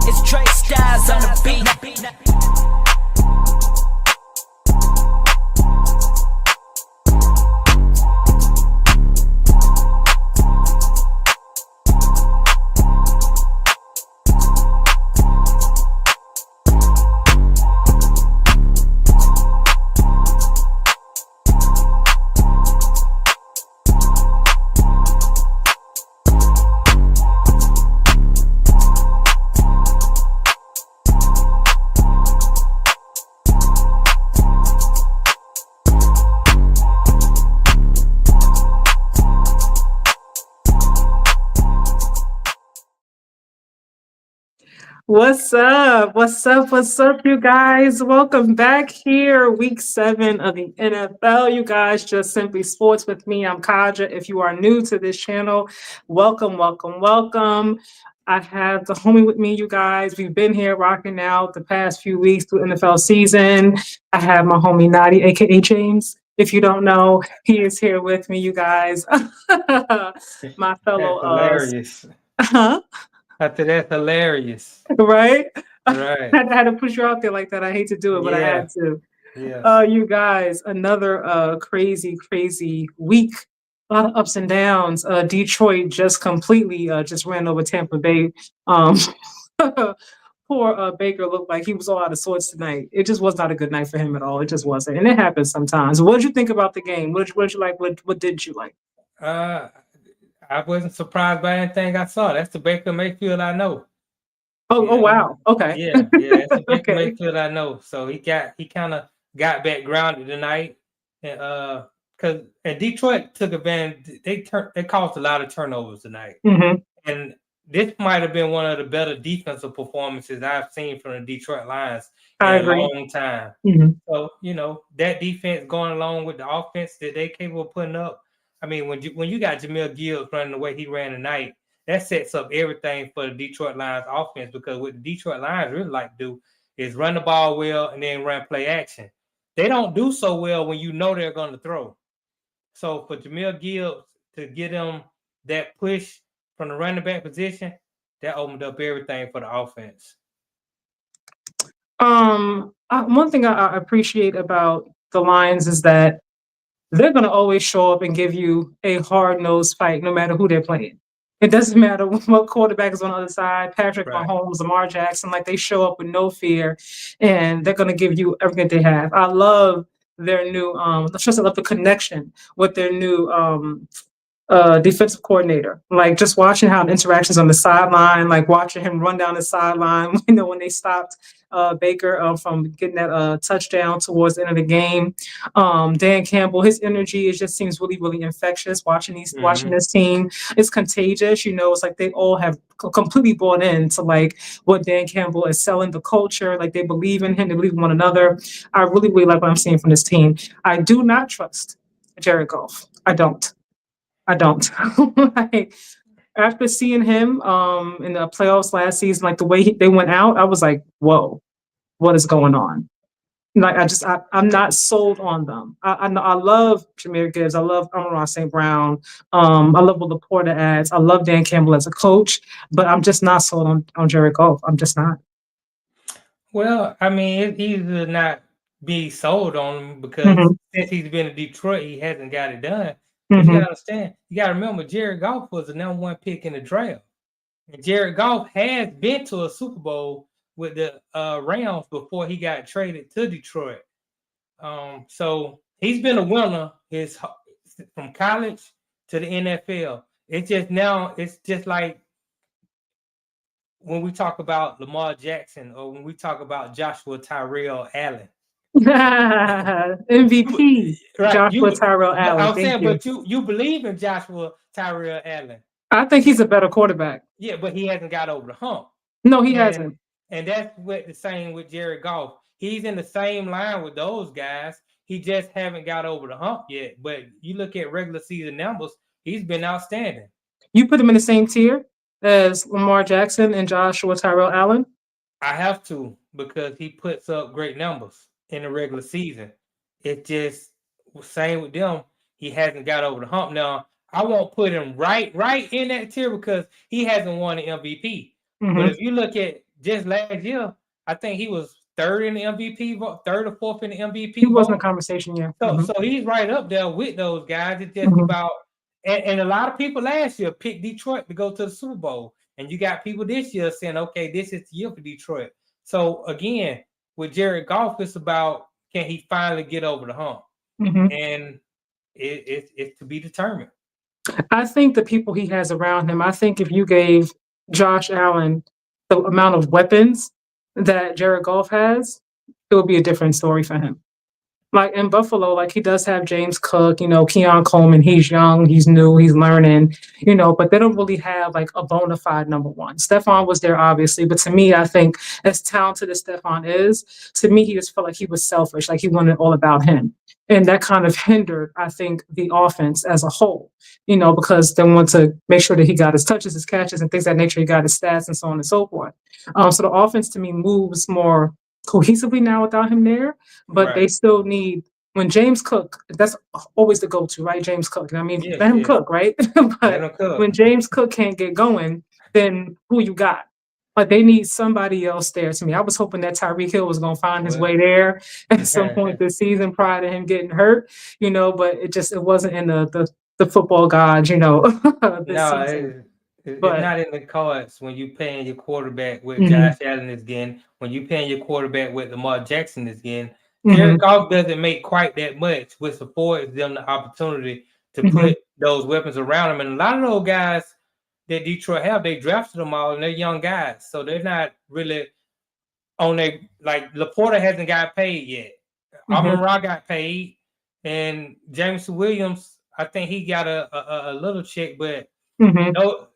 It's Trey Styles on the beat. What's up? What's up? What's up, you guys? Welcome back here, week 7 of the NFL. You guys, just simply sports with me. I'm Kaja. If you are new to this channel, welcome, welcome, welcome. I have the homie with me, you guys. We've been here rocking out the past few weeks through NFL season. I have my homie Nadi, aka James. If you don't know, he is here with me, you guys. My fellow That's hilarious. huh? After that's hilarious. Right? I Right. had to push you out there like that. I hate to do it, but I Yeah. had to. Yes. You guys, another crazy, crazy week. A lot of ups and downs. Detroit just completely just ran over Tampa Bay. Um, poor Baker looked like he was all out of sorts tonight. It just was not a good night for him at all. It just wasn't, and it happens sometimes. What did you think about the game? What did you like? What didn't you like? Uh, I wasn't surprised by anything I saw. That's the Baker Mayfield I know. Oh Yeah. wow. Okay. Yeah. That's the Baker Okay. Mayfield I know. So he kind of got back grounded tonight, and because Detroit took advantage. They caused a lot of turnovers tonight. hmm And this might have been one of the better defensive performances I've seen from the Detroit Lions in I a agree. long time. hmm So, that defense going along with the offense that they capable of putting up. I mean, when you got Jamil Gibbs running the way he ran tonight, that sets up everything for the Detroit Lions offense, because what the Detroit Lions really like to do is run the ball well and then run play action. They don't do so well when you know they're going to throw. So for Jamil Gibbs to get him that push from the running back position, that opened up everything for the offense. One thing I appreciate about the Lions is that they're going to always show up and give you a hard-nosed fight, no matter who they're playing. It doesn't matter what quarterback is on the other side, Patrick Right. Mahomes, Lamar Jackson, like they show up with no fear, and they're going to give you everything they have. I love their new, just I love the connection with their new defensive coordinator. Like just watching how the interactions on the sideline, like watching him run down the sideline, when they stopped Baker from getting that touchdown towards the end of the game. Dan Campbell, his energy, it just seems really, really infectious. Watching this team, it's contagious. It's like they all have completely bought into like what Dan Campbell is selling, the culture. Like they believe in him, they believe in one another. I really, really like what I'm seeing from this team. I do not trust Jared Goff. I don't. Like after seeing him in the playoffs last season, like the way they went out, I was like, "Whoa, what is going on?" Like I'm not sold on them. I love Jameer Gibbs. I love Amon St. Brown. I love what Laporta adds. I love Dan Campbell as a coach, but I'm just not sold on Jared Goff. I'm just not. Well, I mean, it's easy to not be sold on him because hmm since he's been in Detroit, he hasn't got it done. But you hmm gotta understand, you gotta remember, Jared Goff was the #1 pick in the draft. And Jared Goff has been to a Super Bowl with the Rams before he got traded to Detroit. So he's been a winner from college to the NFL. It's just like when we talk about Lamar Jackson or when we talk about Joshua Tyrell Allen. MVP, Right. Joshua Tyrell Allen. I'm Thank saying, you. but you believe in Joshua Tyrell Allen. I think he's a better quarterback. Yeah, but he hasn't got over the hump. No, he And hasn't. and that's what the same with Jared Goff. He's in the same line with those guys. He just haven't got over the hump yet. But you look at regular season numbers, he's been outstanding. You put him in the same tier as Lamar Jackson and Joshua Tyrell Allen? I have to, because he puts up great numbers in the regular season. It just same with them. He hasn't got over the hump. Now, I won't put him right in that tier because he hasn't won an MVP. But hmm if you look at just last year, I think he was third in the MVP vote, third or fourth in the He MVP was in the vote. conversation, yeah. So he's right up there with those guys. It's just Mhm. about and a lot of people last year picked Detroit to go to the Super Bowl. And you got people this year saying, okay, this is the year for Detroit. So again, with Jared Goff, it's about can he finally get over the hump? Mhm. And it's to be determined. I think the people he has around him, I think if you gave Josh Allen the amount of weapons that Jared Goff has, it would be a different story for him. Like in Buffalo, like he does have James Cook, Keon Coleman. He's young, he's new, he's learning, but they don't really have like a bona fide number one. Stephon was there, obviously, but to me, I think as talented as Stephon is, to me, he just felt like he was selfish, like he wanted all about him. And that kind of hindered, I think, the offense as a whole, because they want to make sure that he got his touches, his catches, and things of that nature. He got his stats and so on and so forth. So the offense to me moves more cohesively now without him there, but they Right. still need when James Cook, that's always the go-to, right? James Cook. And I mean, Yes, let him yes. cook, right? Let But him cook. when James Cook can't get going, then who you got? Like they need somebody else there to me. I was hoping that Tyreek Hill was gonna find his Well, way there at some point this season prior to him getting hurt, but it wasn't in the football gods, this no, season. it's But not in the cards when you paying your quarterback with mhm, Josh Allen is getting, when you paying your quarterback with Lamar Jackson is getting. mhm, Jared Goff doesn't make quite that much, which affords them the opportunity to mhm, put those weapons around them. And a lot of those guys that Detroit have, they drafted them all and they're young guys. So they're not really on a like Laporta hasn't got paid yet. mhm, Amon Ra got paid, and James Williams, I think he got a little check, but mhm. no,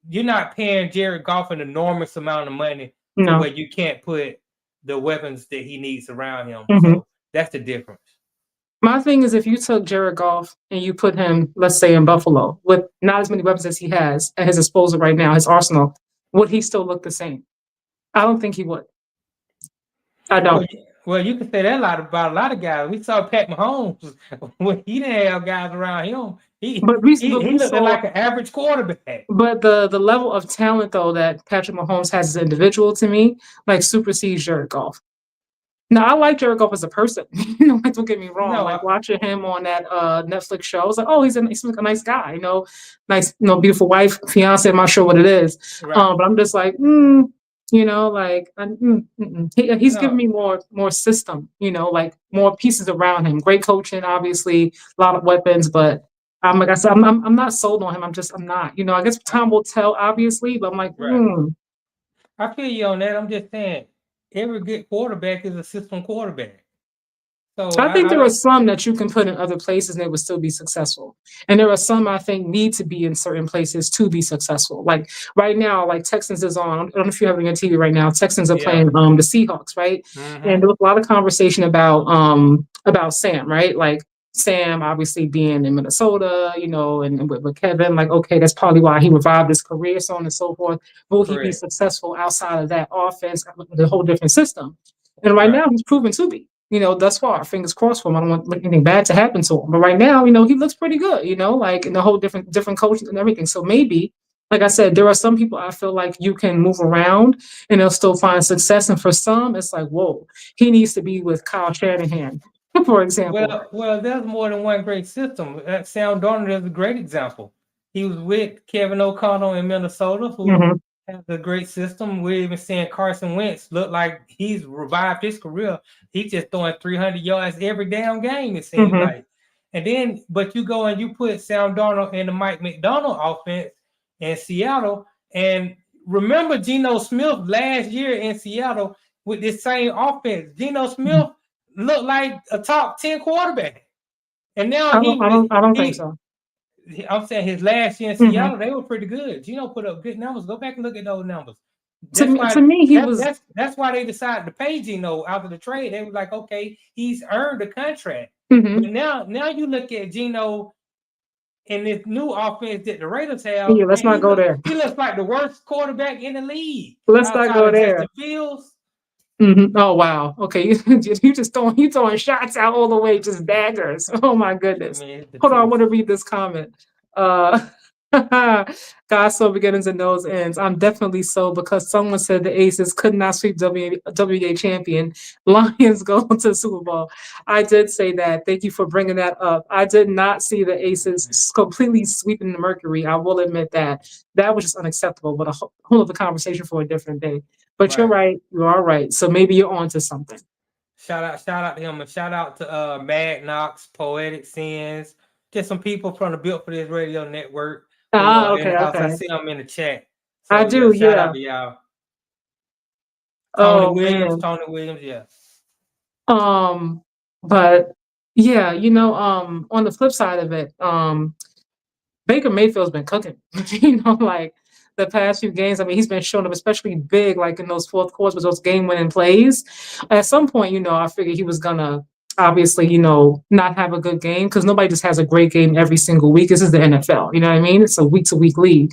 you're not paying Jared Goff an enormous amount of money to No. where you can't put the weapons that he needs around him. Mhm. So that's the difference. My thing is if you took Jared Goff and you put him, let's say, in Buffalo with not as many weapons as he has at his disposal right now, his arsenal, would he still look the same? I don't think he would. I Well, don't. well, you can say that about a lot of guys. We saw Pat Mahomes when he didn't have guys around him. He But we looked saw like an average quarterback. but the level of talent though that Patrick Mahomes has as an individual to me, like supersedes Jared Goff. Now I like Jared Goff as a person. Like don't get me wrong. No, Like watching him on that Netflix show, I was like, oh, he's like a nice guy, nice, beautiful wife, fiance. I'm not sure what it is, right. but I'm just like, he's giving No, me more system, like more pieces around him. Great coaching, obviously, a lot of weapons, but like I said, I'm not sold on him. I'm not. I guess I, time will tell, obviously, but I'm like, right. I feel you on that. I'm just saying, every good quarterback is a system quarterback. So I think I there are don't. some that you can put in other places and they would still be successful. And there are some I think need to be in certain places to be successful. Like right now, like Texans is on. I don't know if you have it on your TV right now. Texans are Yeah. playing the Seahawks, right? And Mm-hmm. there was a lot of conversation about Sam, right? Like Sam obviously being in Minnesota, and with Kevin, like, okay, that's probably why he revived his career, so on and so forth. Will he be Correct. successful outside of that offense, the whole different system? And right Right. now he's proven to be, thus far. Fingers crossed for him. I don't want anything bad to happen to him. But right now, he looks pretty good, like in the whole different coaches and everything. So maybe, like I said, there are some people I feel like you can move around and they'll still find success. And for some, it's like, whoa, he needs to be with Kyle Shanahan, for example. Well, there's more than one great system. Sam Darnold is a great example. He was with Kevin O'Connell in Minnesota, who Hmm. has a great system. We're even seeing Carson Wentz look like he's revived his career. He's just throwing 300 yards every damn game, it seems Hmm. like. And then, but you go and you put Sam Darnold in the Mike McDonald offense in Seattle. And remember Geno Smith last year in Seattle with this same offense. Geno Smith looked like a top 10 quarterback. And now I don't think so. I'm saying his last year in Hmm. Seattle, they were pretty good. Gino put up good numbers. Go back and look at those numbers. To That's me, why to me, he was. that's why they decided to pay Gino after the trade. They were like, okay, he's earned a contract. But Hmm. now you look at Gino in this new offense that the Raiders have, Yeah, let's and not go there. he looks like the worst quarterback in the league Let's not outside go of there. Justin Fields. Oh wow. Okay, you just throwing shots out all the way, just daggers. Oh my I goodness. mean, it's the Hold on, I truth. want to read this comment. Uh, God saw beginnings and those ends. I'm definitely so because someone said the Aces could not sweep WNBA champion. Lions go to the Super Bowl. I did say that. Thank you for bringing that up. I did not see the Aces completely sweeping the Mercury. I will admit that. That was just unacceptable, but a whole other conversation for a different day. But you're Right. right. You are right. So maybe you're on to something. Shout out to him, and shout out to Mad Knox, Poetic Sins, just some people from the Built for This Radio Network who Ah, are in okay, the house. I okay. see them in the chat. I So yeah, do, shout out yeah. to y'all. Oh man. Tony Williams, yeah. Um, but yeah, on the flip side of it, Baker Mayfield's been cooking. Like the past few games. I mean, he's been showing up, especially big, like in those fourth quarters with those game-winning plays. At some point, I figured he was gonna obviously, not have a good game because nobody just has a great game every single week. This is the NFL. You know what I mean? It's a week-to-week league.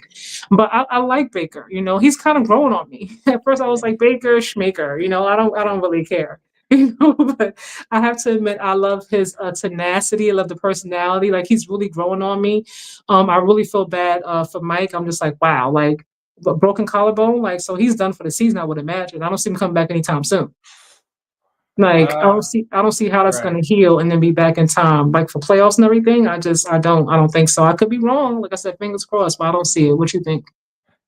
But I like Baker. He's kind of growing on me. At first, I was like Baker Schmaker. I don't really care. But I have to admit, I love his tenacity. I love the personality. Like he's really growing on me. I really feel bad for Mike. I'm just like, wow, like broken collarbone. Like, so he's done for the season, I would imagine. I don't see him coming back anytime soon. Like, I don't see how that's Right. gonna heal and then be back in time. Like for playoffs and everything. I don't think so. I could be wrong. Like I said, fingers crossed, but I don't see it. What you think?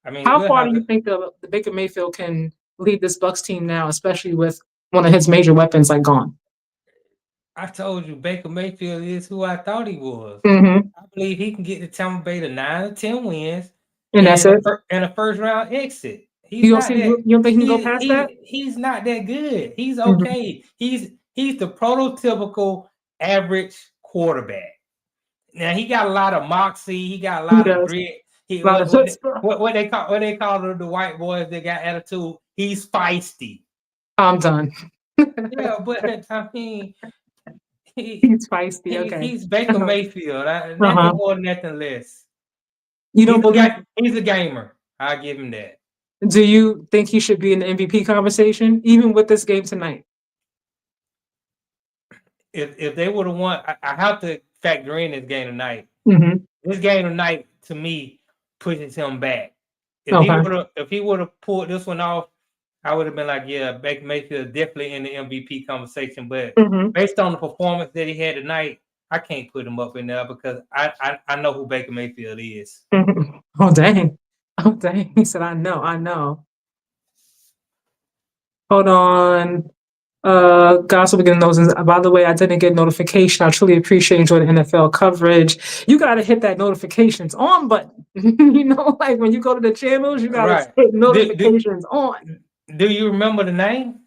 I mean, How we'll far have do you to. think the Baker Mayfield can lead this Bucks team now, especially with one of his major weapons like gone? I told you Baker Mayfield is who I thought he was. Mm-hmm. I believe he can get the Tampa Bay to 9 or 10 wins And that's it. and a first round exit. You He's don't not see that. you don't think he can go past that? He's not that good. He's Mhm. okay. He's the prototypical average quarterback. Now he got a lot of moxie. He got a He lot of does. grit. He A lot of chutzpah. what they call the white boys that got attitude. He's feisty. I'm done. Yeah, but I mean, he, He's feisty. Okay. he's Baker Mayfield. Uh-huh. Nothing more, nothing less. You don't believe? He's a gamer. I give him that. Do you think he should be in the MVP conversation, even with this game tonight? If they would have won, I have to factor in this game tonight. Mm-hmm. This game tonight to me pushes him back. Okay. If he would have pulled this one off, I would have been like, yeah, Baker Mayfield is definitely in the MVP conversation. But Mm-hmm. based on the performance that he had tonight, I can't put him up in there because I know who Baker Mayfield is. Mm-hmm. Oh dang. Oh dang. He said, I know. Hold on. Gospel beginning those. By the way, I didn't get notification. I truly appreciate enjoying the NFL coverage. You got to hit that notifications on button. Like when you go to the channels, you got to Right. hit notifications on. Do you remember the name?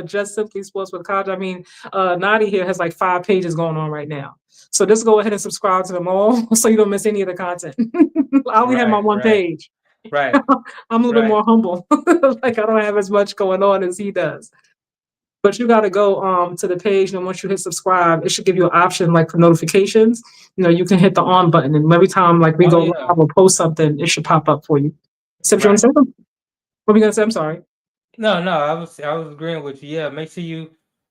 Just simply sports with college. I mean, Nadi here has like 5 pages going on right now. So just go ahead and subscribe to them all so you don't miss any of the content. I only have my one page. Right. I'm a little bit more humble. Like I don't have as much going on as he does. But you got to go to the page, and once you hit subscribe, it should give you an option like for notifications. You can hit the on button, and every time like we go live or post something, it should pop up for you. So, you want to say something? What were you gonna say? I'm sorry. No, I was agreeing with you. Yeah, make sure you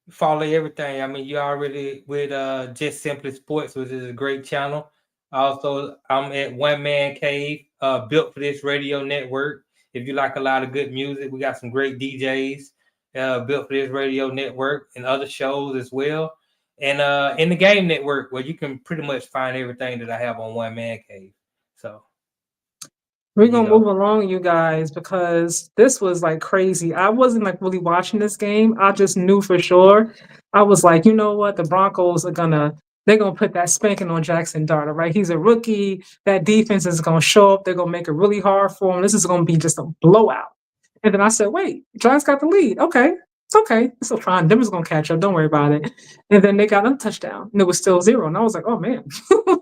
follow everything. I mean, you already with Just Simply Sports, which is a great channel. Also, I'm at One Man Cave, built for this radio network. If you like a lot of good music, we got some great DJs built for this radio network and other shows as well. And in the game network, where you can pretty much find everything that I have on One Man Cave. So we're gonna move along, you guys, because this was like crazy. I wasn't like really watching this game. I just knew for sure. I was like, you know what? The Broncos they're gonna put that spanking on Jackson Dart, right? He's a rookie. That defense is gonna show up. They're gonna make it really hard for him. This is gonna be just a blowout. And then I said, wait, Giants got the lead. Okay. It's okay. It's so fine. Denver's gonna catch up. Don't worry about it. And then they got a touchdown. And it was still 0. And I was like, oh man.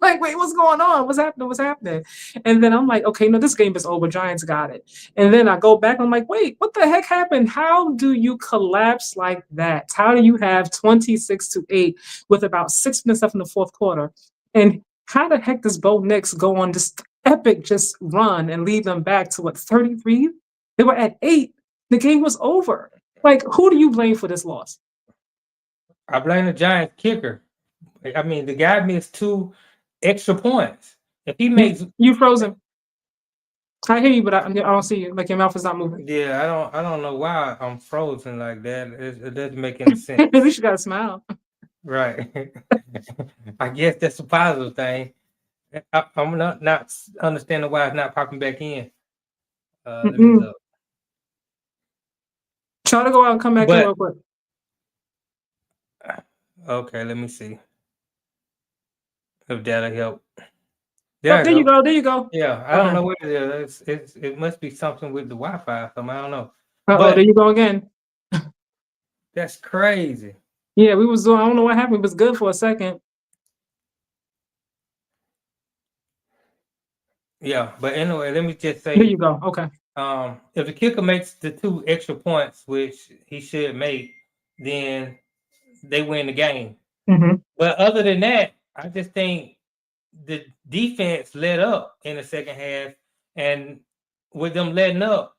Like, wait, what's going on? What's happening? What's happening? And then I'm like, okay, no, this game is over. Giants got it. And then I go back and I'm like, wait, what the heck happened? How do you collapse like that? How do you have 26-8 with about 6 minutes left in the fourth quarter? And how the heck does Bo Nix go on this epic just run and lead them back to what, 33? They were at 8. The game was over. Like, who do you blame for this loss? I blame the Giants kicker. I mean, the guy missed 2 extra points. If he makes, You frozen. I hear you, but I don't see you. Like your mouth is not moving. yeah, I don't know why I'm frozen like that. It doesn't make any sense. At least you got a smile. Right. I guess that's a positive thing. I'm not understanding why it's not popping back in. Let me Mm-mm. look. Try to go out and come back in But real quick. okay, let me see if that'll help. Oh, There I there you go. go. There you go. Yeah, I don't Okay. know what it is. It must be something with the Wi-Fi. I don't know. Uh-oh, there But you go again. that's crazy. Yeah, we was doing, I don't know what happened. It was good for a second. Yeah, but anyway, let me just There you say, go. Okay. if the kicker makes the 2 extra points, which he should make, then they win the game. Mm-hmm. But other than that, I just think the defense let up in the second half, and with them letting up,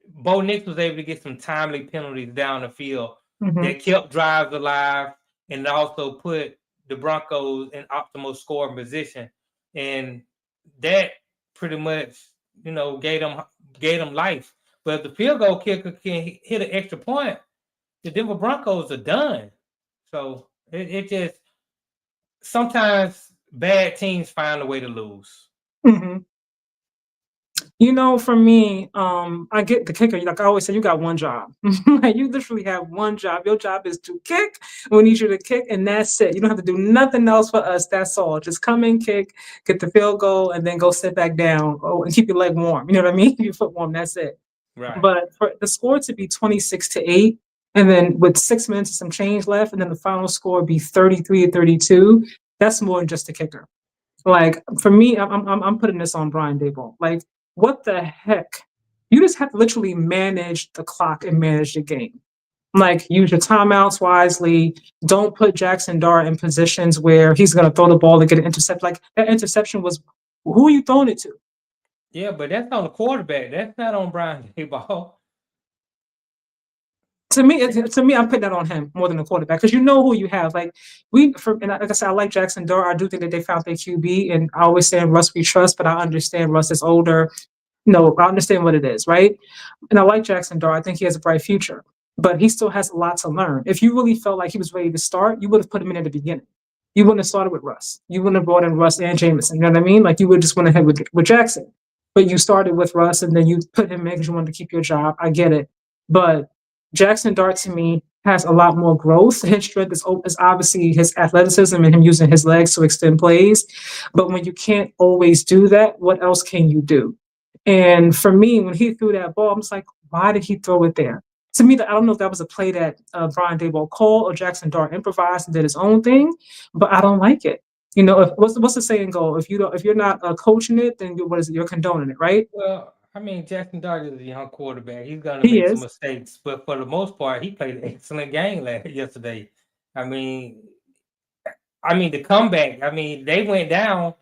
Bo Nix was able to get some timely penalties down the field Mm-hmm. that kept drives alive and also put the Broncos in optimal scoring position, and that pretty much gave them life. But if the field goal kicker can hit an extra point, the Denver Broncos are done. So it just sometimes bad teams find a way to lose. Mm-hmm. You know, for me, I get the kicker. Like I always say, you got one job. Like you literally have one job. Your job is to kick. We need you to kick, and that's it. You don't have to do nothing else for us. That's all. Just come in, kick, get the field goal, and then go sit back down. Oh, and keep your leg warm. You know what I mean? Keep your foot warm. That's it. Right. But for the score to be 26-8, and then with 6 minutes and some change left, and then the final score be 33-32, that's more than just a kicker. Like for me, I'm putting this on Brian Daboll. Like, what the heck? You just have to literally manage the clock and manage the game. Like, use your timeouts wisely. Don't put Jackson Dart in positions where he's going to throw the ball to get an intercept. Like that interception was, who are you throwing it to? Yeah, but that's on the quarterback. That's not on Brian Daboll. To me, I'm putting that on him more than the quarterback because you know who you have. Like like I said, I like Jackson Dart. I do think that they found their QB, and I always say Russ we trust, but I understand Russ is older. No, I understand what it is, right? And I like Jackson Dart. I think he has a bright future, but he still has a lot to learn. If you really felt like he was ready to start, you would have put him in at the beginning. You wouldn't have started with Russ. You wouldn't have brought in Russ and Jameson. You know what I mean? Like you would just went ahead with Jackson. But you started with Russ and then you put him in because you wanted to keep your job. I get it. But Jackson Dart to me has a lot more growth. His strength is obviously his athleticism and him using his legs to extend plays. But when you can't always do that, what else can you do? And for me, when he threw that ball, I'm just like, why did he throw it there? To me, I don't know if that was a play that Brian Daboll called or Jackson Dart improvised and did his own thing, but I don't like it. You know, what's the saying go? If you're not coaching it, then what is it? You're condoning it, right? Well, I mean, Jackson Dart is a young quarterback. He's going to He make some is. mistakes, but for the most part, he played an excellent game yesterday. I mean, the comeback. I mean, they went down,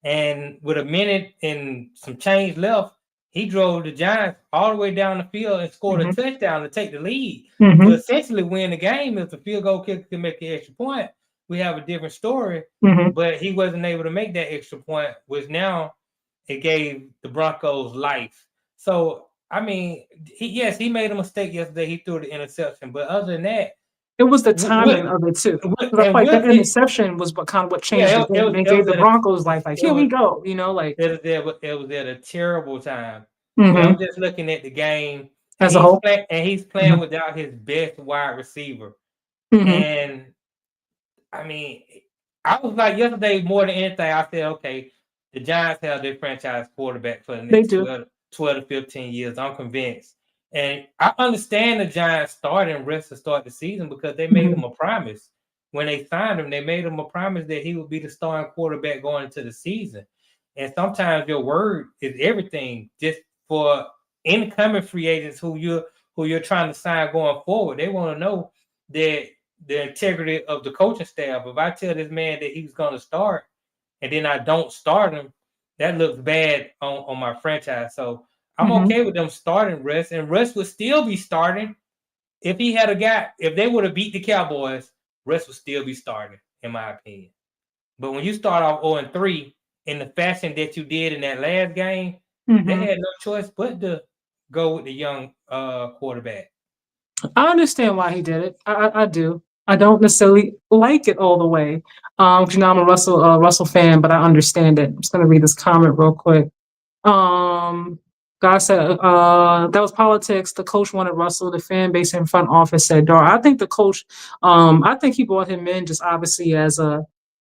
and with a minute and some change left, he drove the Giants all the way down the field and scored a Mm-hmm. touchdown to take the lead to Mm-hmm. essentially win the game. If the field goal kicker can make an extra point, we have a different story. Mm-hmm. But he wasn't able to make that extra point, which now it gave the Broncos life. So I mean, he made a mistake yesterday. He threw the interception, but other than that, It was the timing of it too. Because I feel like that interception was what changed the game and gave the Broncos life. Like, here we go. You know, like it was at a terrible time. But mm-hmm. I'm just looking at the game, and As a whole. he's playing without his best wide receiver. Mm-hmm. And I mean, I was like yesterday more than anything. I said, okay, the Giants have their franchise quarterback for the They next do. 12 to 15 years. I'm convinced. And I understand the Giants starting rest to start the season because they made him a promise. When they signed him, they made him a promise that he would be the starting quarterback going into the season. And sometimes your word is everything. Just for incoming free agents who you're trying to sign going forward, they want to know that the integrity of the coaching staff. If I tell this man that he's going to start and then I don't start him, that looks bad on my franchise. So I'm okay with them starting Russ, and Russ would still be starting if he had a guy. If they would have beat the Cowboys, Russ would still be starting, in my opinion. But when you start off 0-3 in the fashion that you did in that last game, they had no choice but to go with the young quarterback. I understand why he did it. I do. I don't necessarily like it all the way. 'Cause, I'm a Russell fan, but I understand it. I'm just gonna read this comment real quick. Um, God said, that was politics. The coach wanted Russell. The fan base in front office said Dar. I think the coach, I think he brought him in just obviously as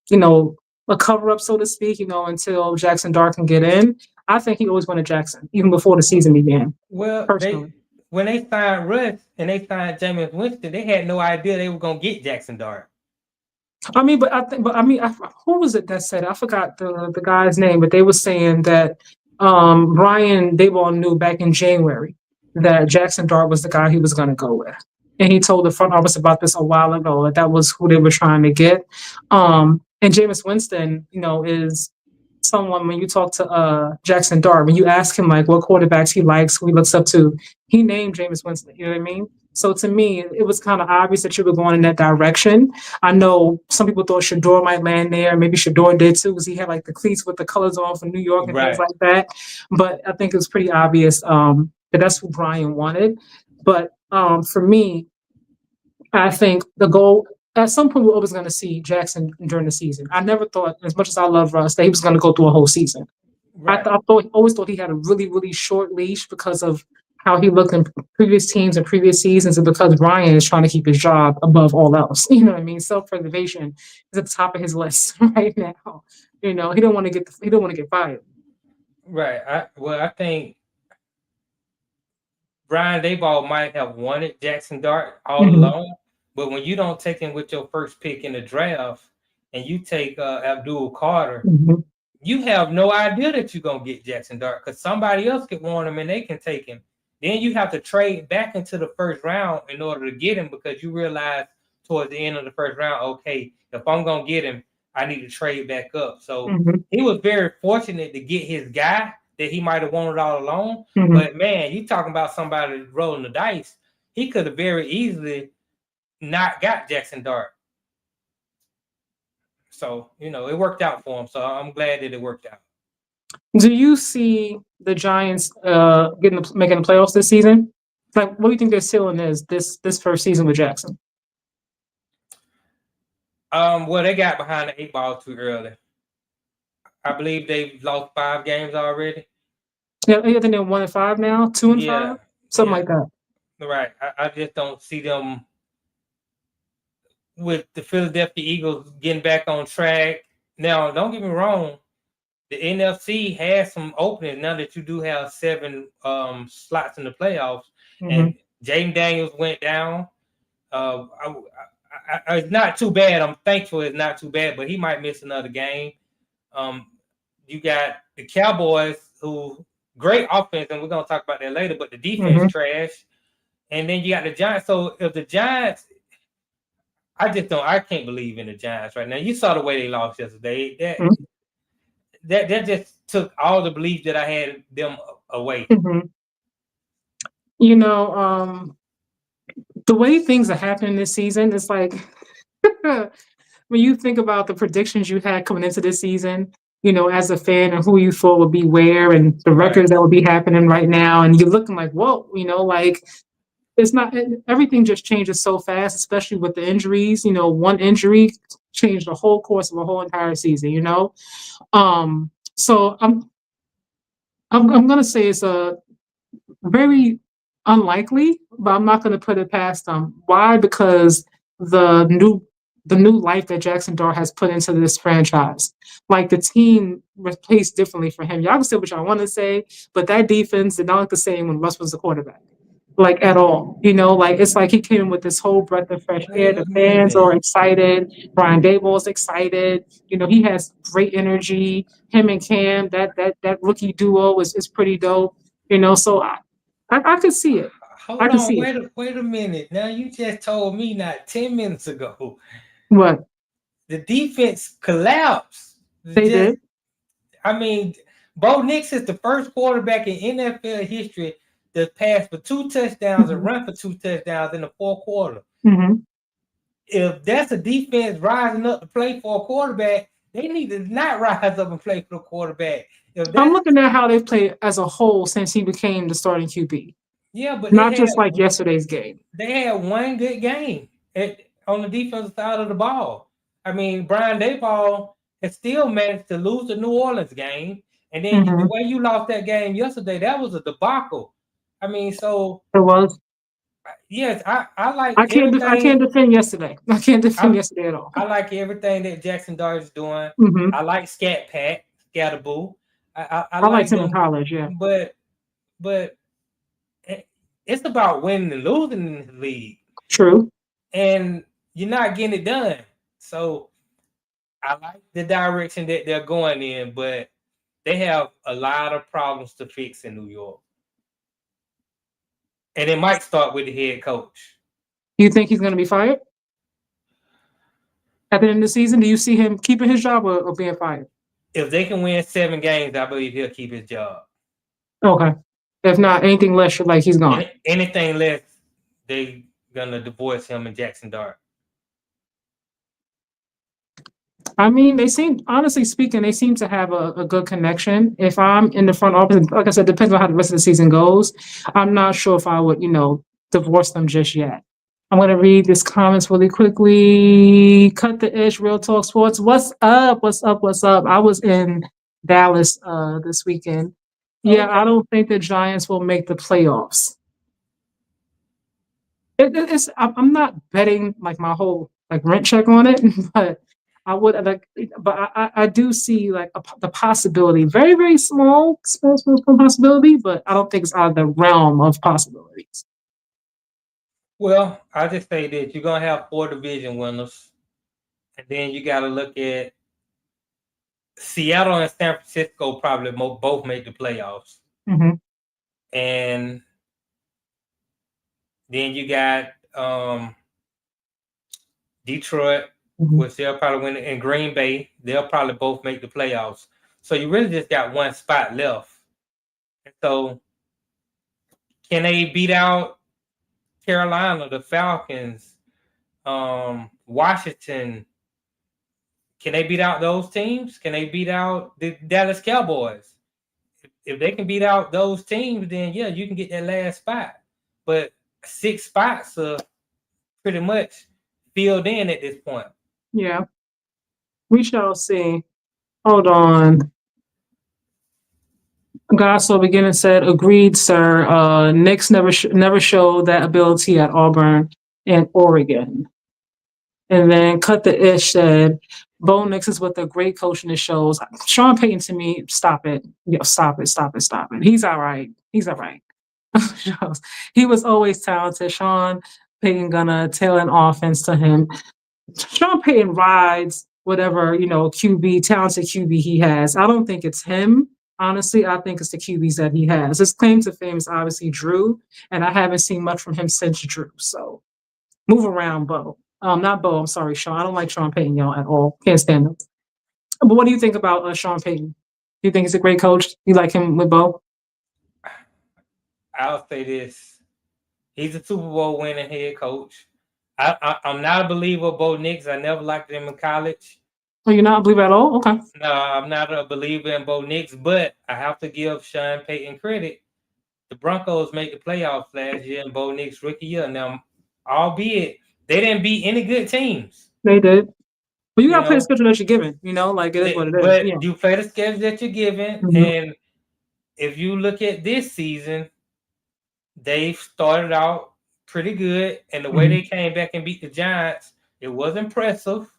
you know, a cover up, so to speak, until Jackson Dart can get in. I think he always wanted Jackson, even before the season began, Well, personally. when they signed Russ and they signed Jameis Winston, they had no idea they were gonna get Jackson Dart. I mean, who was it that said it? I forgot the guy's name, but they were saying that Brian Daboll knew back in January that Jackson Dart was the guy he was going to go with, and he told the front office about this a while ago that was who they were trying to get. And Jameis Winston, is someone when you talk to Jackson Dart, when you ask him like what quarterbacks he likes, who he looks up to, he named Jameis Winston. You know what I mean? So to me, it was kind of obvious that you were going in that direction. I know some people thought Shador might land there. Maybe Shador did too, because he had like the cleats with the colors on from New York and things like that. But I think it was pretty obvious that that's who Brian wanted. But for me, I think the goal at some point we're always going to see Jackson during the season. I never thought, as much as I love Russ, that he was going to go through a whole season. Right. I always thought he had a really, really short leash because of how he looked in previous teams and previous seasons, and because Brian is trying to keep his job above all else. You know what I mean? Self-preservation is at the top of his list right now. He don't want to get fired. Right. I think Brian Daboll might have wanted Jackson Dart all along, but when you don't take him with your first pick in the draft and you take Abdul Carter, you have no idea that you're going to get Jackson Dart because somebody else could want him and they can take him. Then you have to trade back into the first round in order to get him because you realize towards the end of the first round, okay, if I'm going to get him, I need to trade back up. So he was very fortunate to get his guy that he might have wanted all along. But man, you talking about somebody rolling the dice. He could have very easily not got Jackson Dart. So, it worked out for him. So I'm glad that it worked out. Do you see the Giants making the playoffs this season? Like, what do you think their ceiling is this first season with Jackson? Well, they got behind the 8 ball too early. I believe they've lost 5 games already. Yeah, I think they're 1-5 now, 2-5, something like that. Right. I just don't see them with the Philadelphia Eagles getting back on track. Now, don't get me wrong. The NFC has some openings now that you do have 7 slots in the playoffs. And Jaden Daniels went down. It's not too bad. I'm thankful it's not too bad, but he might miss another game. You got the Cowboys, who great offense, and we're gonna talk about that later, but the defense trash. And then you got the Giants. So if the Giants, I can't believe in the Giants right now. You saw the way they lost yesterday. That just took all the belief that I had them away. The way things are happening this season, it's like when you think about the predictions you had coming into this season, as a fan and who you thought would be where and the records that would be happening right now, and you're looking like, whoa, like it's not, everything just changes so fast, especially with the injuries. One injury changed the whole course of a whole entire season. So I'm gonna say it's a very unlikely, but I'm not gonna put it past them. Why? Because the new life that Jackson Dart has put into this franchise. Like the team was placed differently for him. Y'all can say what y'all want to say, but that defense did not look the same when Russ was the quarterback. Like at all. Like it's like he came in with this whole breath of fresh air. The fans are excited. Brian Daboll is excited. He has great energy. Him and Cam, that rookie duo is pretty dope. So I could see it. Hold on, wait a minute. Now you just told me not 10 minutes ago. What? The defense collapsed. They did. I mean, Bo Nix is the first quarterback in NFL history that passed for 2 touchdowns and run for 2 touchdowns in the fourth quarter. If that's a defense rising up to play for a quarterback, They need to not rise up and play for the quarterback. If I'm that's looking at how they've played as a whole since he became the starting QB, yeah, but not just like yesterday's game. they had one good game on the defensive side of the ball. I mean, Brian Daboll has still managed to lose the New Orleans game, and then the Mhm. way you lost that game yesterday, that was a debacle. I mean, so It was. yes, I like I can't everything. defend yesterday. I can't defend I yesterday at all. I like everything that Jackson Dart is doing. Hmm. I like Scat Pat, Scatterboo. I I liked like him in them, college. Yeah, but it's about winning and losing in the league, true. and you're not getting it done. So I like the direction that they're going in, but they have a lot of problems to fix in New York, and it might start with the head coach. You think he's going to be fired at the end of the season? Do you see him keeping his job or being fired? If they can win 7 games, I believe he'll keep his job. Okay. If not, anything less, like he's gone. Anything less, they gonna divorce him and Jackson Dart. I mean, they seem, honestly speaking, they seem to have a good connection. If I'm in the front office, like I said, depends on how the rest of the season goes. I'm not sure if I would, divorce them just yet. I'm going to read this comments really quickly. Cut the ish, Real Talk Sports. What's up? What's up? What's up? I was in Dallas this weekend. Yeah, I Okay. don't think the Giants will make the playoffs. I'm not betting like my whole like rent check on it, but I would like, but I do see like the possibility, very very small possibility, but I don't think it's out of the realm of possibilities. Well, I just say that you're gonna have 4 division winners, and then you got to look at Seattle and San Francisco. Probably both make the playoffs, Hmm. and then you got Detroit, Hmm. which they'll probably win, and Green Bay. They'll probably both make the playoffs. So you really just got one spot left. And so can they beat out Carolina, the Falcons, Washington? Can they beat out those teams? Can they beat out the Dallas Cowboys? If they can beat out those teams, then yeah, you can get that last spot. But 6 spots are pretty much filled in at this point. Yeah, we shall see. Hold on. Gospel beginning said, "Agreed, sir. Knicks never showed that ability at Auburn and Oregon." And then Cut the Ish said, "Bo Nix is what the great coaching it shows." Sean Payton to me, stop it. Stop it, stop it, stop it. He's all right. He's all right. He was always talented. Sean Payton gonna tail an offense to him. Sean Payton rides whatever, QB, talented QB he has. I don't think it's him. Honestly, I think it's the QBs that he has. His claim to fame is obviously Drew, and I haven't seen much from him since Drew. So move around, Bo. Not Bo. I'm sorry, Sean. I don't like Sean Payton, y'all, at all. Can't stand him. But what do you think about Sean Payton? Do you think he's a great coach? You like him with Bo? I'll say this: he's a Super Bowl winning head coach. I'm not a believer of Bo Nix. I never liked him in college. Oh, you're not a believer at all? Okay. No, I'm not a believer in Bo Nix, but I have to give Sean Payton credit. The Broncos made the playoffs last year in Bo Nix rookie year. Now, albeit they didn't beat any good teams, They did. But you you gotta play the know, schedule that you're given, like it is what it is. Yeah. but you play the schedule that you're given, Mhm. and if you look at this season, they've started out pretty good, and the way Mhm. they came back and beat the Giants, it was impressive.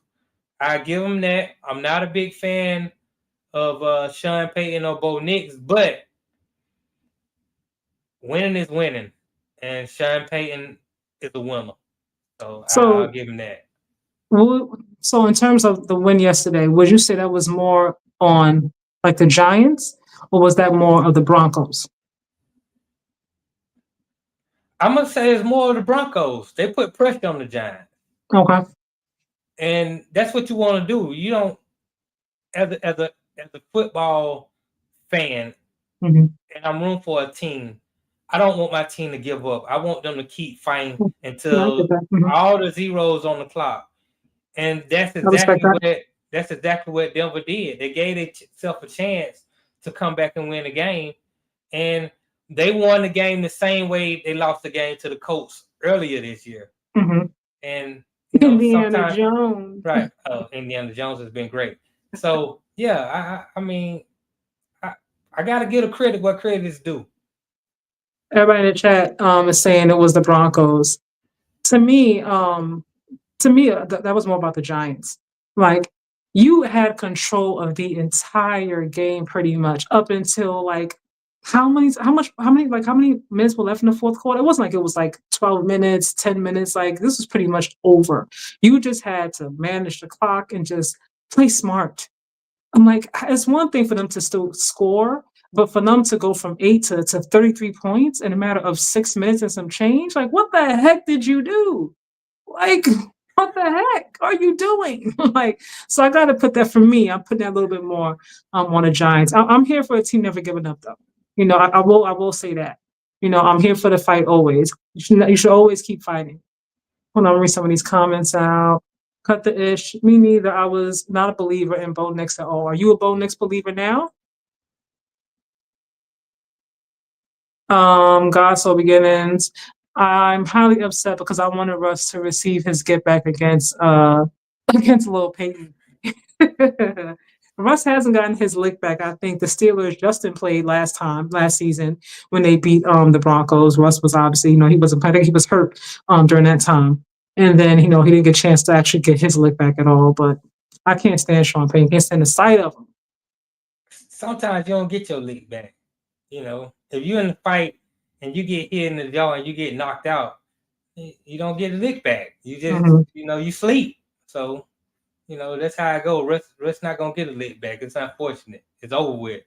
I give them that. I'm not a big fan of Sean Payton or Bo Nix, but winning is winning, and Sean Payton is a winner. So I'll So, give him that. so in terms of the win yesterday, would you say that was more on like the Giants, or was that more of the Broncos? I'm gonna say it's more of the Broncos. They put pressure on the Giants, Okay. and that's what you want to do. You don't, as a football fan, Hmm. and I'm rooting for a team. I don't want my team to give up. I want them to keep fighting Yeah, I until get that. Hmm. all the zeros on the clock. And that's I respect exactly that. that's exactly what Denver did. They gave themselves a chance to come back and win the game, and they won the game the same way they lost the game to the Colts earlier this year. Mm-hmm. And Indiana sometimes, Jones. right? Indiana Jones has been great. So yeah, I mean, I got to give a credit what credit is due. Everybody in the chat is saying it was the Broncos. To me, that was more about the Giants. Like you had control of the entire game pretty much up until like how many minutes were left in the fourth quarter? It wasn't like it was like 12 minutes, 10 minutes. Like this was pretty much over. You just had to manage the clock and just play smart. I'm like, it's one thing for them to still score, but for them to go from 8 to 33 points in a matter of 6 minutes and some change, like what the heck did you do? Like, what the heck are you doing? Like, so I got to put that for me. I'm putting that a little bit more on the Giants. I'm here for a team never giving up, though. I will say that. I'm here for the fight always. You should always keep fighting. Hold on, read some of these comments out. Cut the ish. Me neither. I was not a believer in Bo Nix at all. Are you a Bo Nix believer now? God saw beginnings. I'm highly upset because I wanted Russ to receive his get back against Lil Peyton. Russ hasn't gotten his lick back. I think the Steelers, Justin played last season when they beat the Broncos. Russ was obviously, he wasn't, I think he was hurt during that time. And then, he didn't get a chance to actually get his lick back at all. But I can't stand Sean Payton. Can't stand the sight of him. Sometimes you don't get your lick back. If you're in the fight and you get hit in the jaw and you get knocked out, you don't get a lick back. You just, you sleep. So, that's how I go. Russ not gonna get a lick back. It's unfortunate. It's over with.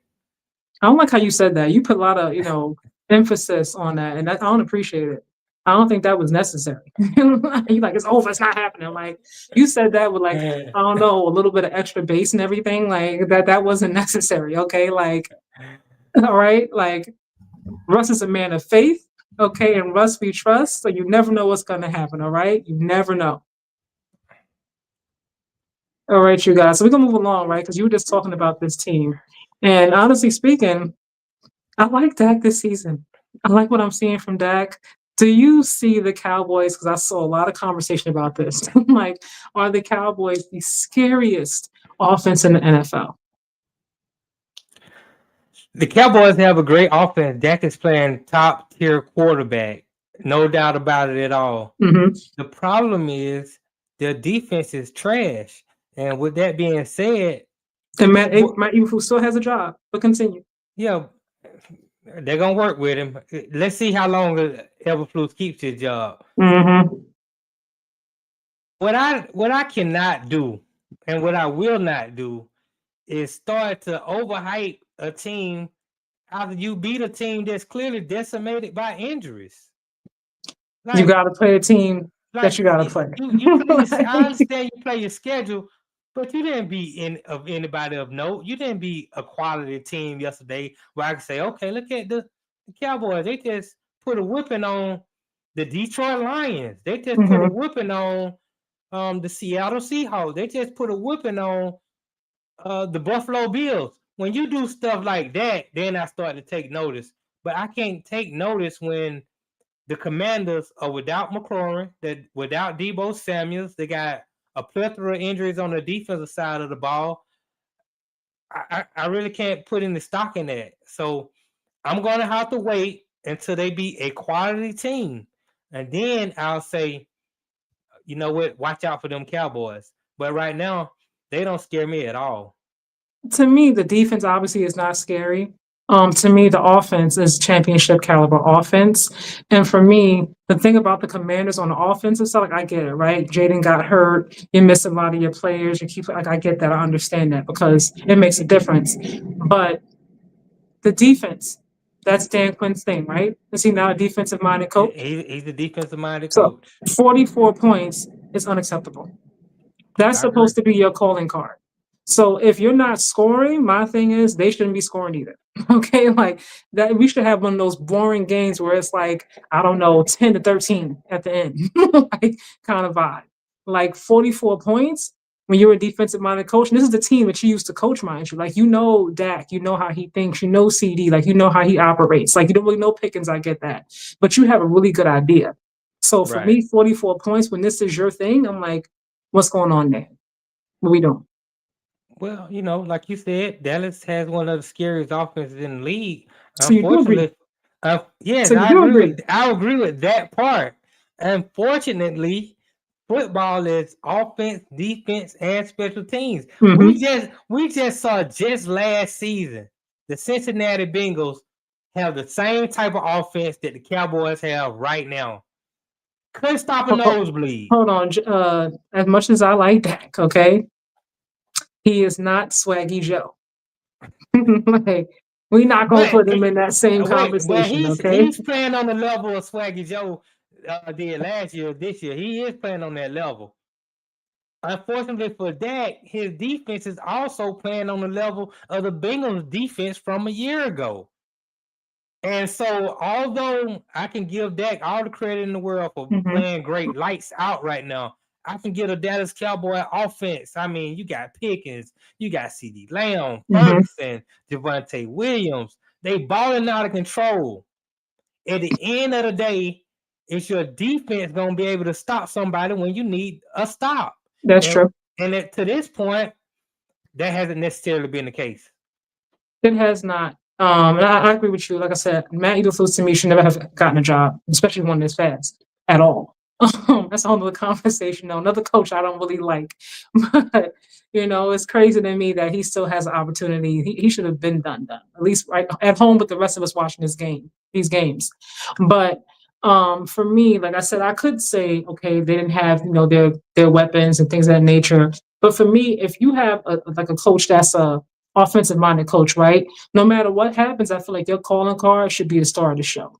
I don't like how you said that. You put a lot of, emphasis on that, and I don't appreciate it. I don't think that was necessary. You like, it's over. It's not happening. Like you said that with like, I don't know, a little bit of extra bass and everything. Like that wasn't necessary. Okay, like, all right, like Russ is a man of faith. Okay, and Russ we trust. So you never know what's gonna happen. All right, you never know. All right, you guys. So we're gonna move along, right? Because you were just talking about this team, and honestly speaking, I like Dak this season. I like what I'm seeing from Dak. Do you see the Cowboys? Because I saw a lot of conversation about this. Like, are the Cowboys the scariest offense in the NFL? The Cowboys have a great offense. Dak is playing top tier quarterback. No doubt about it at all. Mm-hmm. The problem is their defense is trash. And with that being said, and Matt who still has a job, but continue. Yeah, they're gonna work with him. Let's see how long Eberflus keeps his job. Mm-hmm. What I cannot do, and what I will not do, is start to overhype a team after you beat a team that's clearly decimated by injuries. Like, you got to play a team that you got to play. You play I understand you play your schedule, but you didn't beat anybody of note. You didn't beat a quality team yesterday where I can say, okay, look at the Cowboys. They just put a whipping on the Detroit Lions. They just put a whipping on the Seattle Seahawks. They just put a whipping on the Buffalo Bills. When you do stuff like that, then I start to take notice. But I can't take notice when the Commanders are without McLaurin, without Deebo Samuels. They got a plethora of injuries on the defensive side of the ball. I really can't put any stock in that. So I'm going to have to wait until they beat a quality team. And then I'll say, you know what, watch out for them Cowboys. But right now, they don't scare me at all. To me, the defense obviously is not scary. To me, the offense is championship caliber offense. And for me, the thing about the Commanders on the offensive side, like I get it, right? Jaden got hurt. You miss a lot of your players. I get that. I understand that because it makes a difference. But the defense, that's Dan Quinn's thing, right? Is he not a defensive-minded coach? He's a defensive-minded coach. 44 points is unacceptable. That's supposed to be your calling card. So if you're not scoring, my thing is they shouldn't be scoring either. Okay, like that we should have one of those boring games where it's like, I don't know, 10-13 at the end, like kind of vibe. Like 44 points, when you're a defensive minded coach, and this is the team that you used to coach, mind you. Like, you know Dak, you know how he thinks, you know CD, like, you know how he operates. Like, you don't really know Pickens, I get that. But you have a really good idea. So for Right. me, 44 points, when this is your thing, I'm like, what's going on there? What we doing? Well, like you said, Dallas has one of the scariest offenses in the league. So you do agree. Unfortunately, yes, So you do agree. I agree with that part. Unfortunately, football is offense, defense, and special teams. Hmm. We just saw just last season the Cincinnati Bengals have the same type of offense that the Cowboys have right now. Couldn't stop a nosebleed. Hold on. As much as I like Dak, okay, he is not Swaggy Joe. Like, we not gonna But put him in that same but conversation, okay? he's playing on the level of Swaggy Joe did last year. This year, he is playing on that level. Unfortunately for Dak, his defense is also playing on the level of the Bengals defense from a year ago. And so, although I can give Dak all the credit in the world for Hmm. playing great, lights out right now, I can give a Dallas Cowboy offense. I mean, you got Pickens, you got CD Lamb, Hmm. Ferguson, Javonte Williams. They balling out of control. At the end of the day, it's your defense gonna be able to stop somebody when you need a stop. That's And true. to this point, that hasn't necessarily been the case. It has not. And I agree with you. Like I said, Matt Eberflus to me should never have gotten a job, especially one this fast at all. That's a whole other conversation. No, another coach I don't really like, but it's crazy to me that he still has an opportunity. He should have been done, at least right at home with the rest of us watching these games. But for me, like I said, I could say, okay, they didn't have their weapons and things of that nature. But for me, if you have like a coach that's a offensive minded coach, right? No matter what happens, I feel like your calling card should be the star of the show.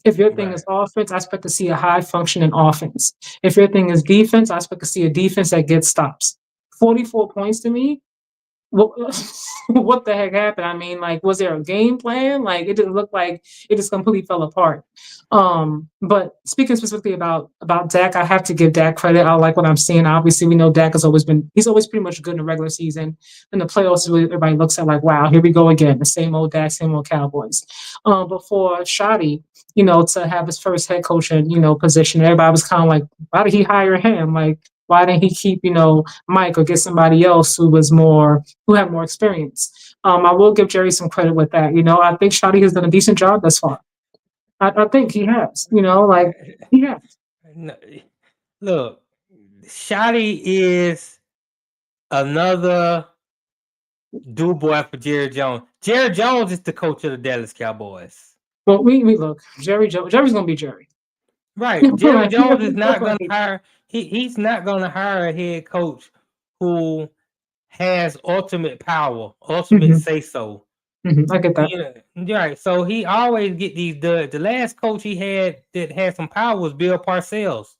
If your thing Right. is offense, I expect to see a high functioning offense. If your thing is defense, I expect to see a defense that gets stops. 44 points to me, what, what the heck happened? I mean, like, was there a game plan? Like, it didn't look like it just completely fell apart. But speaking specifically about Dak, I have to give Dak credit. I like what I'm seeing. Obviously, we know Dak he's always pretty much good in the regular season. In the playoffs, really, everybody looks at like, wow, here we go again, the same old Dak, same old Cowboys. Before Shoddy, to have his first head coaching, position, everybody was kind of like, why did he hire him? Like, why didn't he keep, Mike or get somebody else who had more experience? I will give Jerry some credit with that. I think Shoddy has done a decent job thus far. I think he has. Like, he has. No, look, Shotty is another do boy for Jerry Jones. Jerry Jones is the coach of the Dallas Cowboys. Well, we look. Jerry's gonna be Jerry. Right. Jerry Like, Jones is not going to like, hire. He's not going to hire a head coach who has ultimate power, ultimate mhm, say so. I get that. Right. So he always get these. The last coach he had that had some power was Bill Parcells,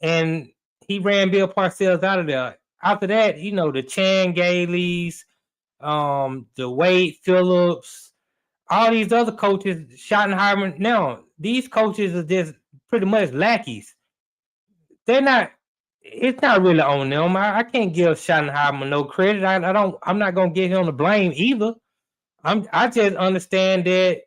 and he ran Bill Parcells out of there. After that, the Chan Galeys, the Wade Phillips, all these other coaches, Schottenheimer. Now these coaches are just pretty much lackeys. They're not. It's not really on them. I can't give Schottenheimer no credit. I don't. I'm not gonna give him the blame either. I just understand that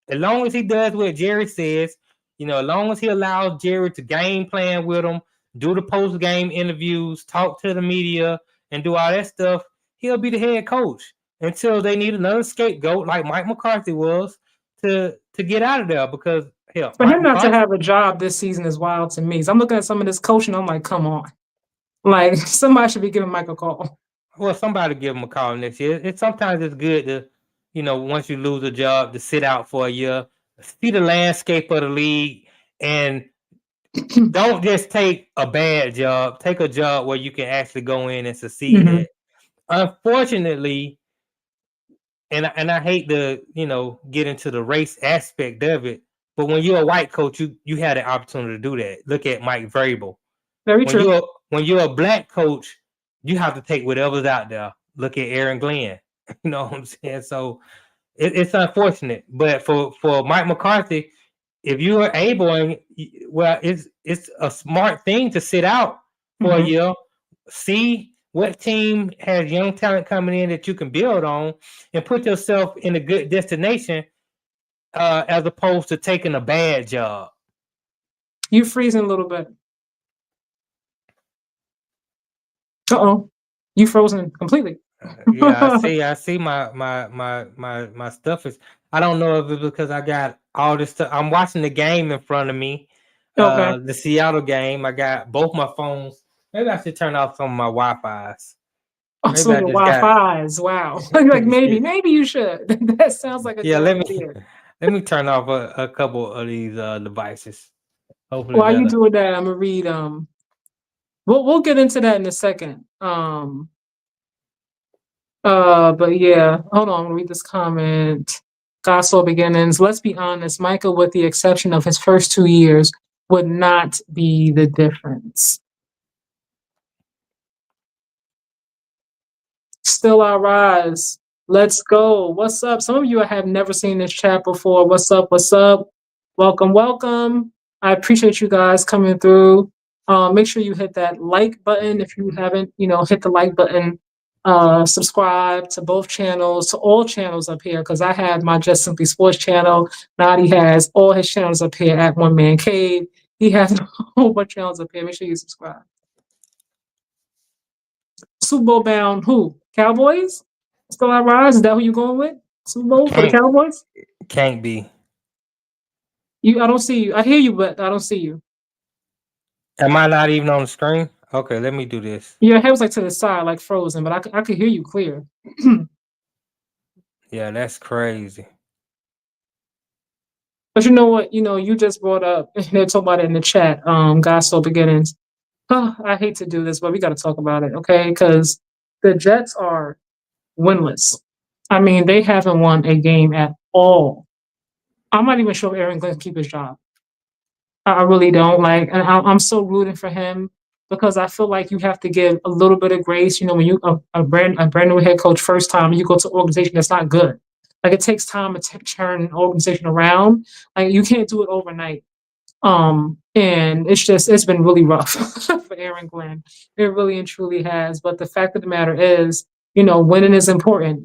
as long as he does what Jerry says, as long as he allows Jerry to game plan with him, do the post game interviews, talk to the media, and do all that stuff, he'll be the head coach until they need another scapegoat like Mike McCarthy was to get out of there. Because hell, For Mike him not to McCarthy. have a job this season is wild to me. So I'm looking at some of this coaching. I'm like, come on. Like, somebody should be giving Mike a call. Well, somebody give him a call next year. Sometimes it's good to, once you lose a job, to sit out for a year, see the landscape of the league, and don't just take a bad job. Take a job where you can actually go in and succeed Mhm. at. Unfortunately, and I hate to get into the race aspect of it, but when you're a white coach, you had the opportunity to do that. Look at Mike Vrabel. Very true. When you're a black coach, you have to take whatever's out there. Look at Aaron Glenn. You know what I'm saying? So it's unfortunate, but for Mike McCarthy, if you are able, and well, it's a smart thing to sit out for a Mhm. year, see what team has young talent coming in that you can build on and put yourself in a good destination, as opposed to taking a bad job. You freezing a little bit. Uh-oh. You frozen completely. Yeah, I see my stuff is. I don't know if it's because I got all this stuff. I'm watching the game in front of me, Okay. the Seattle game. I got both my phones. Maybe I should turn off some of my Wi-Fi's. Oh, Maybe so I your just got. Wi-Fi's. Wow. Like maybe you should. That sounds like a Yeah, good let me idea. let me turn off a couple of these devices. Hopefully While you that'll. doing that, I'm gonna read we'll get into that in a second. But yeah, hold on, I'm gonna read this comment. Gospel beginnings. Let's be honest, Michael, with the exception of his first 2 years, would not be the difference. Still I rise. Let's go. What's up? Some of you have never seen this chat before. What's up? What's up? Welcome, welcome. I appreciate you guys coming through. Make sure you hit that like button if you haven't, hit the like button. Subscribe to both channels, to all channels up here, because I have my Just Simply Sports channel. Nadi has all his channels up here at One Man Cave. He has a whole bunch of channels up here. Make sure you subscribe. Super Bowl bound who? Cowboys? Still I rise? Is that who you going with? Super Bowl for the Can't Cowboys? can't be. I don't see you. I hear you, but I don't see you. Am I not even on the screen? Okay, let me do this. Your head was like to the side, like frozen, but I could hear you clear. Yeah, that's crazy. But you know what? You just brought up, they're talking about it in the chat, Gospel Beginnings. I hate to do this, but we got to talk about it, okay? Because the Jets are winless. I mean, they haven't won a game at all. I'm not even sure if Aaron Glenn can keep his job. I really don't like, and I'm so rooting for him because I feel like you have to give a little bit of grace. When you a brand new head coach first time, you go to an organization that's not good. Like it takes time to turn an organization around. Like you can't do it overnight. And it's been really rough for Aaron Glenn. It really and truly has. But the fact of the matter is, winning is important.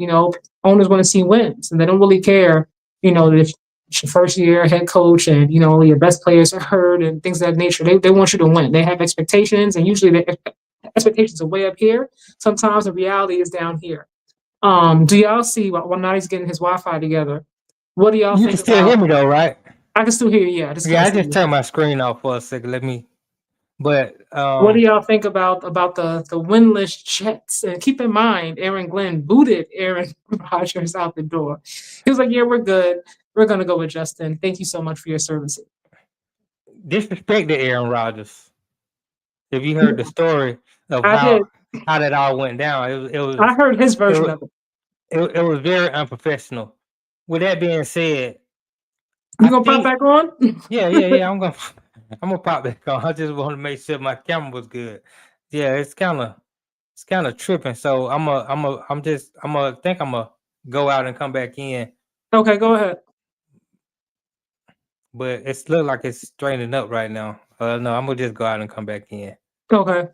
Owners want to see wins, and they don't really care. If it's your first year head coach, and your best players are hurt and things of that nature. They want you to win. They have expectations, and usually the expectations are way up here. Sometimes the reality is down here. Do y'all see while Nadi's getting his Wi-Fi together? What do y'all You can think still hear about? me though, right? I can still hear you. Yeah, I just Yeah, can't I see just you. turned my screen off for a second. Let me. But What do y'all think about the winless Jets? And keep in mind, Aaron Glenn booted Aaron Rodgers out the door. He was like, "Yeah, we're good. We're gonna go with Justin. Thank you so much for your services." disrespected Aaron Rodgers. If you heard the story of I did. how that all went down, I heard his it version was of it. it was very unprofessional. With that being said, You I gonna pop think back on? yeah. I'm gonna pop back on. I just want to make sure my camera was good. Yeah, it's kind of tripping. So I'm gonna go out and come back in, Okay, go ahead. but it's look like it's straightening up right now. No, I'm gonna just go out and come back in. Okay.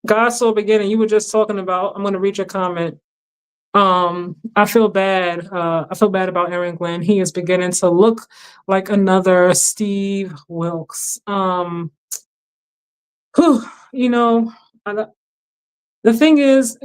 God so beginning. You were just talking about. I'm gonna read your comment. I feel bad. I feel bad about Aaron Glenn. He is beginning to look like another Steve Wilkes. Whew, you know, I, the thing is,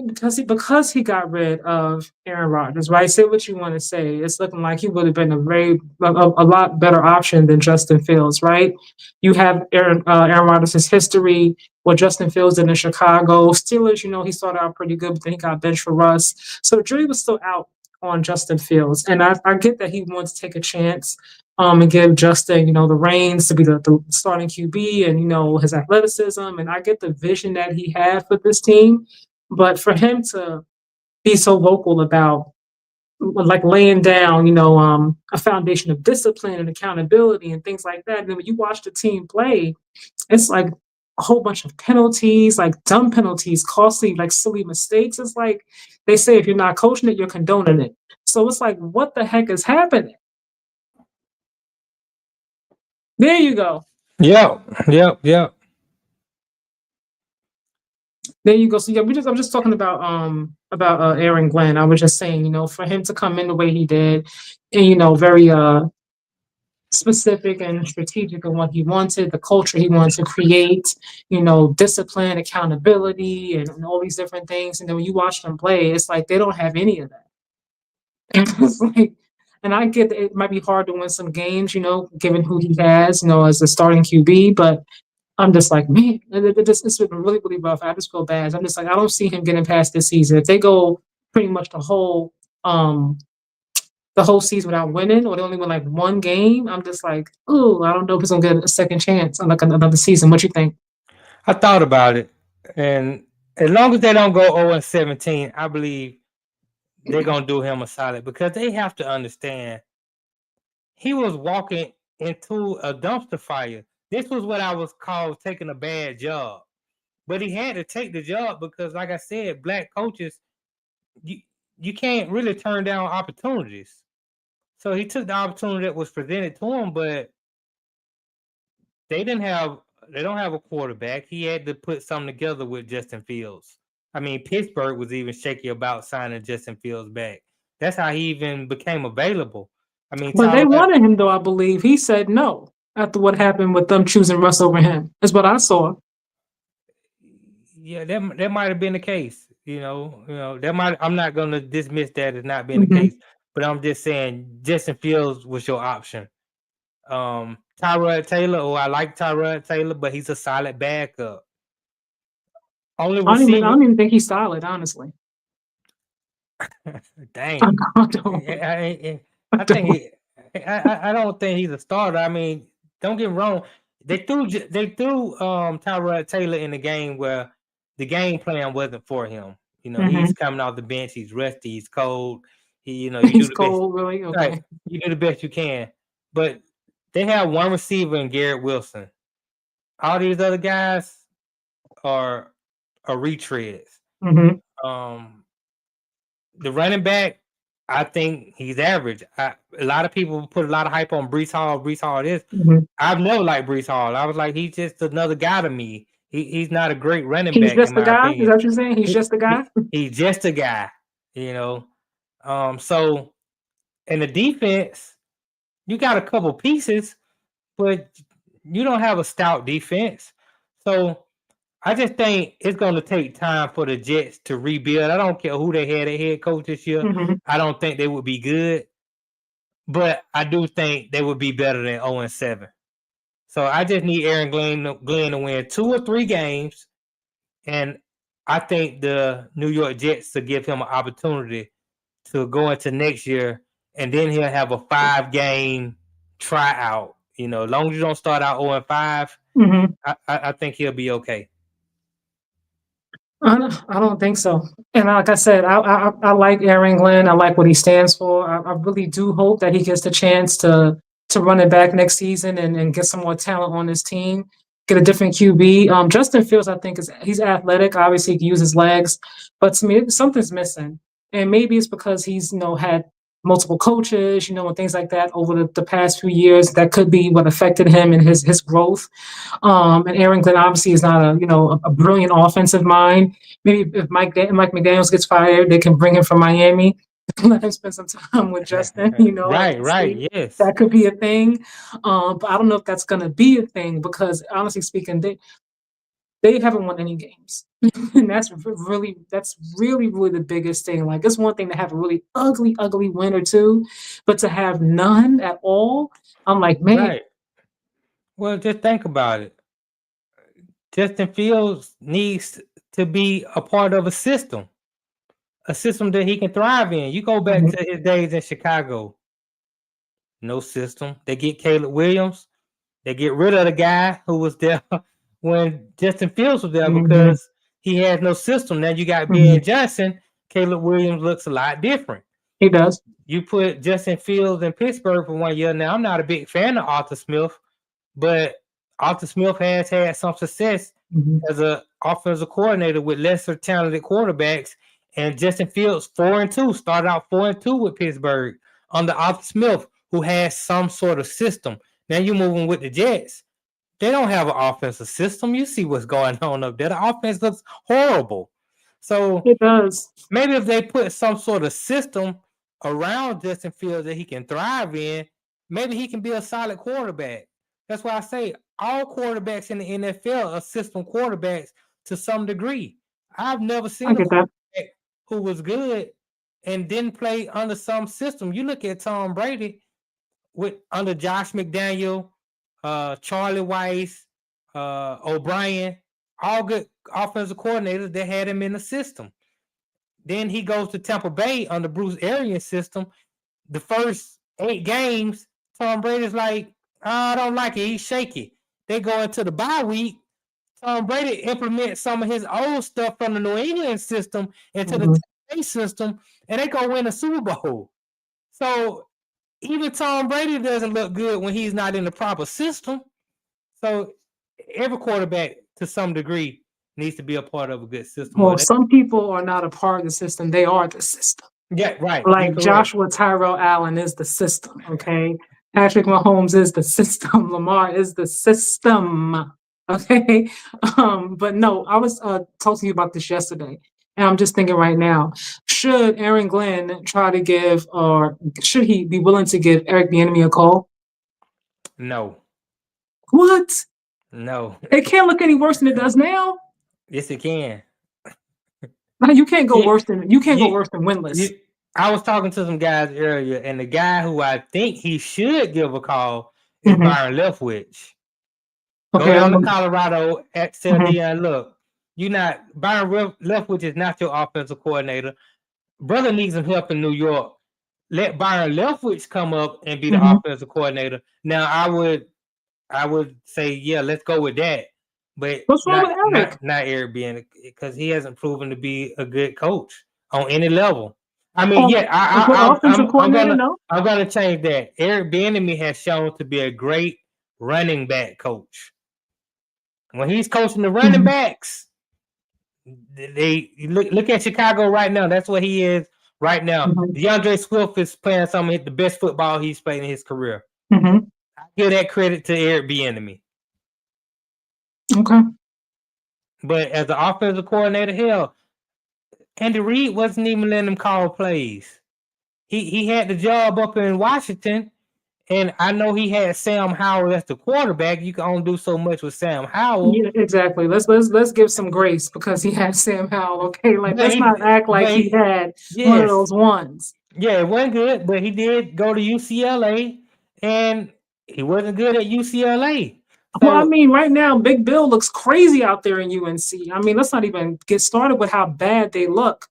because he got rid of Aaron Rodgers, right? Say what you want to say. It's looking like he would have been a lot better option than Justin Fields, right? You have Aaron Rodgers' history, what Justin Fields did in Chicago. Steelers, he started out pretty good, but then he got benched for Russ. So the jury was still out on Justin Fields, and I get that he wants to take a chance. And give Justin, the reins to be the starting QB and, his athleticism. And I get the vision that he had for this team. But for him to be so vocal about like laying down, a foundation of discipline and accountability and things like that. And then when you watch the team play, it's like a whole bunch of penalties, like dumb penalties, costly, like silly mistakes. It's like they say if you're not coaching it, you're condoning it. So it's like, what the heck is happening? There you go. Yep. There you go. So yeah, I'm just talking about Aaron Glenn. I was just saying, for him to come in the way he did, and very specific and strategic in what he wanted, the culture he wanted to create, discipline, accountability, and all these different things. And then when you watch them play, it's like they don't have any of that. And it's like, and I get that it might be hard to win some games, given who he has, as a starting QB, but I'm just like, man, it's been really, really rough. I just feel bad. I'm just like, I don't see him getting past this season. If they go pretty much the whole season without winning, or they only win like one game, I'm just like, oh, I don't know if he's gonna get a second chance on like another season. What you think? I thought about it, and as long as they don't go 0-17, I believe they're gonna do him a solid because they have to understand he was walking into a dumpster fire. This was what I was called taking a bad job, but he had to take the job because, like I said, black coaches, you can't really turn down opportunities. So he took the opportunity that was presented to him, but they don't have a quarterback. He had to put something together with Justin Fields. I mean, Pittsburgh was even shaky about signing Justin Fields back. That's how he even became available. I mean, But they wanted him though, I believe. He said no after what happened with them choosing Russ over him. Is what I saw. Yeah, that might have been the case. That might. I'm not going to dismiss that as not being the Mhm. case, but I'm just saying Justin Fields was your option. Tyrod Taylor, I like Tyrod Taylor, but he's a solid backup. Only I receiver. don't even think he's solid, honestly. Dang. I don't. I think I don't think he's a starter. I mean, don't get me wrong. They threw Tyrod Taylor in the game where the game plan wasn't for him. He's coming off the bench. He's rusty. He's cold. You do He's the best. cold, really? Okay. Right. You do the best you can. But they have one receiver in Garrett Wilson. All these other guys are retreads. The running back, I think he's average. A lot of people put a lot of hype on Breece Hall. Breece Hall is. I've never liked Breece Hall. I was like, he's just another guy to me. He's not a great running He's back just in the my guy? Is opinion. that what you're saying? He's just the guy? He's just a guy, So in the defense, you got a couple pieces, but you don't have a stout defense. So I just think it's going to take time for the Jets to rebuild. I don't care who they had a head coach this year. I don't think they would be good, but I do think they would be better than 0-7. So I just need Aaron Glenn to win 2 or 3 games, and I think the New York Jets to give him an opportunity to go into next year, and then he'll have a 5-game tryout. As long as you don't start out 0-5, I think he'll be okay. I don't think so. And like I said, I like Aaron Glenn. I like what he stands for. I really do hope that he gets the chance to run it back next season and get some more talent on his team, get a different QB. Justin Fields, I think, he's athletic. Obviously, he can use his legs, but to me, something's missing. And maybe it's because he's had multiple coaches, and things like that over the past few years. That could be what affected him and his growth. And Aaron Glenn obviously is not a brilliant offensive mind. Maybe if Mike McDaniels gets fired, they can bring him from Miami, let him spend some time with Justin. Right, yes. That could be a thing. But I don't know if that's going to be a thing because honestly speaking, they haven't won any games. And that's really, really the biggest thing. Like, it's one thing to have a really ugly win or two, but to have none at all, I'm like, man. Right. Well, just think about it. Justin Fields needs to be a part of a system that he can thrive in. You go back to his days in Chicago. No system. They get Caleb Williams. They get rid of the guy who was there when Justin Fields was there because he has no system. Now you got Ben Johnson. Caleb Williams looks a lot different. He does. You put Justin Fields in Pittsburgh for 1 year. Now, I'm not a big fan of Arthur Smith, but Arthur Smith has had some success as an offensive coordinator with lesser talented quarterbacks. And Justin Fields, 4-2, started out 4-2 with Pittsburgh under Arthur Smith, who has some sort of system. Now you're moving with the Jets. They don't have an offensive system. You see what's going on up there. The offense looks horrible. So It does. maybe if they put some sort of system around Justin Fields that he can thrive in, maybe he can be a solid quarterback. That's why I say all quarterbacks in the NFL are system quarterbacks to some degree. I've never I seen a get that. quarterback who was good and didn't play under some system. You look at Tom Brady with under Josh McDaniel, Charlie Weiss, O'Brien, all good offensive coordinators that had him in the system. Then he goes to Tampa Bay under Bruce Arians' system. The first 8 games, Tom Brady's like, I don't like it. He's shaky. They go into the bye week. Tom Brady implements some of his old stuff from the New England system into the Tampa Bay system, and they go win a Super Bowl. So even Tom Brady doesn't look good when he's not in the proper system. So every quarterback, to some degree, needs to be a part of a good system. Well, some people are not a part of the system. They are the system. Yeah, right. Like Joshua Tyrell Allen is the system, okay? Patrick Mahomes is the system. Lamar is the system, okay? But no, I was talking to you about this yesterday, and I'm just thinking right now, should Aaron Glenn try to give, or should he be willing to give Eric Bieniemy a call? No. What? No. It can't look any worse than it does now. Yes, it can. No, you can't go worse than winless. I was talking to some guys earlier, and the guy who I think he should give a call is Byron Leftwich. Okay, go down to Colorado, tell Deion, look, Byron Leftwich is not your offensive coordinator. Brother needs some help in New York. Let Byron Leftwich come up and be the offensive coordinator. Now, I would say, yeah, let's go with that. But what's wrong with Eric? Not Eric being, because he hasn't proven to be a good coach on any level. I mean, I'm gonna change that. Eric Bieniemy has shown to be a great running back coach. When he's coaching the running backs, they look at Chicago right now. That's what he is right now. DeAndre Swift is playing some of the best football he's played in his career. I give that credit to Eric Bieniemy. Okay. But as an offensive coordinator, hell, Andy Reid wasn't even letting him call plays. He had the job up in Washington, and I know he had Sam Howell as the quarterback. You can only do so much with Sam Howell. Yeah, exactly. Let's give some grace because he had Sam Howell. Okay, let's not act like he had one of those ones. Yeah, it wasn't good, but he did go to UCLA, and he wasn't good at UCLA. So, well, I mean, right now, Big Bill looks crazy out there in UNC. I mean, let's not even get started with how bad they look.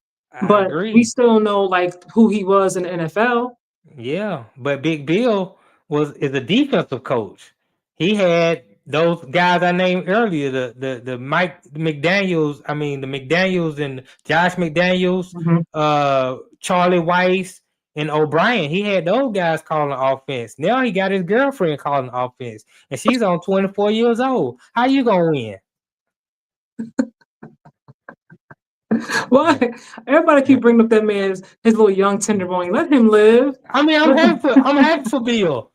But we still know who he was in the NFL. Yeah, but Big Bill is a defensive coach. He had those guys I named earlier, the Mike McDaniels. I mean, the McDaniels and Josh McDaniels, Charlie Weiss, and O'Brien. He had those guys calling offense. Now he got his girlfriend calling offense, and she's on 24 years old. How you gonna win? Why? Everybody keep bringing up that man's his little young tenderloin. Let him live. I mean, I'm happy for Bill.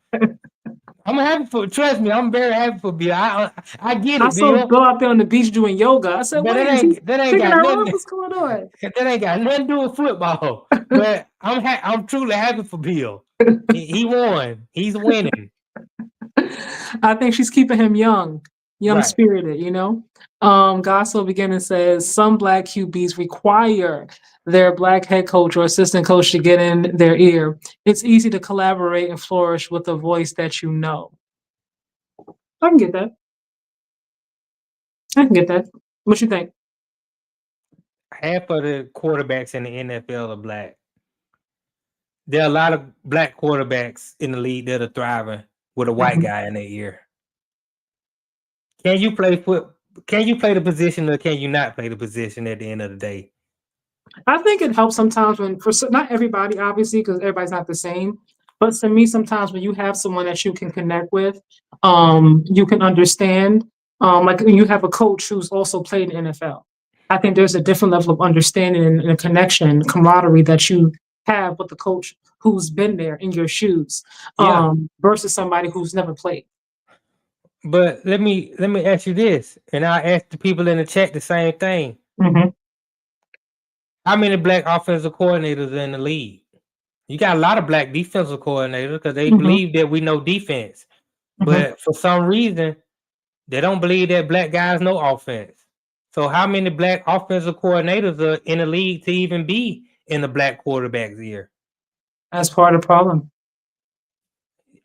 Trust me, I'm very happy for Bill. I get it. I saw him go out there on the beach doing yoga. I said, that ain't got nothing. What's going on? That ain't got nothing to do with football. But I'm truly happy for Bill. He won. He's winning. I think she's keeping him young spirited, you know. Gospel Beginning says some black QBs require their black head coach or assistant coach to get in their ear. It's easy to collaborate and flourish with a voice that you know. I can get that. What you think? Half of the quarterbacks in the NFL are black. There are a lot of black quarterbacks in the league that are thriving with a white guy in their ear. Can you play the position, or can you not play the position at the end of the day? I think it helps sometimes not everybody, obviously, because everybody's not the same. But to me, sometimes when you have someone that you can connect with, you can understand. Like when you have a coach who's also played in the NFL, I think there's a different level of understanding and a connection, camaraderie that you have with the coach who's been there in your shoes, versus somebody who's never played. But let me ask you this, and I ask the people in the chat the same thing. Hmm. How many black offensive coordinators are in the league? You got a lot of black defensive coordinators because they Hmm. believe that we know defense. Hmm. But for some reason, they don't believe that black guys know offense. So how many black offensive coordinators are in the league to even be in the black quarterback's ear? That's part of the problem.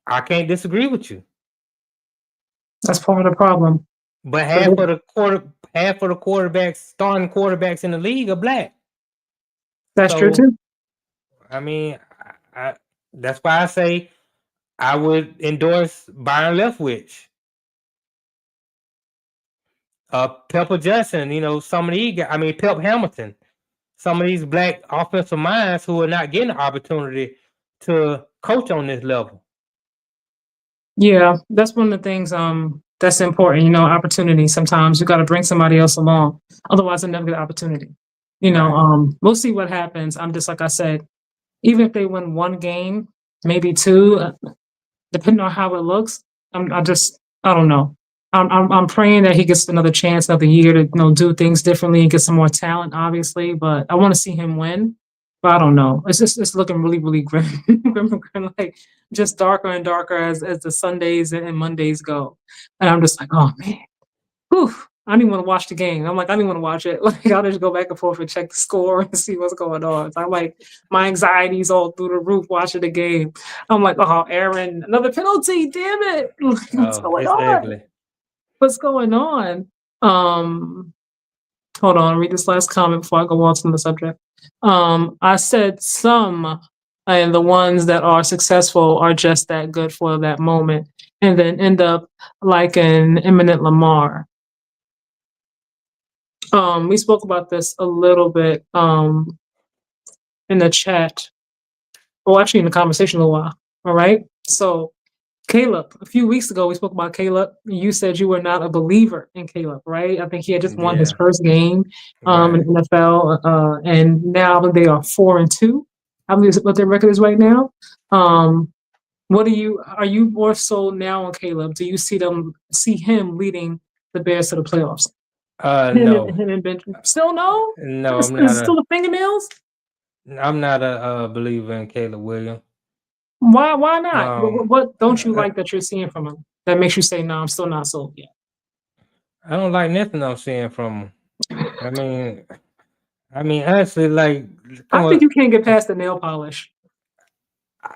I can't disagree with you. That's part of the problem. But But half of the quarterbacks, starting quarterbacks in the league are black. that's true So too. I mean, I that's why I say I would endorse Byron Leftwich, Pepper Johnson. Some of these guys. I mean, Pep Hamilton. Some of these black offensive minds who are not getting the opportunity to coach on this level. Yeah, that's one of the things that's important, opportunity. Sometimes you gotta bring somebody else along. Otherwise they'll never get an opportunity. Right. We'll see what happens. I'm just like I said, even if they win one game, maybe two, depending on how it looks, I don't know. I'm praying that he gets another chance, another year to do things differently and get some more talent, obviously. But I want to see him win. But I don't know. It's looking really really grim, grim, like just darker and darker as the Sundays and Mondays go. And I'm just like, oh man, whew. I don't even want to watch the game. I'm like, I don't even want to watch it. Like, I'll just go back and forth and check the score and see what's going on. So I'm like, my anxiety's all through the roof watching the game. I'm like, oh, Aaron, another penalty. Damn it. Like, what's Oh, going it's on? ugly. What's going on? Um, Hold on, read this last comment before I go on to the subject. I said some, and the ones that are successful are just that good for that moment, and then end up like an imminent Lamar. We spoke about this a little bit in the chat, well, actually in the conversation a little while. All right. So Caleb, a few weeks ago, we spoke about Caleb. You said you were not a believer in Caleb, right? I think he had just won his Yeah. first game Right. in the NFL, and now they are 4-2. I believe what their record is right now. What are you more so now on Caleb? Do you see him leading the Bears to the playoffs? No. Him and Benjamin. Still no? No, Is it still the fingernails? I'm not a believer in Caleb Williams. Why not? What don't you I, like that you're seeing from him that makes you say no? I'm still not sold yet. I don't like nothing I'm seeing from him. I mean, honestly, like, come I think on, you can't get past the nail polish.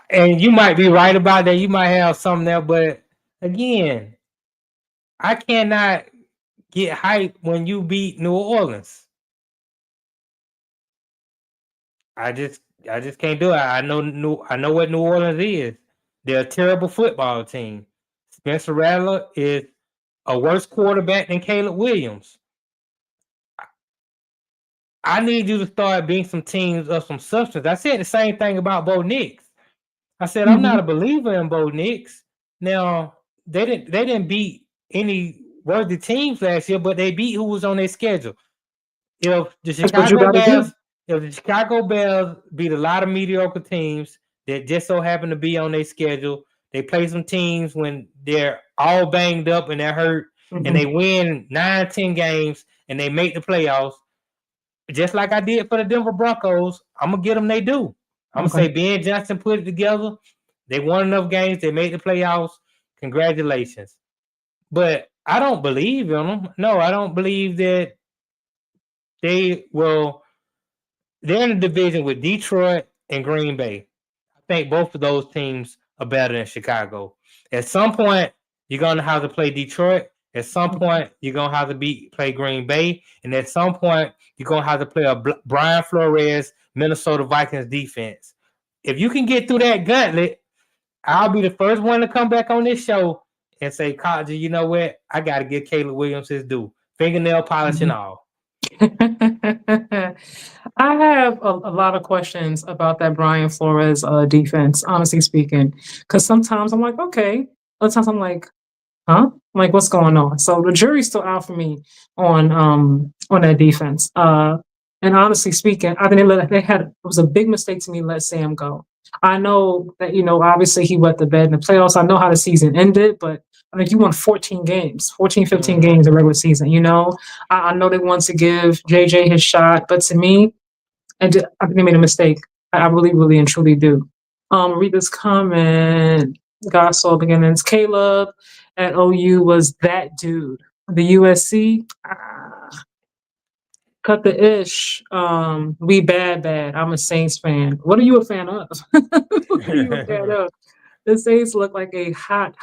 and you might be right about that. You might have something there, but again, I cannot get hyped when you beat New Orleans. I just, I just can't do it. I know what New Orleans is. They're a terrible football team. Spencer Rattler is a worse quarterback than Caleb Williams. I need you to start being some teams of some substance. I said the same thing about Bo Nix. I said I'm not Mhm. a believer in Bo Nix. Now they didn't beat any worthy teams last year, but they beat who was on their schedule. If the That's what you Chicago got to do. Bears, if the Chicago Bears beat a lot of mediocre teams that just so happen to be on their schedule, they play some teams when they're all banged up and they're hurt, and they Mhm. win 9, 10 games and they make the playoffs just like I did for the Denver Broncos. I'm gonna get them. They do. I'm gonna Okay. say Ben Johnson put it together. They won enough games. They made the playoffs. Congratulations. But I don't believe in them. No, I don't believe that they will. They're in a division with Detroit and Green Bay. I think both of those teams are better than Chicago. At some point, you're gonna have to play Detroit. At some Mhm. point, you're gonna have to play Green Bay, and at some point, you're gonna have to play a Brian Flores Minnesota Vikings defense. If you can get through that gauntlet, I'll be the first one to come back on this show and say, "College, you know what? I got to get Caleb Williams his due, fingernail polish and Mhm. all." I have a lot of questions about that Brian Flores defense, honestly speaking, because sometimes I'm like, okay. Other times I'm like, huh? Like, what's going on? So the jury's still out for me on that defense. And honestly speaking, I think it was a big mistake to me to let Sam go. I know that obviously he wet the bed in the playoffs. I know how the season ended, but Like you won 14 games, 14, 15 Mhm. games in regular season. I know they want to give JJ his shot, but to me, I think they made a mistake. I really, really and truly do. Read this comment. Gospel beginnings. Caleb at OU was that dude. The USC, cut the ish. We bad. I'm a Saints fan. What are you a fan of? What are you a fan of? The Saints look like a hot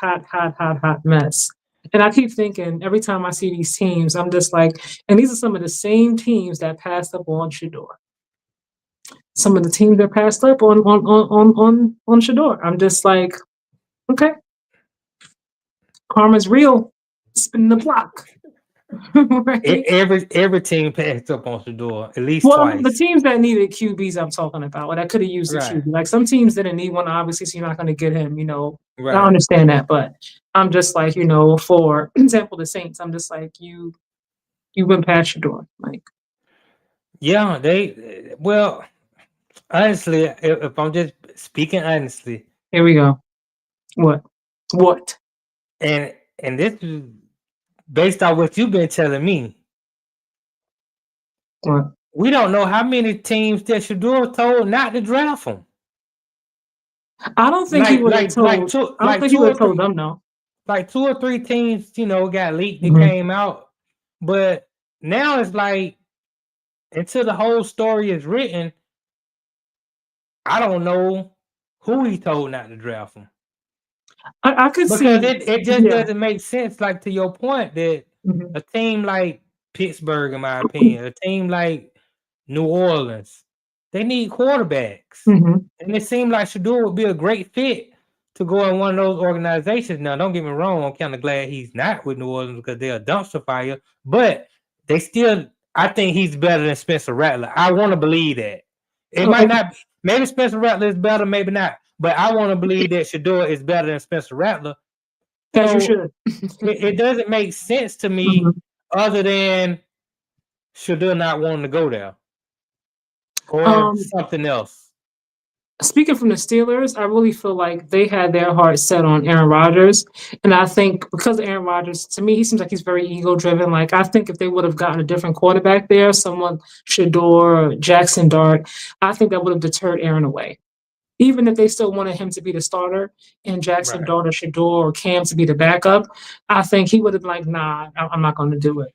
mess. And I keep thinking every time I see these teams, I'm just like, and these are some of the same teams that passed up on Shador. Some of the teams that passed up on Shador. I'm just like, okay, karma's real. Spin the block. Right? Every team passed up on Shador at least Well, the twice. teams that needed QBs I'm talking about, or that could have used a Right. QB. Like some teams didn't need one, obviously, so you're not going to get him. I Right. understand that, but I'm just like, for example, the Saints, I'm just like, you went past your door. Like, Yeah, well, honestly, if I'm just speaking honestly, here we go. What? What? and this is based on what you've been telling me, What? we don't know how many teams that Shador told not to draft him. I don't think he would have Like told. two I don't think he would have told them no. like 2 or 3 teams, got leaked and Mhm. came out. But now it's like until the whole story is written, I don't know who he told not to draft him. I could Because see. it just Yeah. doesn't make sense, like to your point, that Mhm. a team like Pittsburgh, in my opinion, a team like New Orleans, they need quarterbacks. Mhm. And it seemed like Shador would be a great fit to go in one of those organizations. Now, don't get me wrong, I'm kind of glad he's not with New Orleans because they're a dumpster fire, but they still, I think he's better than Spencer Rattler. I want to believe that. It might Okay. not be, maybe Spencer Rattler is better, maybe not, but I want to believe that Shador is better than Spencer Rattler. As you So should. it doesn't make sense to me Mhm. other than Shador not wanting to go there or Um, something else. Speaking from the Steelers, I really feel like they had their heart set on Aaron Rodgers. And I think because of Aaron Rodgers, to me, he seems like he's very ego driven. Like, I think if they would have gotten a different quarterback there, someone Shador or Jackson Dart, I think that would have deterred Aaron away. Even if they still wanted him to be the starter and Jackson Right. Dart or Shador or Cam to be the backup, I think he would have been like, nah, I'm not going to do it.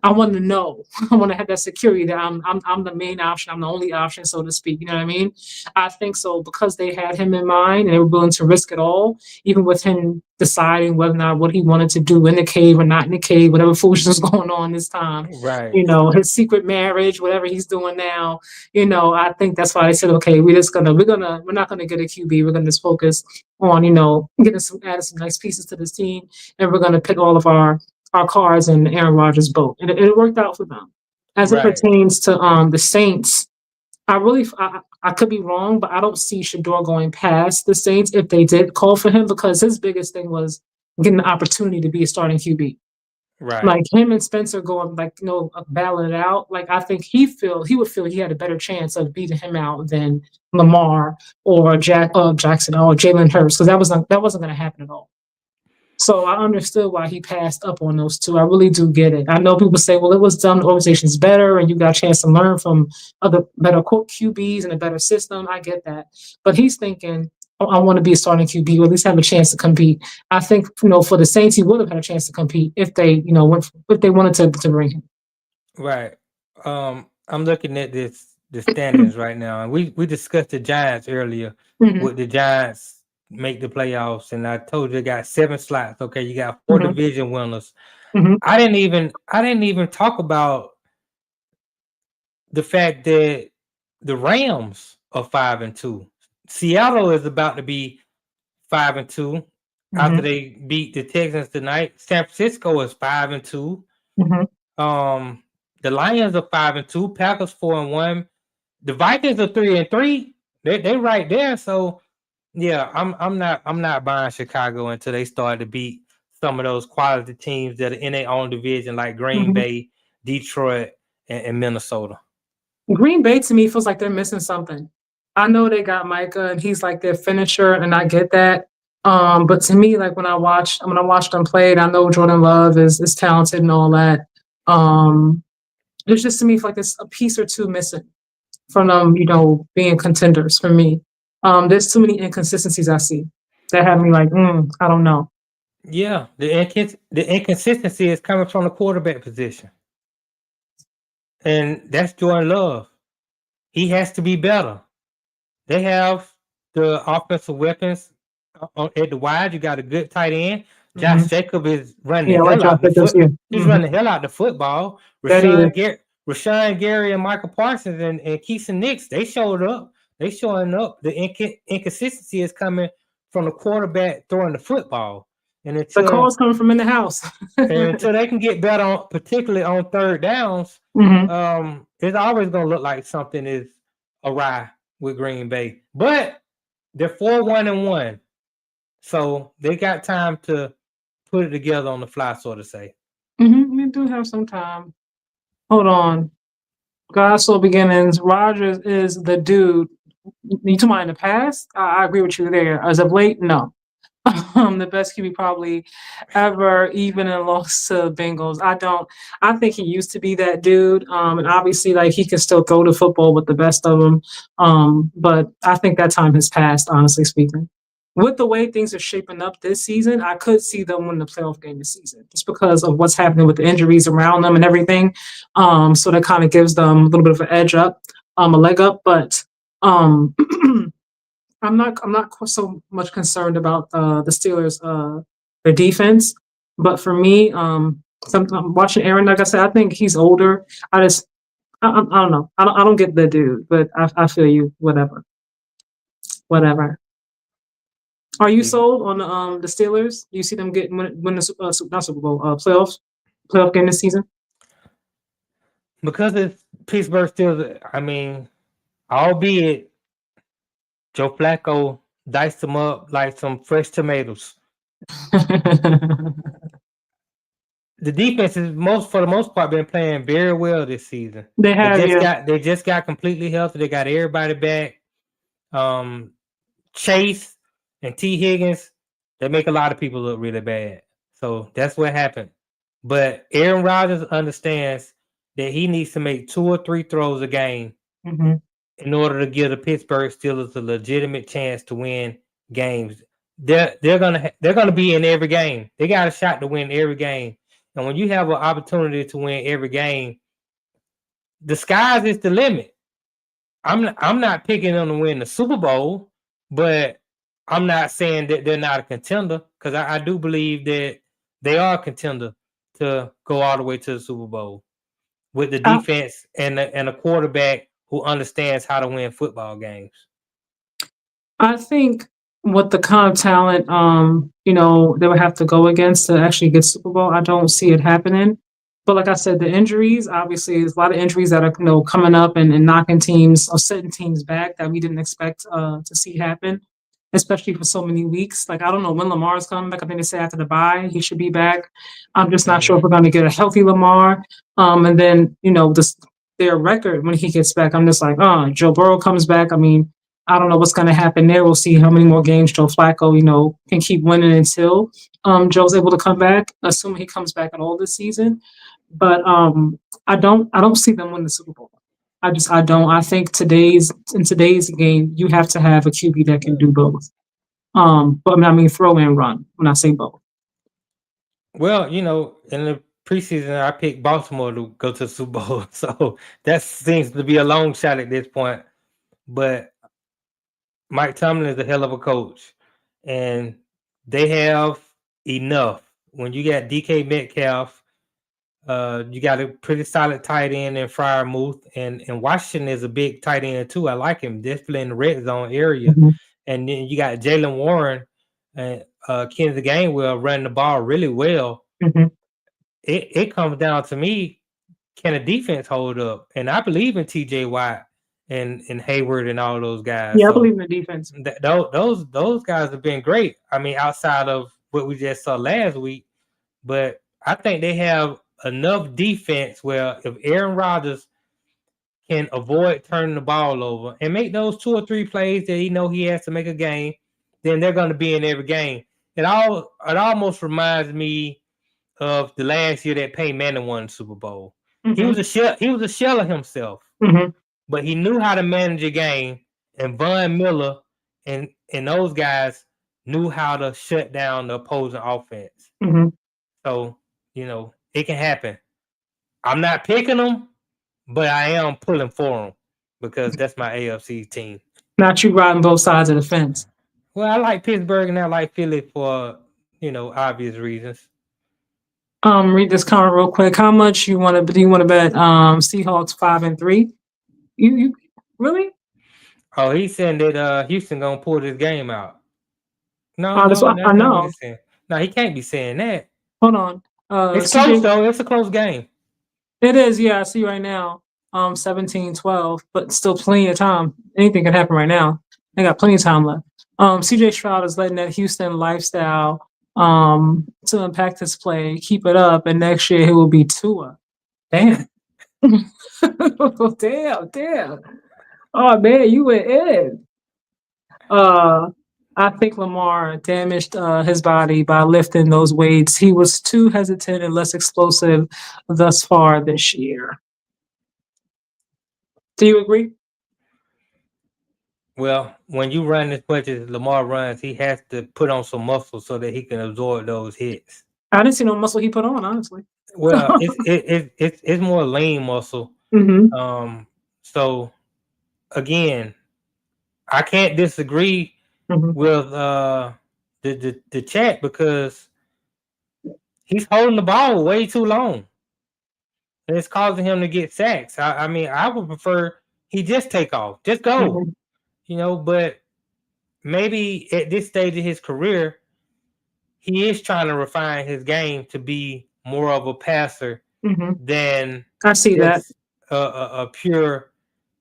I want to know, I want to have that security that I'm the main option, I'm the only option, so to speak. You know what I mean? I think so because they had him in mind and they were willing to risk it all, even with him deciding whether or not what he wanted to do in the cave or not in the cave, whatever foolishness was going on this time. Right. His secret marriage, whatever he's doing now. I think that's why I said, okay, we're not gonna get a QB. We're gonna just focus on, adding some nice pieces to this team, and we're gonna put all of our cards in Aaron Rodgers' boat, and it worked out for them. As it Right. pertains to the Saints, I could be wrong, but I don't see Shador going past the Saints if they did call for him because his biggest thing was getting the opportunity to be a starting QB. Right. Like him and Spencer going battling it out. Like I think he would feel he had a better chance of beating him out than Lamar or Jackson or Jalen Hurts because that wasn't going to happen at all. So I understood why he passed up on those two. I really do get it. I know people say, well, it was done. The organization's better, and you got a chance to learn from other better QBs and a better system. I get that, but he's thinking, oh, I want to be a starting QB, or at least have a chance to compete. I think for the Saints, he would have had a chance to compete if they if they wanted to bring him. Right. I'm looking at the standings right now, and we discussed the Giants earlier. Mhm. Would the Giants make the playoffs? And I told you they got 7 slots. Okay, you got 4 Mhm. division winners. Mhm. I didn't even talk about the fact that the Rams are 5-2. Seattle is about to be 5-2 after Mhm. they beat the Texans tonight. San Francisco is 5-2. Mhm. The Lions are 5-2. Packers 4-1. The Vikings are 3-3. They right there. So yeah, I'm not buying Chicago until they start to beat some of those quality teams that are in their own division, like Green Mhm. Bay, Detroit, and Minnesota. Green Bay to me feels like they're missing something. I know they got Micah and he's like their finisher, and I get that. But to me, like when I watch them play, and I know Jordan Love is talented and all that. Um, it's just to me like it's a piece or two missing from them, being contenders for me. There's too many inconsistencies I see that have me like, I don't know. Yeah, the inconsistency is coming from the quarterback position, and that's Jordan Love. He has to be better. They have the offensive weapons at the wide. You got a good tight end. Hmm. Josh Jacob is running the Yeah, like hell Josh out the Jacobs. foot. Yeah, He's running the hell out the football. that is. Rashawn Gary, and Michael Parsons and Keeson Nix, they showed up. They showing up. The inconsistency is coming from the quarterback throwing the football. And The until calls coming from in the house. and until they can get better on, particularly on third downs, Hmm. it's always gonna look like something is awry with Green Bay. But they're 4-1-1. So they got time to put it together on the fly, so to say. We do have some time. Hold on. God's slow beginnings. Rogers is the dude. You talking about in the past? I agree with you there. As of late, no. The best QB probably ever, even in loss to Bengals. I think he used to be that dude. And obviously like he can still go to football with the best of them. But I think that time has passed, honestly speaking. With the way things are shaping up this season, I could see them win the playoff game this season just because of what's happening with the injuries around them and everything. So that kind of gives them a little bit of an edge up, a leg up. But um I'm not so much concerned about the Steelers their defense, but for me, I'm watching Aaron. Like I said, I think he's older. I don't know. I don't get the dude, but I feel you. Whatever. Are you sold on the Steelers? Do you see them win the not Super Bowl playoff game this season? Because it's Pittsburgh still, I mean, albeit Joe Flacco diced them up like some fresh tomatoes. The defense is for the most part been playing very well this season. They have, yeah. They just got completely healthy. They got everybody back. Chase and T. Higgins, they make a lot of people look really bad. So that's what happened. But Aaron Rodgers understands that he needs to make 2 or 3 throws a game Hmm. in order to give the Pittsburgh Steelers a legitimate chance to win games. They're gonna be in every game. They got a shot to win every game. And when you have an opportunity to win every game, the sky's is the limit. I'm not picking them to win the Super Bowl, but I'm not saying that they're not a contender because I do believe that they are a contender to go all the way to the Super Bowl with the defense and a quarterback who understands how to win football games. I think with the kind of talent, they would have to go against to actually get Super Bowl, I don't see it happening. But like I said, the injuries, obviously, there's a lot of injuries that are, coming up and knocking teams or setting teams back that we didn't expect to see happen, especially for so many weeks. Like, I don't know when Lamar's coming back. I think they say after the bye, he should be back. I'm just not sure if we're going to get a healthy Lamar. And then, their record when he gets back, I'm just like, Joe Burrow comes back. I mean, I don't know what's going to happen there. We'll see how many more games Joe Flacco, can keep winning until Joe's able to come back, assuming he comes back at all this season. But I don't see them win the Super Bowl. I don't. I think in today's game, you have to have a QB that can do both. But I mean throw and run when I say both. Well, in the preseason, I picked Baltimore to go to the Super Bowl, so that seems to be a long shot at this point. But Mike Tomlin is a hell of a coach, and they have enough. When you got DK Metcalf, you got a pretty solid tight end in Freiermuth, and Washington is a big tight end too. I like him, definitely in the red zone area. Mm-hmm. And then you got Jalen Warren and Kenneth Gainwell running the ball really well. Mm-hmm. It comes down to me, can a defense hold up? And I believe in TJ Watt and Hayward and all those guys. Yeah, I believe in the defense. Those guys have been great. I mean, outside of what we just saw last week, but I think they have enough defense where if Aaron Rodgers can avoid turning the ball over and make those 2 or 3 plays that he has to make a game, then they're going to be in every game. It almost reminds me of the last year that Peyton Manning won the Super Bowl. He was a shell of himself, but he knew how to manage a game. And Von Miller and those guys knew how to shut down the opposing offense. So it can happen. I'm not picking them, but I am pulling for them because that's my AFC team. Not you riding both sides of the fence. Well, I like Pittsburgh and I like Philly for obvious reasons. Read this comment real quick. How much do you want to bet Seahawks 5-3? You really? Oh, he's saying that Houston gonna pull this game out. No, that's that's I not what know. he's saying. No, he can't be saying that. Hold on. It's close though. It's a close game. It is, yeah. I see right now. 17-12, but still plenty of time. Anything can happen right now. They got plenty of time left. CJ Stroud is letting that Houston lifestyle to impact his play. Keep it up, and next year he will be Tua. Damn. Damn. Oh man, you went in. I think Lamar damaged his body by lifting those weights. He was too hesitant and less explosive thus far this year. Do you agree? Well, when you run as much as Lamar runs, he has to put on some muscle so that he can absorb those hits. I didn't see no muscle he put on, honestly. Well, it's more lean muscle. So again, I can't disagree with the chat because he's holding the ball way too long. And it's causing him to get sacks. I mean, I would prefer he just take off. Just go. But maybe at this stage of his career, he is trying to refine his game to be more of a passer than I see that. A pure,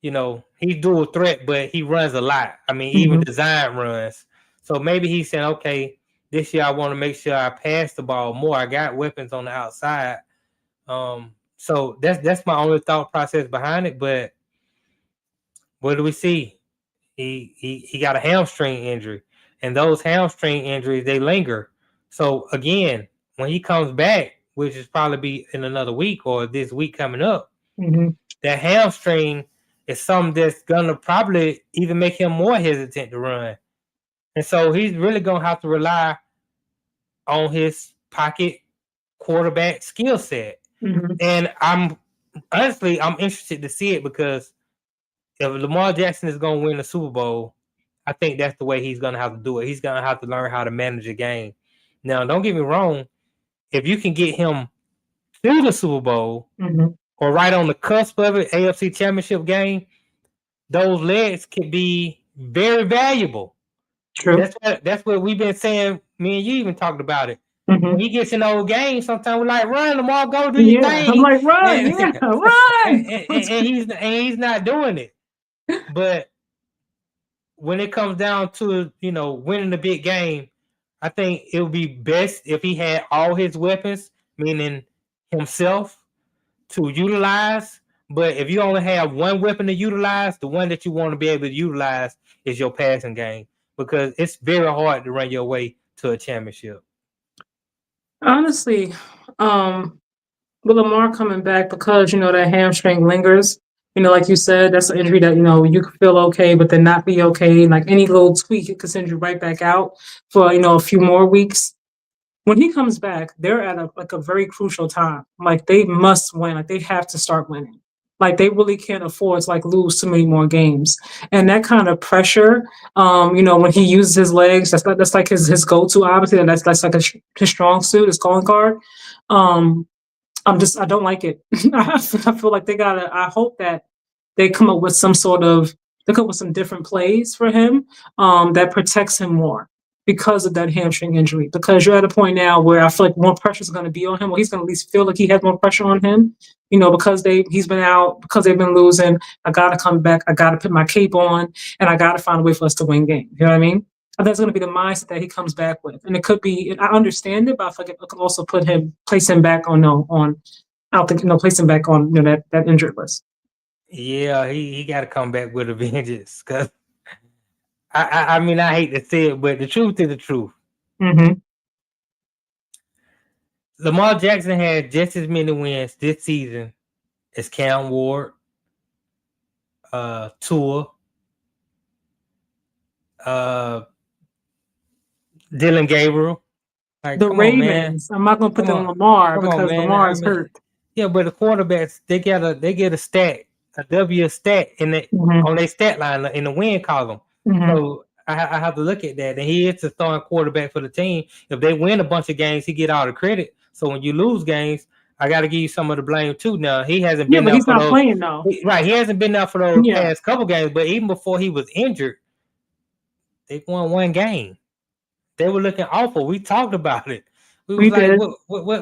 he's dual threat, but he runs a lot. I mean, even design runs. So maybe he's saying, okay, this year I want to make sure I pass the ball more. I got weapons on the outside. So that's my only thought process behind it. But what do we see? He got a hamstring injury, and those hamstring injuries, they linger. So again, when he comes back, which is probably be in another week or this week coming up, that hamstring is something that's gonna probably even make him more hesitant to run. And so he's really gonna have to rely on his pocket quarterback skill set. And I'm interested to see it because if Lamar Jackson is going to win the Super Bowl, I think that's the way he's going to have to do it. He's going to have to learn how to manage a game. Now, don't get me wrong. If you can get him through the Super Bowl or right on the cusp of it, AFC Championship game, those legs could be very valuable. True. That's what we've been saying. Me and you even talked about it. When he gets in those games, sometimes we're like, run, Lamar, go do your thing. I'm like, run, run. And he's not doing it. But when it comes down to, winning the big game, I think it would be best if he had all his weapons, meaning himself, to utilize. But if you only have one weapon to utilize, the one that you want to be able to utilize is your passing game because it's very hard to run your way to a championship. Honestly, with Lamar coming back because that hamstring lingers, like you said, that's an injury that you could feel okay, but then not be okay. Like any little tweak, it could send you right back out for a few more weeks. When he comes back, they're at a very crucial time. Like they must win. Like they have to start winning. Like they really can't afford to lose too many more games. And that kind of pressure, when he uses his legs, that's like his go-to. Obviously, and that's like his strong suit, his calling card. I don't like it. I feel like I hope that they come up with some different plays for him that protects him more because of that hamstring injury. Because you're at a point now where I feel like more pressure is going to be on him. Well, he's going to at least feel like he has more pressure on him, because he's been out, because they've been losing. I got to come back. I got to put my cape on, and I got to find a way for us to win games. You know what I mean? I think that's going to be the mindset that he comes back with, and it could be. I understand it, but I feel like it could also place him back on that injured list. Yeah, he got to come back with a vengeance because I mean, I hate to say it, but the truth is the truth. Mm-hmm. Lamar Jackson had just as many wins this season as Cam Ward, Tua, uh, Dylan Gabriel. Like, The come on, man. Ravens. I'm not gonna put Come them on on. Lamar Come on, because man. Lamar I is mean, hurt. yeah, but the quarterbacks, they get a stat, a W stat in the Mm-hmm. on their stat line in the win column. Mm-hmm. So I have to look at that. And he is the starting quarterback for the team. If they win a bunch of games, he get all the credit. So when you lose games, I got to give you some of the blame too. Now he hasn't Yeah, been but there he's for not those. playing though. Right, he hasn't been there for those Yeah. past couple games. But even before he was injured, they won one game. They were looking awful. We talked about it. We was We like, did.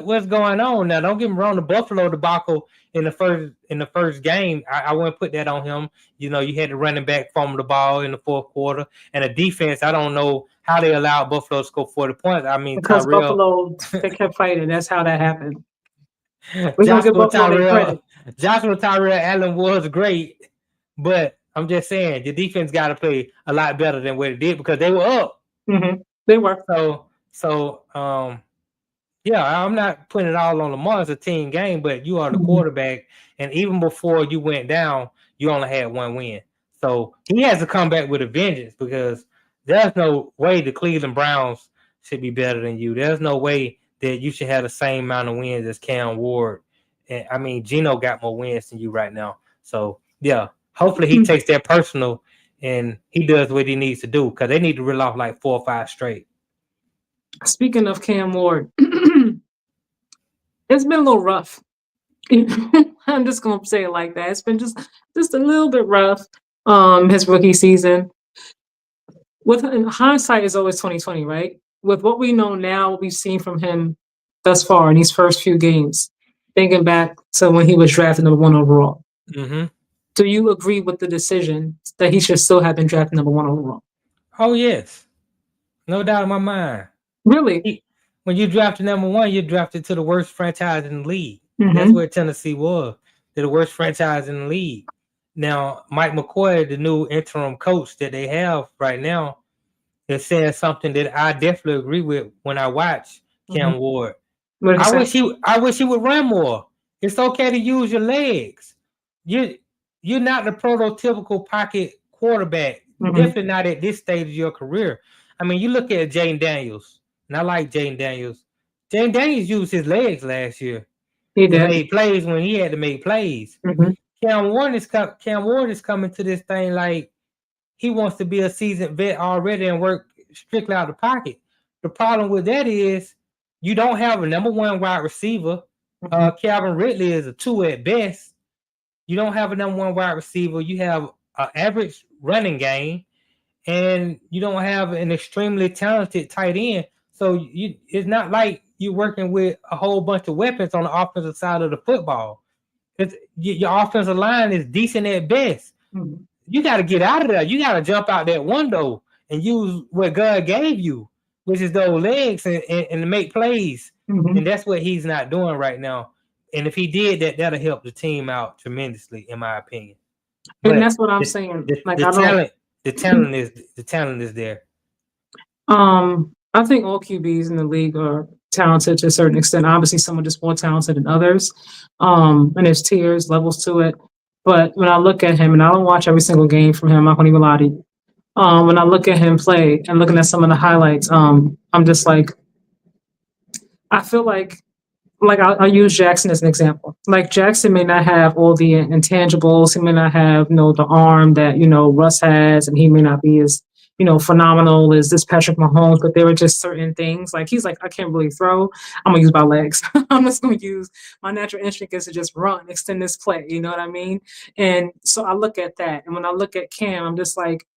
what's going on now? Don't get me wrong. The Buffalo debacle in the first game, I wouldn't put that on him. You know, you had the running back fumble the ball in the fourth quarter, and the defense. I don't know how they allowed Buffalo to score 40 points. I mean, Because Tyrell, Buffalo, they kept fighting. That's how that happened. We're gonna give Buffalo their credit. Joshua Tyrell Allen was great, but I'm just saying the defense got to play a lot better than what it did because they were up. Mm-hmm. They were. So, yeah, I'm not putting it all on Lamar. It's a team game, but you are the Mm-hmm. quarterback, and even before you went down, you only had one win. So he has to come back with a vengeance because there's no way the Cleveland Browns should be better than you. There's no way that you should have the same amount of wins as Cam Ward. And I mean, Gino got more wins than you right now. So yeah, hopefully he takes that personal and he does what he needs to do because they need to reel off like 4 or 5 straight. Speaking of Cam Ward, it's been a little rough. I'm just gonna say it like that. It's been just a little bit rough. His rookie season. With in hindsight is always 2020, right? With what we know now, what we've seen from him thus far in these first few games, thinking back to when he was drafted number 1 overall. Mm-hmm. Do you agree with the decision that he should still have been drafted number 1 overall? Oh yes, no doubt in my mind. Really? When you drafted number 1, you drafted to the worst franchise in the league. Mm-hmm. That's where Tennessee was. They're the worst franchise in the league. Now, Mike McCoy, the new interim coach that they have right now, is saying something that I definitely agree with when I watch Cam Ward. I wish he would run more. It's okay to use your legs. You're not the prototypical pocket quarterback. Definitely not at this stage of your career. I mean, you look at Jane Daniels, and I like Jane Daniels. Jane Daniels used his legs last year. He He did. made plays when he had to make plays. Mm-hmm. Cam Ward is coming to this thing like he wants to be a seasoned vet already and work strictly out of the pocket. The problem with that is you don't have a number 1 wide receiver. Calvin Ridley is a 2 at best. You don't have a number 1 wide receiver. You have an average running game, and you don't have an extremely talented tight end. So it's not like you're working with a whole bunch of weapons on the offensive side of the football. Your offensive line is decent at best. Mm-hmm. You got to get out of there. You got to jump out that window and use what God gave you, which is those legs and make plays. Mm-hmm. And that's what he's not doing right now. And if he did that, that'll help the team out tremendously, in my opinion. And But that's what I'm saying. The talent is there. I think all QBs in the league are talented to a certain extent. Obviously, some are just more talented than others. And there's tiers, levels to it. But when I look at him, and I don't watch every single game from him, I'm not going to even lie to you. When I look at him play and looking at some of the highlights, I'm just like, I feel like I'll use Jackson as an example. Like Jackson may not have all the intangibles. He may not have, the arm that, Russ has, and he may not be as, phenomenal as this Patrick Mahomes, but there were just certain things. Like he's like, I can't really throw. I'm gonna use my legs. I'm just gonna use my natural instinct is to just run, extend this play. You know what I mean? And so I look at that. And when I look at Cam, I'm just like,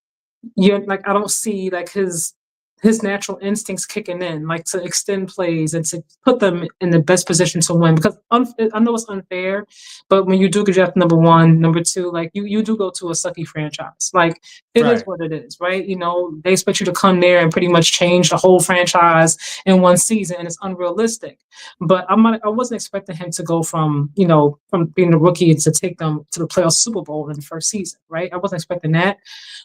I don't see like his his natural instincts kicking in, like to extend plays and to put them in the best position to win. Because I know it's unfair, but when you do get drafted number one, number two, like you do go to a sucky franchise. Like it is Right. what it is, right? You know, they expect you to come there and pretty much change the whole franchise in one season, and it's unrealistic. But I wasn't expecting him to go from, you know, from being a rookie to take them to the playoff Super Bowl in the first season, right? I wasn't expecting that.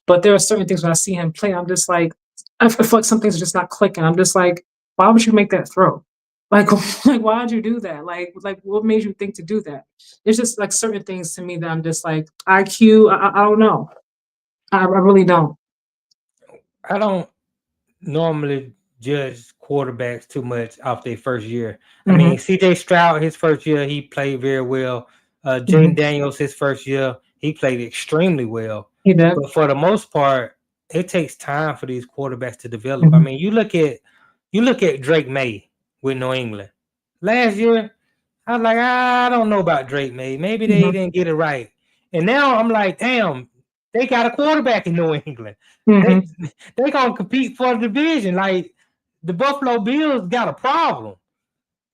But there are certain things when I see him play, I'm just like, I feel like some things are just not clicking. I'm just like, why would you make that throw? Like, like why'd you do that? Like what made you think to do that? It's just like certain things to me that I'm just like IQ. I don't know. I really don't. I don't normally judge quarterbacks too much off their first year. I Hmm. mean, CJ Stroud, his first year, he played very well. Hmm. Jaden Daniels, his first year, he played extremely well. He did. But for the most part, it takes time for these quarterbacks to develop. I Hmm. mean, you look at Drake May with New England. Last year, I was like, I don't know about Drake May. Maybe they Hmm. didn't get it right. And now I'm like, damn, they got a quarterback in New England. Hmm. They they gonna compete for the division. Like the Buffalo Bills got a problem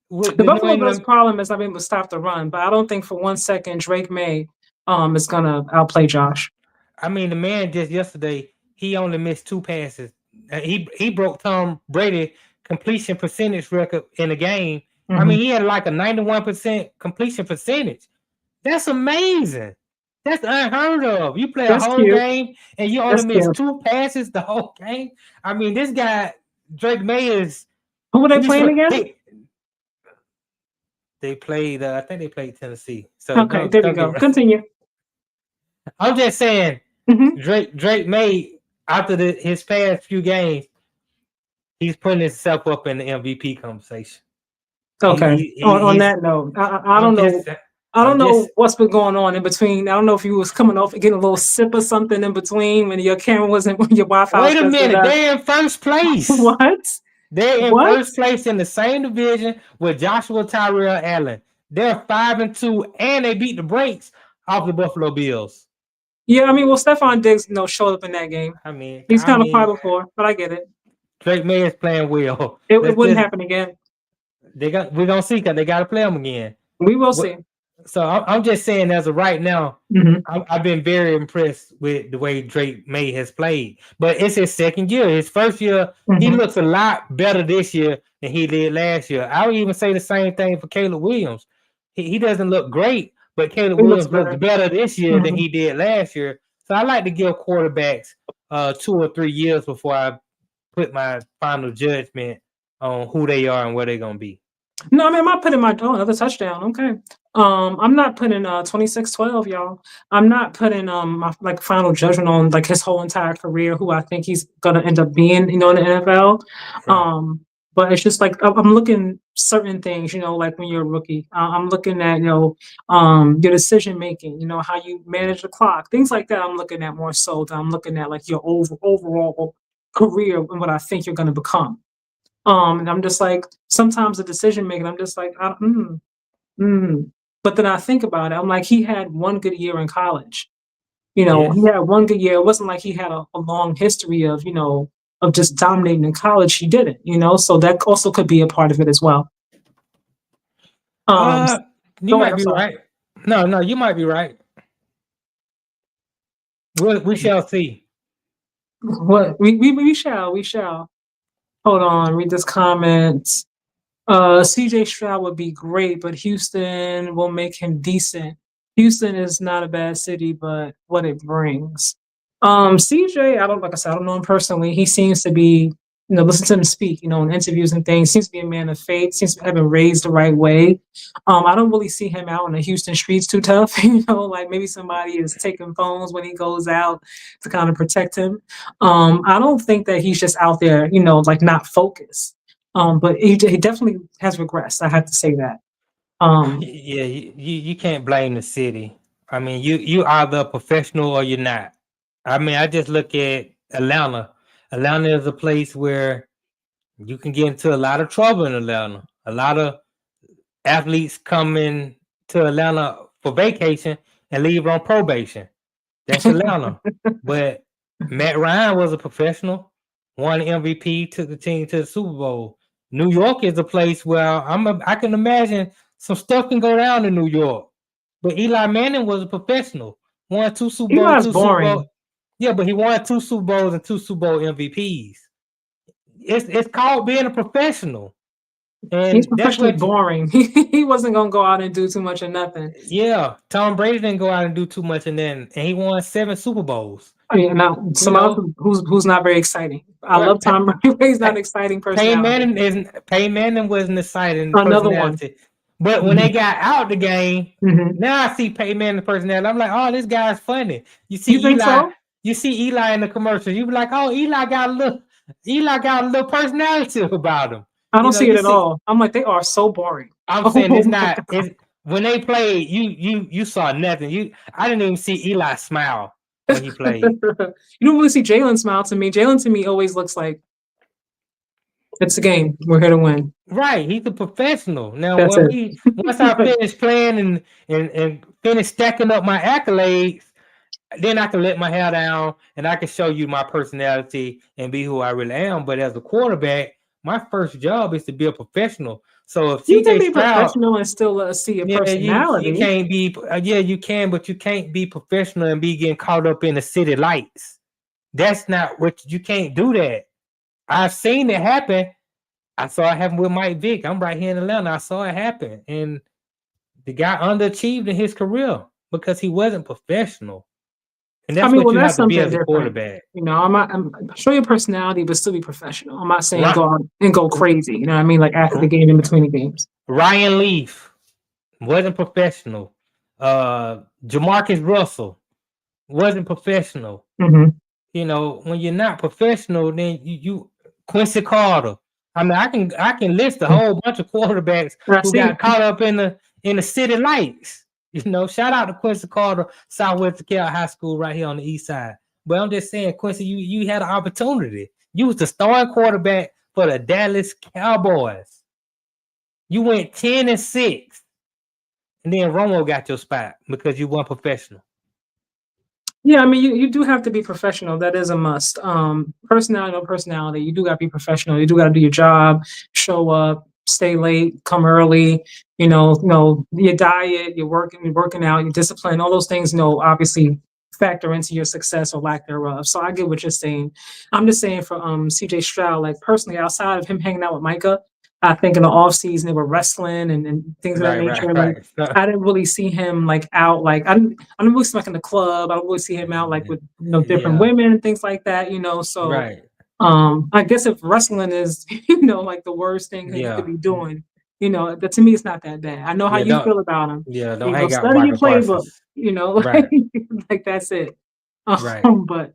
with The the New Buffalo Bills' England. problem is not being able to stop the run, but I don't think for one second Drake May is gonna outplay Josh. I mean, the man just yesterday he only missed 2 passes. He broke Tom Brady completion percentage record in a game. I Hmm. mean, he had like a 91% completion percentage. That's amazing. That's unheard of. You play a That's whole cute. game and you only That's miss cute. 2 passes the whole game. I mean, this guy Drake May is Who were they he's playing again? they played. I think they played Tennessee. So Okay, there we don't get. go. Continue. I'm just saying Hmm. Drake May after his past few games, he's putting himself up in the MVP conversation. Okay. On He's. that note, I I'm don't know. just. I don't I'm know just. what's been going on in between. I don't know if you was coming off and getting a little sip or something in between when your camera wasn't when your Wi-Fi was Wait a messing minute. up. They're in first place. What? They're in What? first place in the same division with Joshua Tyrell Allen. They're 5-2, and they beat the brakes off the Buffalo Bills. Yeah, I mean, well, Stephon Diggs, showed up in that game. I mean, He's I kind of mean, five before, but I get it. Drake May is playing well. It Let's wouldn't just happen again. we're gonna see because they got to play them again. We will see. So I'm just saying, as of right now, Hmm. I've been very impressed with the way Drake May has played. But it's his second year. His first year, he Hmm. looks a lot better this year than he did last year. I would even say the same thing for Caleb Williams. He doesn't look great, but Caleb He looks Williams looks better. better this year than Hmm. he did last year. So I like to give quarterbacks 2 or 3 years before I put my final judgment on who they are and where they're gonna be. No, I mean, I'm not putting another touchdown. Okay. I'm not putting 26-12, y'all. I'm not putting my like final judgment on like his whole entire career, who I think he's gonna end up being, in the NFL. Right. But it's just like I'm looking certain things, like when you're a rookie. I'm looking at, your decision making, how you manage the clock, things like that. I'm looking at more so than I'm looking at like your overall career and what I think you're gonna become. And I'm just like, sometimes the decision making, I'm just like, mm. But then I think about it, I'm like, he had one good year in college. He Yes. had one good year. It wasn't like he had a long history of, of just dominating in college. He didn't, so that also could be a part of it as well. Um, You Go ahead, might I'm be sorry. right. No, you might be right. We shall see. What we shall. Hold on, read this comment. CJ Stroud would be great, but Houston will make him decent. Houston is not a bad city, but what it brings. CJ, like I said, I don't know him personally. He seems to be, listen to him speak, in interviews and things. Seems to be a man of faith. Seems to have been raised the right way. I don't really see him out in the Houston streets too tough. Like maybe somebody is taking phones when he goes out to kind of protect him. I don't think that he's just out there, like not focused. But he definitely has regressed. I have to say that. Yeah, you can't blame the city. I mean, you either a professional or you're not. I mean, I just look at Atlanta. Atlanta is a place where you can get into a lot of trouble in Atlanta. A lot of athletes come in to Atlanta for vacation and leave on probation. That's Atlanta. But Matt Ryan was a professional. won the MVP, took the team to the Super Bowl. New York is a place where I can imagine some stuff can go down in New York. But Eli Manning was a professional. Won 2 Super Bowls, Eli's 2 Super Bowls. boring. Yeah, but he won 2 Super Bowls and 2 Super Bowl MVPs. It's called being a professional. He's And that's professionally what boring. He wasn't gonna go out and do too much of nothing. yeah, Tom Brady didn't go out and do too much, and he won 7 Super Bowls. I mean, now You some other know, who's not very exciting. I love Tom Brady, but he's not an exciting personality. Peyton Manning wasn't exciting Another one. personality, but when they got out the game, Mhm. now I see Peyton Manning personality. I'm like, oh, this guy's funny. You think so? You see Eli in the commercial. You be like, oh, Eli got a little personality about him. I don't see it You at see, all. I'm like, they are so boring. I'm Oh saying it's my not. God. It's when they played. You saw nothing. I didn't even see Eli smile when he played. You don't really see Jalen smile to me. Jalen to me always looks like it's a game. We're here to win. Right, he's a professional. Now, That's when it. once I finish playing and finish stacking up my accolades, then I can let my hair down and I can show you my personality and be who I really am. But as a quarterback, my first job is to be a professional. So if You can CJ be Stroud, professional and still see your yeah, you personality. can't be, yeah, you can, but you can't be professional and be getting caught up in the city lights. That's not what you can't do that. I've seen it happen. I saw it happen with Mike Vick. I'm right here in Atlanta. I saw it happen. And the guy underachieved in his career because he wasn't professional. And I that's mean, what well, you that's have to be something as a different. quarterback. You know, I'm show your personality, but still be professional. I'm not saying Right. go out and go crazy. You know what I mean? Like after the game, in between the games. Ryan Leaf wasn't professional. Jamarcus Russell wasn't professional. Mm-hmm. You know, when you're not professional, then you Quincy Carter. I mean, I can list a whole bunch of quarterbacks who got caught up in the city lights. You know, shout out to Quincy Carter, Southwest DeKalb High School right here on the east side. But I'm just saying, Quincy, you had an opportunity. You was the starting quarterback for the Dallas Cowboys. You went 10-6, and then Romo got your spot because you weren't professional. Yeah, I mean, you do have to be professional. That is a must. Personality, no personality. You do got to be professional. You do got to do your job, show up, stay late, come early. Your diet, you're working out, your discipline, all those things. Obviously factor into your success or lack thereof. So I get what you're saying. I'm just saying for CJ Stroud, like personally, outside of him hanging out with Micah, I think in the off season they were wrestling and things of that nature. Like I didn't really see him like out. Like I didn't really see him like in the club. I don't really see him out like with different women and things like that. So Right. I guess if wrestling is like the worst thing that you could be doing, that to me it's not that bad. I know how you feel about him. Yeah, don't hang out with Study your Michael playbook. Parsons. Right. Like that's it. Right. But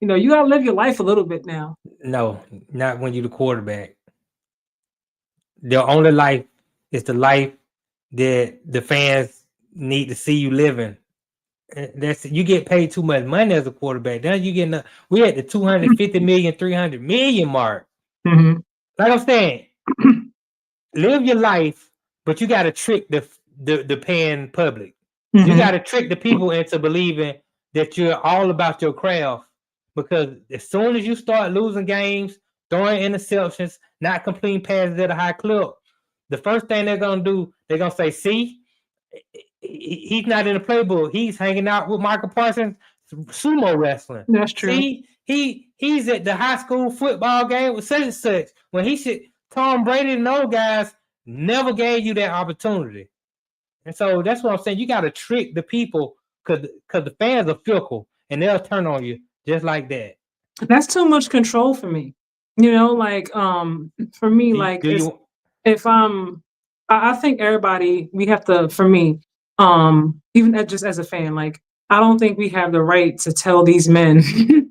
you gotta live your life a little bit now. No, not when you're the quarterback. The only life is the life that the fans need to see you living. That's you get paid too much money as a quarterback. Now you getting we at the 250 million, 300 million mark. Mm-hmm. Like I'm saying, live your life, but you got to trick the paying public. Mm-hmm. You got to trick the people into believing that you're all about your craft. Because as soon as you start losing games, throwing interceptions, not completing passes at a high clip, the first thing they're gonna do, they're gonna say, "See, he's not in the playbook. He's hanging out with Michael Parsons, sumo wrestling. That's true. See, he's at the high school football game with such and such. When he should, Tom Brady and those guys never gave you that opportunity." And so that's what I'm saying. You got to trick the people because the fans are fickle and they'll turn on you just like that. That's too much control for me. For me, if I think everybody, we have to, for me, even just as a fan, like, I don't think we have the right to tell these men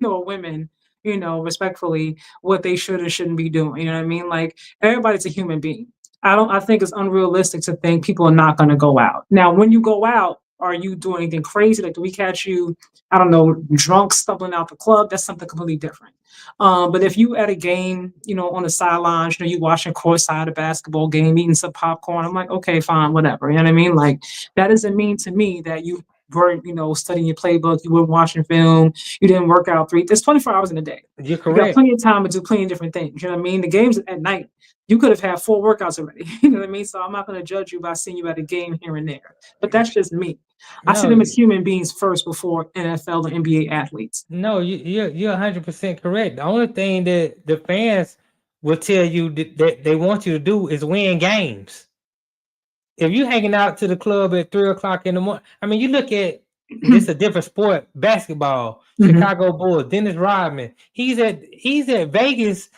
or women, respectfully, what they should and shouldn't be doing. You know what I mean? Like, everybody's a human being. I think it's unrealistic to think people are not going to go out. Now, when you go out, are you doing anything crazy? Like, do we catch you, I don't know, drunk, stumbling out the club? That's something completely different. But if you at a game, on the sidelines, you watching courtside a basketball game, eating some popcorn, I'm like, okay, fine, whatever. You know what I mean? Like, that doesn't mean to me that you weren't, studying your playbook, you weren't watching film, you didn't work out there's 24 hours in a day. You're You got correct. plenty of time to do plenty of different things. You know what I mean? The game's at night. You could have had 4 workouts already. You know what I mean? So I'm not going to judge you by seeing you at a game here and there. But that's just me. I see No, them as human beings first before NFL and NBA athletes. no, you're 100% correct. The only thing that the fans will tell you that they want you to do is win games. If you hanging out to the club at 3 o'clock in the morning, I mean, you look at this a different sport, basketball. Chicago Bulls, Dennis Rodman. He's at Vegas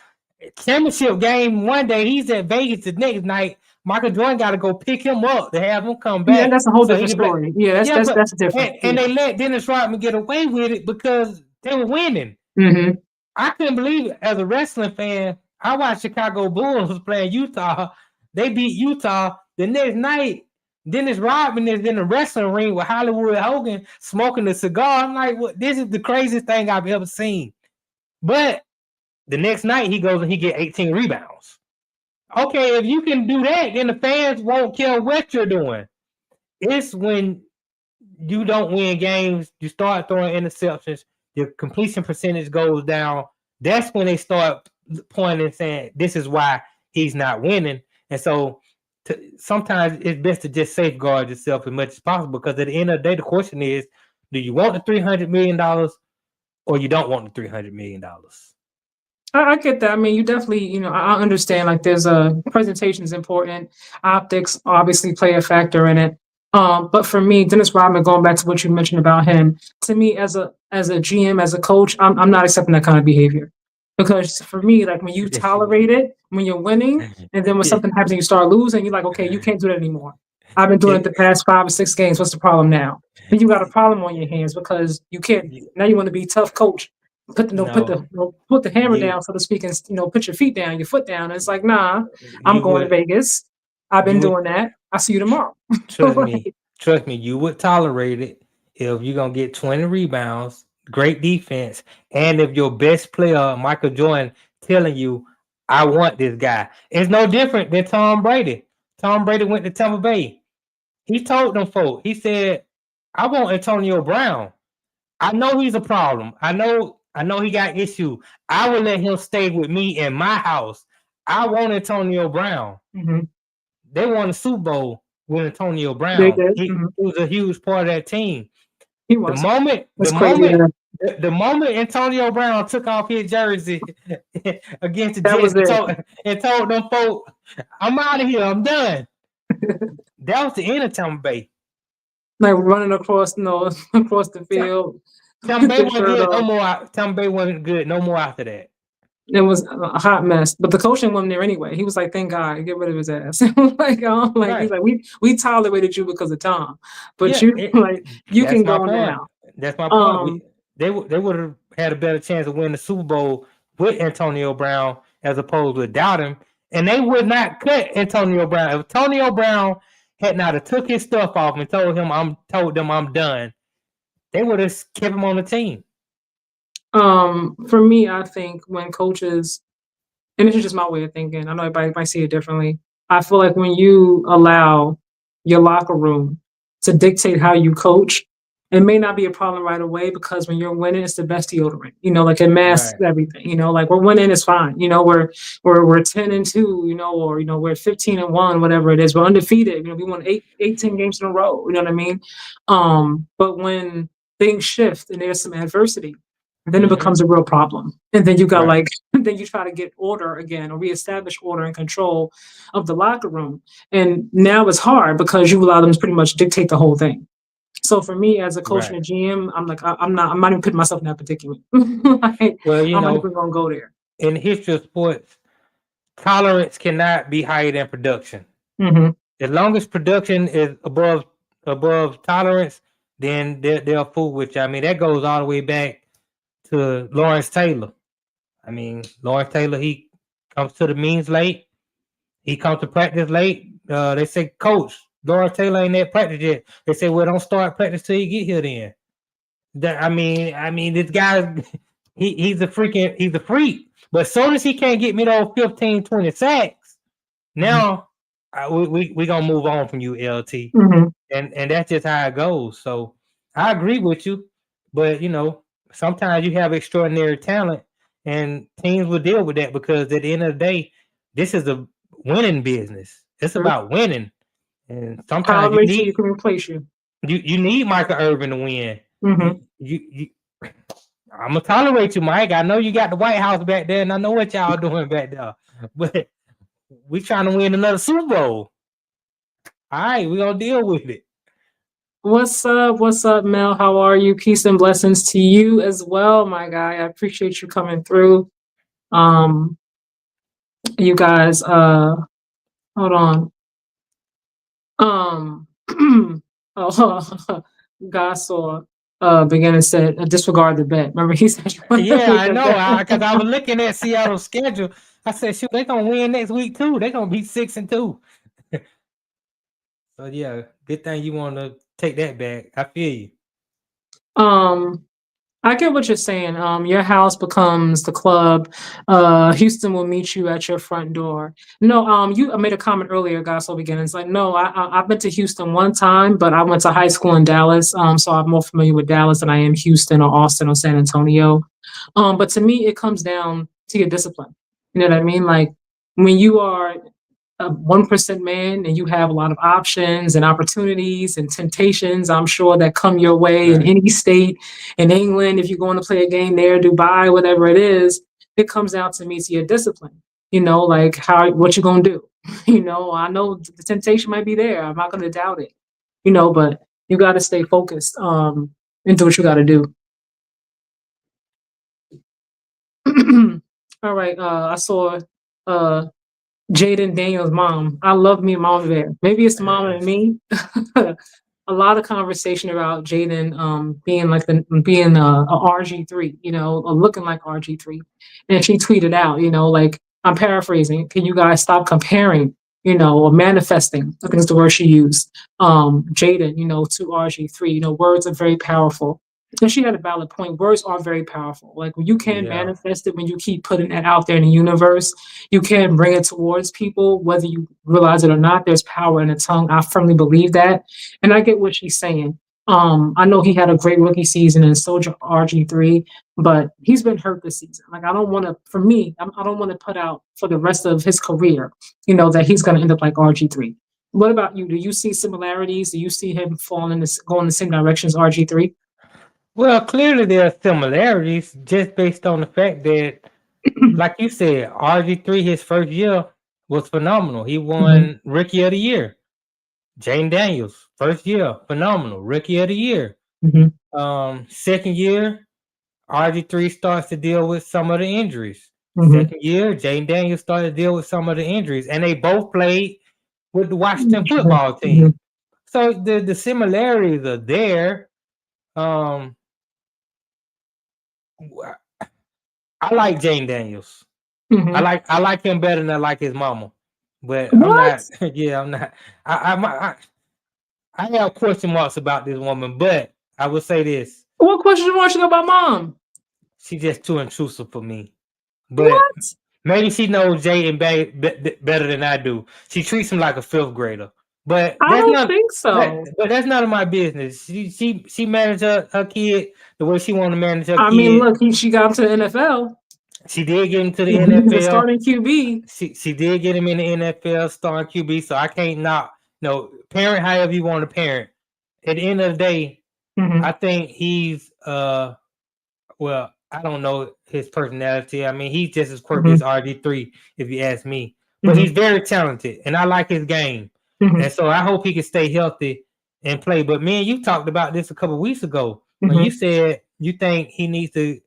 championship game one day. He's at Vegas the next night. Michael Jordan got to go pick him up to have him come Yeah, back. that's a whole so he different can play. story. Yeah, Yeah, that's different. and they let Dennis Rodman get away with it because they were winning. Mm-hmm. I couldn't believe it. As a wrestling fan, I watched Chicago Bulls playing Utah. They beat Utah. The next night, Dennis Rodman is in the wrestling ring with Hollywood Hogan smoking a cigar. I'm like, well, this is the craziest thing I've ever seen. But the next night, he goes and he get 18 rebounds. Okay, if you can do that, then the fans won't care what you're doing. It's when you don't win games, you start throwing interceptions, your completion percentage goes down. That's when they start pointing and saying, this is why he's not winning. And so sometimes it's best to just safeguard yourself as much as possible, because at the end of the day, the question is, do you want the $300 million or you don't want the $300 million? I get that. I mean, you definitely, I understand, like, there's presentation is important. Optics obviously play a factor in it. But for me, Dennis Rodman, going back to what you mentioned about him, to me, as a GM, as a coach, I'm not accepting that kind of behavior. Because for me, like, when you tolerate it, when you're winning, and then when something happens and you start losing, you're like, okay, you can't do that anymore. I've been doing it the past 5 or 6 games. What's the problem now? Then you got a problem on your hands because you can't. Now you want to be tough coach. Put the hammer down, so to speak, and put your feet down, your foot down. And it's like, nah, I'm going to Vegas. I've been doing that. I'll see you tomorrow. Trust me, you would tolerate it if you're gonna get 20 rebounds, great defense, and if your best player, Michael Jordan, telling you, I want this guy. It's no different than Tom Brady. Tom Brady went to Tampa Bay. He told them folks, he said, I want Antonio Brown. I know he's a problem. I know he got issues. I will let him stay with me in my house. I want Antonio Brown. Mm-hmm. They won the Super Bowl with Antonio Brown. They did. He was a huge part of that team. He was. The moment Antonio Brown took off his jersey against the Jets and told them folks, I'm out of here, I'm done. That was the end of Tampa Bay. Like running across the field. Tampa Bay wasn't good no more. Tampa Bay wasn't good no more after that. It was a hot mess, but the coach didn't want him there anyway. He was like, "Thank God, get rid of his ass." He's like, "We tolerated you because of Tom, but you can go now." That's my point. They would have had a better chance of winning the Super Bowl with Antonio Brown as opposed to without him, and they would not cut Antonio Brown. If Antonio Brown had not have took his stuff off and told them I'm done, they would have kept him on the team. For me, I think when coaches, and this is just my way of thinking, I know everybody might see it differently. I feel like when you allow your locker room to dictate how you coach, it may not be a problem right away, because when you're winning, it's the best deodorant. Like it masks everything. Like we're winning, it's fine. We're 10-2. Or we're 15-1, whatever it is. We're undefeated. We won 10 games in a row. You know what I mean? But when things shift and there's some adversity, then it becomes a real problem. And then you got then you try to get order again, or reestablish order and control of the locker room. And now it's hard because you allow them to pretty much dictate the whole thing. So for me as a coach and a GM, I'm like, I'm not even putting myself in that predicament. I'm not even going to go there. In the history of sports, tolerance cannot be higher than production. Mm-hmm. As long as production is above tolerance, then they'll fool with you. I mean, that goes all the way back to Lawrence Taylor. I mean, Lawrence Taylor, he comes to the meetings late. He comes to practice late. They say, Coach, Lawrence Taylor ain't at practice yet. They say, well, don't start practice till you get here then. I mean, this guy, he's a freak. But as soon as he can't get me those 15, 20 sacks, now we gonna move on from you, LT. Mm-hmm. And that's just how it goes. So I agree with you, but sometimes you have extraordinary talent, and teams will deal with that because at the end of the day, this is a winning business. It's True. about winning, and sometimes Power rates so you can replace you. you need Michael Irvin to win. Mm-hmm. You I'm gonna tolerate you, Mike. I know you got the White House back there, and I know what y'all doing back there, but we trying to win another Super Bowl. All right, we gonna deal with it. What's up? What's up, Mel? How are you? Peace and blessings to you as well, my guy. I appreciate you coming through. You guys, hold on. Um, oh, God saw, began and said, disregard the bet. Remember, he said, Yeah, I know. Because I was bet. looking at Seattle's schedule. I said, shoot, they gonna win next week too. They gonna be 6-2. So yeah, good thing you want to take that back. I feel you. I get what you're saying. Your house becomes the club. Houston will meet you at your front door. No, you made a comment earlier, Gospel Beginnings. Like, no, I've been to Houston one time, but I went to high school in Dallas. So I'm more familiar with Dallas than I am Houston or Austin or San Antonio. But to me, it comes down to your discipline. You know what I mean? Like when you are a 1% man and you have a lot of options and opportunities and temptations, I'm sure, that come your way in Right. any state in England, if you're going to play a game there, Dubai, whatever it is, it comes down to me to your discipline. Like what you gonna do? I know the temptation might be there. I'm not gonna doubt it. But you got to stay focused and do what you got to do. All right. I saw Jaden Daniels' mom. I love me Mama Bear. Maybe it's the mama and me. A lot of conversation about Jaden being like being a RG3, or looking like RG3. And she tweeted out, like, I'm paraphrasing, can you guys stop comparing, or manifesting, I think is the word she used, Jaden, to RG3. Words are very powerful. And she had a valid point. Words are very powerful. Like when you can Yeah. manifest it, when you keep putting that out there in the universe, you can bring it towards people, whether you realize it or not. There's power in the tongue. I firmly believe that. And I get what she's saying. I know he had a great rookie season and Soldier RG3, but he's been hurt this season. Like, I don't want to, for me, I don't want to put out for the rest of his career, that he's going to end up like RG3. What about you? Do you see similarities? Do you see him going in the same direction as RG3? Well, clearly there are similarities just based on the fact that, like you said, RG3 his first year was phenomenal. He won Rookie of the Year. Jane Daniels, first year, phenomenal, Rookie of the Year. Second year, RG3 starts to deal with some of the injuries. Second year, Jane Daniels started to deal with some of the injuries, and they both played with the Washington football team. So the similarities are there. I like Jane Daniels. I like him better than I like his mama. But I'm not. Yeah, I'm not. I have question marks about this woman, but I will say this: What question marks you got about mom? she's just too intrusive for me. But maybe she knows Jaden better than I do. She treats him like a fifth grader. But I that's don't not. think so. But that's none of my business. She managed her kid the way she wanted to manage her I kid. mean, look, she got him to the NFL. She did get him to the He's NFL. the starting QB. She did get him in the NFL starting QB. So I can't not parent however you want to parent. At the end of the day, I think he's well, I don't know his personality. I mean, he's just as quirky as RG3, if you ask me. But he's very talented, and I like his game. And so I hope he can stay healthy and play. But me and you talked about this a couple of weeks ago when you said you think he needs to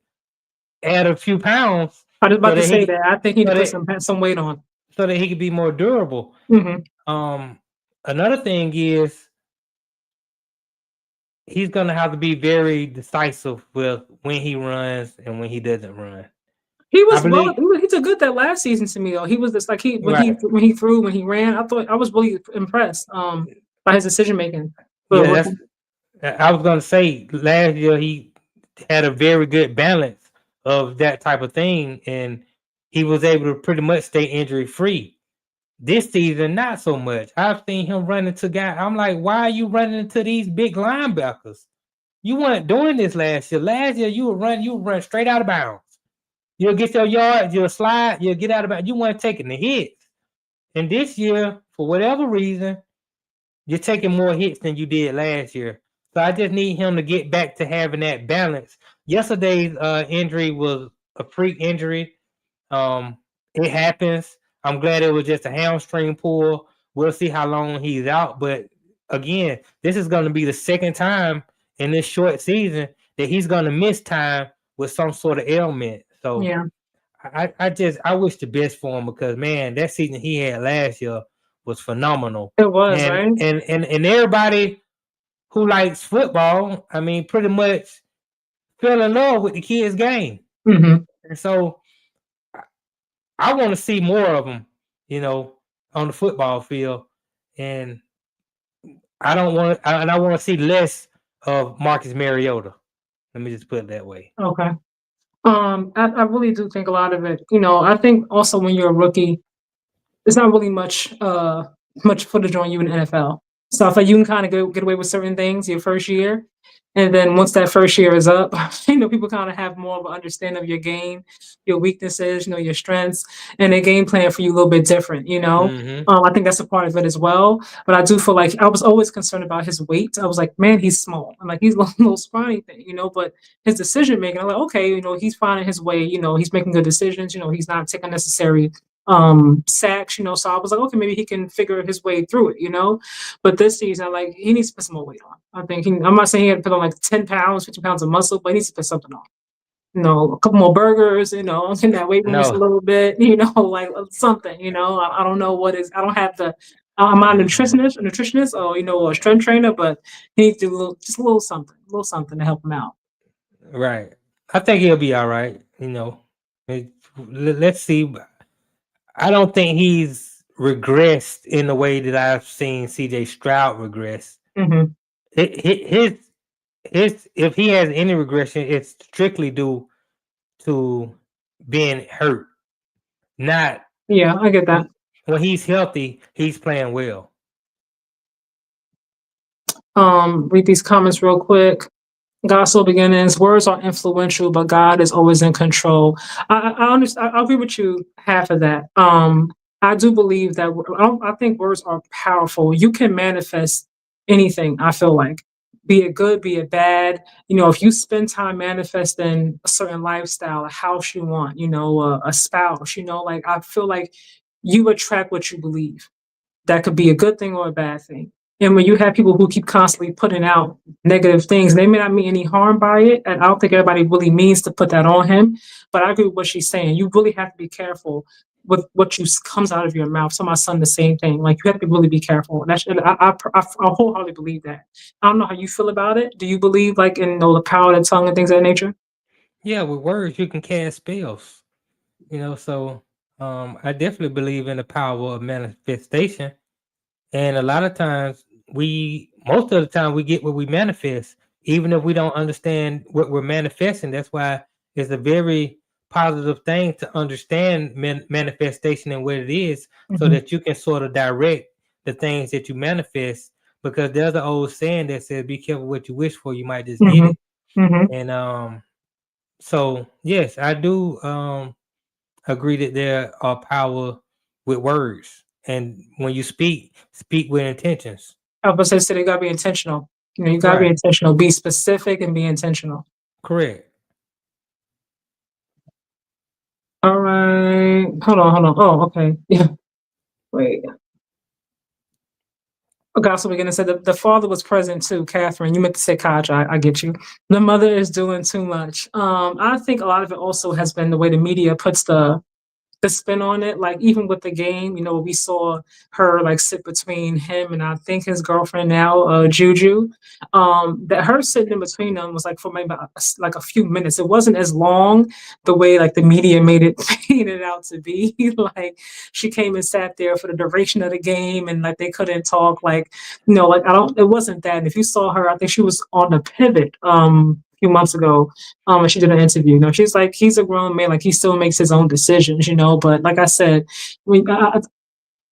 add a few pounds. I was about to say that. I think he needs to put some weight on. So that he could be more durable. Another thing is he's gonna have to be very decisive with when he runs and when he doesn't run. He he did good that last season to me though. He was just like when he ran, I was really impressed by his decision making. Yeah, I was gonna say last year he had a very good balance of that type of thing, and he was able to pretty much stay injury free. This season, not so much. I've seen him running to guys. I'm like, why are you running into these big linebackers? You weren't doing this last year. Last year you would run straight out of bounds. You'll get your yards, you'll slide, you'll get out of bounds. You weren't taking the hits. And this year, for whatever reason, you're taking more hits than you did last year. So I just need him to get back to having that balance. Yesterday's injury was a freak injury. It happens. I'm glad it was just a hamstring pull. We'll see how long he's out. But again, this is going to be the second time in this short season that he's going to miss time with some sort of ailment. So Yeah, I wish the best for him because man, that season he had last year was phenomenal. it was, And right? and everybody who likes football, I mean, pretty much fell in love with the kid's game. Mm-hmm. And so I want to see more of him, on the football field. And I want to see less of Marcus Mariota. Let me just put it that way. Okay. I really do think a lot of it. I think also when you're a rookie, there's not really much footage on you in the NFL. So I feel like you can kind of get away with certain things your first year. And then once that first year is up, people kind of have more of an understanding of your game, your weaknesses, your strengths, and they game plan for you a little bit different. Mm-hmm. I think that's a part of it as well. But I do feel like I was always concerned about his weight. I was like, man, he's small. I'm like, he's a little scrawny thing. But his decision making, I'm like, okay, he's finding his way, he's making good decisions, he's not taking necessary sacks, so I was like, okay, maybe he can figure his way through it. But this season, like, he needs to put some more weight on. I think I'm not saying he had to put on like 10 pounds, 50 pounds of muscle, but he needs to put something on. A couple more burgers, in that weight room just a No, little bit, like something, I don't know I don't have I'm not a nutritionist or, a strength trainer, but he needs to do just a little something to help him out. right. I think he'll be all right. Let's see. I don't think he's regressed in the way that I've seen CJ Stroud regress. Mm-hmm. His if he has any regression, it's strictly due to being hurt. Not Yeah, I get that. when he's healthy, he's playing well. Read these comments real quick. Gospel beginnings. Words are influential, but God is always in control. I understand. I agree with you half of that. I do believe that. I think words are powerful. You can manifest anything. I feel like, be it good, be it bad. If you spend time manifesting a certain lifestyle, a house you want, a spouse, like I feel like you attract what you believe. That could be a good thing or a bad thing. And when you have people who keep constantly putting out negative things, they may not mean any harm by it. And I don't think everybody really means to put that on him. But I agree with what she's saying. You really have to be careful with what comes out of your mouth. So my son, the same thing. Like you have to really be careful. And I wholeheartedly believe that. I don't know how you feel about it. Do you believe like in the power of the tongue and things of that nature? Yeah, with words you can cast spells. So I definitely believe in the power of manifestation. And a lot of times most of the time we get what we manifest, even if we don't understand what we're manifesting. That's why it's a very positive thing to understand manifestation and what it is, so Mm-hmm. that you can sort of direct the things that you manifest. Because there's an old saying that says, "Be careful what you wish for; you might just get Mm-hmm. it." Mm-hmm. And so yes, I do agree that there are power with words, and when you speak with intentions. I was say they gotta be intentional. You gotta be Right. intentional. Be specific and be intentional. Correct. All right. Hold on, hold on. Oh, okay. Yeah. Wait. Gospel beginning said the father was present too, Catherine. You meant to say Kaj. I get you. The mother is doing too much. I think a lot of it also has been the way the media puts the spin on it. Like even with the game, we saw her like sit between him and I think his girlfriend now, Juju. That her sitting in between them was like for maybe like a few minutes. It wasn't as long the way like the media made it painted out to be. Like she came and sat there for the duration of the game and like they couldn't talk. Like like I don't. It wasn't that. And if you saw her, I think she was on the pivot. A few months ago, and she did an interview. She's like, he's a grown man, like he still makes his own decisions, but like I said,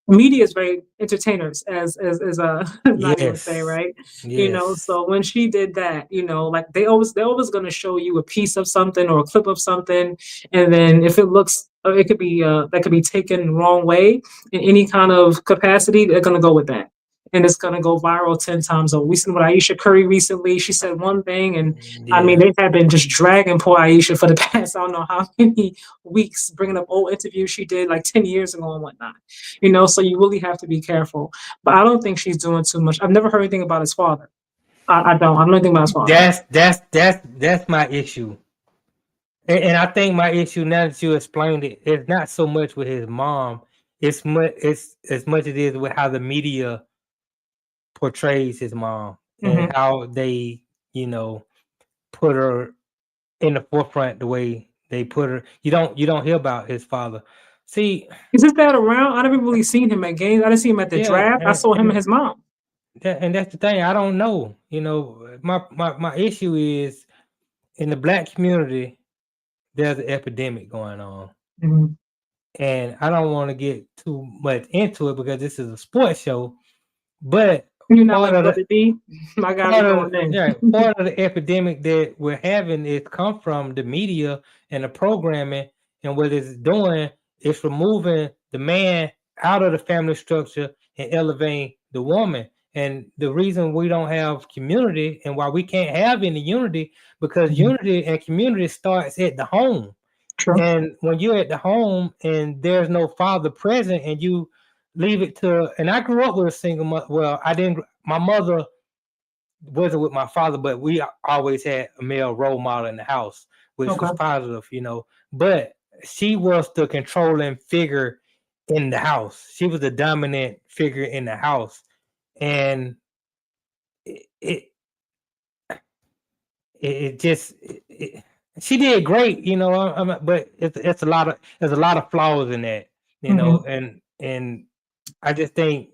media is very entertainers, as Nadia would say, Yes, right? yes, So when she did that, like they're always going to show you a piece of something or a clip of something, and then if it looks, it could be that could be taken the wrong way in any kind of capacity, they're going to go with that. And it's gonna go viral 10 times over. We seen with Aisha Curry recently. She said one thing, and I mean yeah. they have been just dragging poor Aisha for the past I don't know how many weeks, bringing up old interviews she did like 10 years ago and whatnot. So you really have to be careful. But I don't think she's doing too much. I've never heard anything about his father. I don't. I don't know anything about his father. That's my issue. And I think my issue now that you explained it, it's not so much with his mom. It's as much as it is with how the media portrays his mom and Hmm. how they, you know, put her in the forefront the way they put her. You don't hear about his father. See, Is his dad around? I never really seen him at games. I didn't see him at the yeah, draft. I saw him and his mom. that's the thing. I don't know. My issue is in the black community, there's an epidemic going on. Hmm. And I don't want to get too much into it because this is a sports show. But You're not part like of Brother the D. My guy be going in. part of the epidemic that we're having is come from the media and the programming, and what it's doing is removing the man out of the family structure and elevating the woman. And the reason we don't have community and why we can't have any unity, because Mhm. unity and community starts at the home. True. And when you're at the home and there's no father present, and you leave it to, and I grew up with a single mother. Well, I didn't. My mother wasn't with my father, but we always had a male role model in the house, which was Okay. positive. But she was the controlling figure in the house. She was the dominant figure in the house, and it it just she did great. But it's a lot of flaws in that, Hmm. and I just think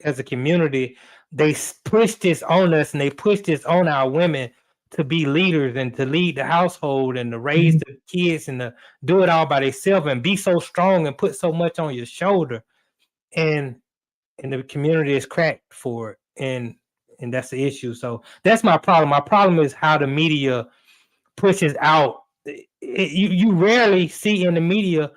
as a community they push this on us, and they push this on our women to be leaders and to lead the household and to raise Hmm. the kids and to do it all by themselves and be so strong and put so much on your shoulder, and the community is cracked for it, and that's the issue. So that's my problem. My problem is how the media pushes out. You rarely see in the media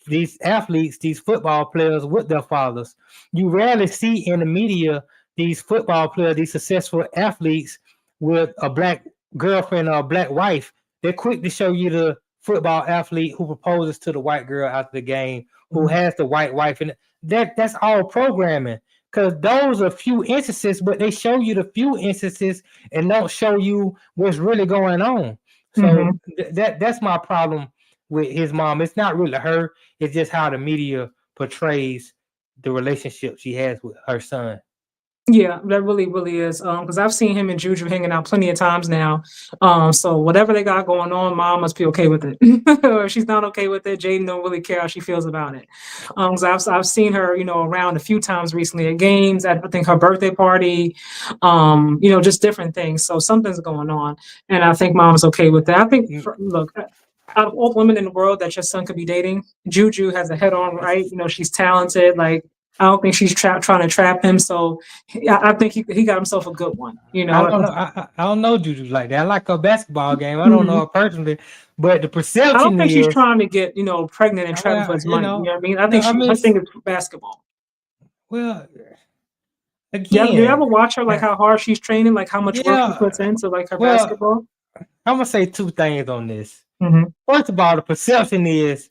these athletes, these football players with their fathers. You rarely see in the media these football players, these successful athletes with a black girlfriend or a black wife. They're quick to show you the football athlete who proposes to the white girl after the game, who has the white wife, and that's all programming. Because those are few instances, but they show you the few instances and don't show you what's really going on. So Hmm. that's my problem with his mom. It's not really her. It's just how the media portrays the relationship she has with her son. Yeah, that really, really is. Because I've seen him and Juju hanging out plenty of times now. So whatever they got going on, mom must be okay with it. Or if she's not okay with it, Jaden don't really care how she feels about it. 'Cause I've seen her, around a few times recently at games, at I think her birthday party, just different things. So something's going on, and I think mom's okay with that. I think, Mm, look, out of all women in the world that your son could be dating, Juju has a head on right. She's talented. Like I don't think she's trying to trap him. So I think he got himself a good one. I don't know. I don't know Juju like that. I like her basketball game. I don't know Mhm. her personally, but the I don't perception think she's is, trying to get pregnant and trap him for well, his money. You know what I mean? I no, think I mean, her thing is basketball. well, Yeah, do you ever again, watch her like uh, how hard she's training, like how much work she yeah. puts into like her Well, basketball? I'm gonna say two things on this. Hmm. First of all, the perception is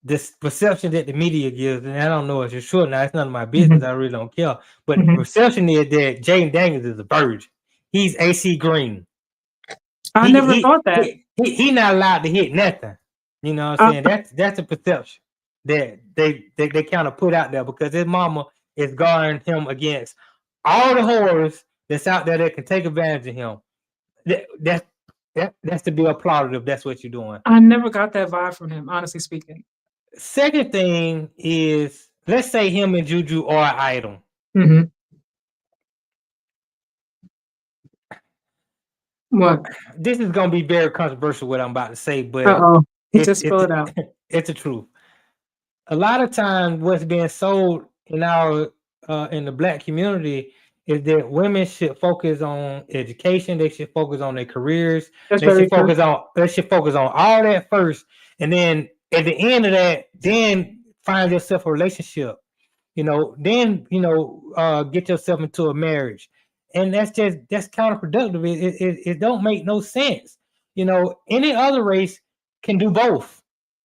this perception that the media gives, and I don't know if it's true or not. It's none of my business. Hmm. I really don't care. But the Hmm. perception is that Jaden Daniels is a virgin. He's AC Green. I He never he thought that. he not allowed to hit nothing. You know what I'm I, saying? That's a perception that they kind of put out there because his mama is guarding him against all the horrors that's out there that can take advantage of him. That, that's that's to be applauded if that's what you're doing. I never got that vibe from him, honestly speaking. Second thing is, let's say him and Juju are an item. Hmm. What? This is gonna be very controversial what I'm about to say, Uh but oh. it's Just it's spell it out. it's the truth. A lot of times, what's being sold in our in the Black community is that women should focus on education. They should focus on their careers. That's very true. They should focus on all that first, and then at the end of that, then find yourself a relationship. Then get yourself into a marriage, and that's counterproductive. It don't make no sense. Any other race can do both.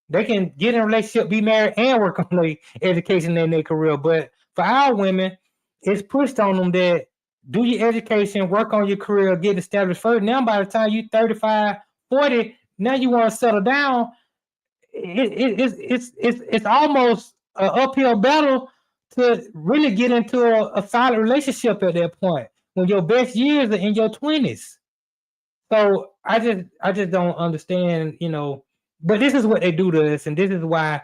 They can get in a relationship, be married, and work on their education and their career. But for our women, it's pushed on them that do your education, work on your career, get established first. Now, by the time you 35, 40, now you want to settle down. It's almost an uphill battle to really get into a solid relationship at that point when your best years are in your 20s. So I just don't understand, but this is what they do to us, and this is why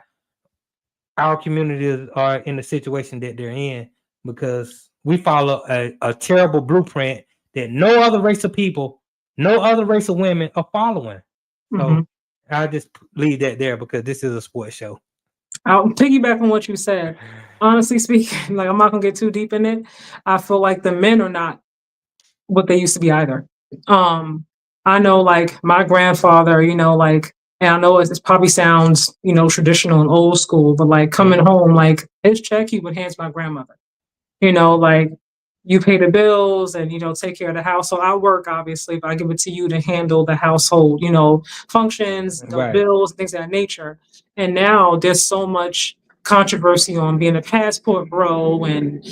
our communities are in the situation that they're in, because we follow a terrible blueprint that no other race of people, no other race of women are following. So I'll just leave that there because this is a sports show. I'll piggyback on what you said. Honestly speaking, like I'm not gonna get too deep in it. I feel like the men are not what they used to be either. Um, I know like my grandfather, like, and I know it probably sounds, traditional and old school, but like coming home, like his check he would hand to my grandmother. Like you pay the bills and take care of the house. So I work obviously, but I give it to you to handle the household, functions, the Right. bills, things of that nature. And now there's so much controversy on being a passport bro and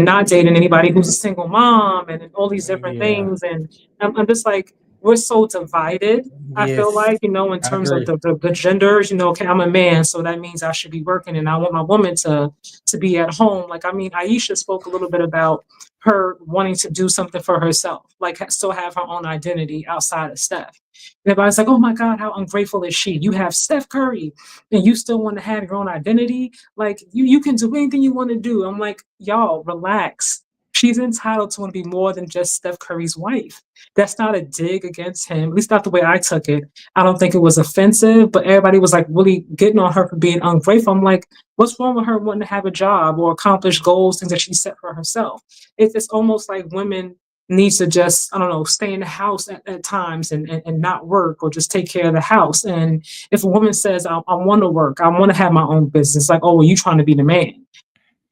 not dating anybody who's a single mom and all these different Yeah. things. And I'm just like, we're so divided. I feel Yes, like, in I terms of agree. the genders, okay, I'm a man, so that means I should be working and I want my woman to be at home. Like, I mean, Aisha spoke a little bit about her wanting to do something for herself, like still have her own identity outside of Steph. And everybody's like, oh my God, how ungrateful is she? You have Steph Curry and you still want to have your own identity. Like you can do anything you want to do. I'm like, y'all, relax. She's entitled to want to be more than just Steph Curry's wife. That's not a dig against him, at least not the way I took it. I don't think it was offensive, but everybody was like really getting on her for being ungrateful. I'm like, what's wrong with her wanting to have a job or accomplish goals, things that she set for herself? It's almost like women need to just, I don't know, stay in the house at times and not work or just take care of the house. And if a woman says, I want to work, I want to have my own business, like, oh, well, you trying to be the man.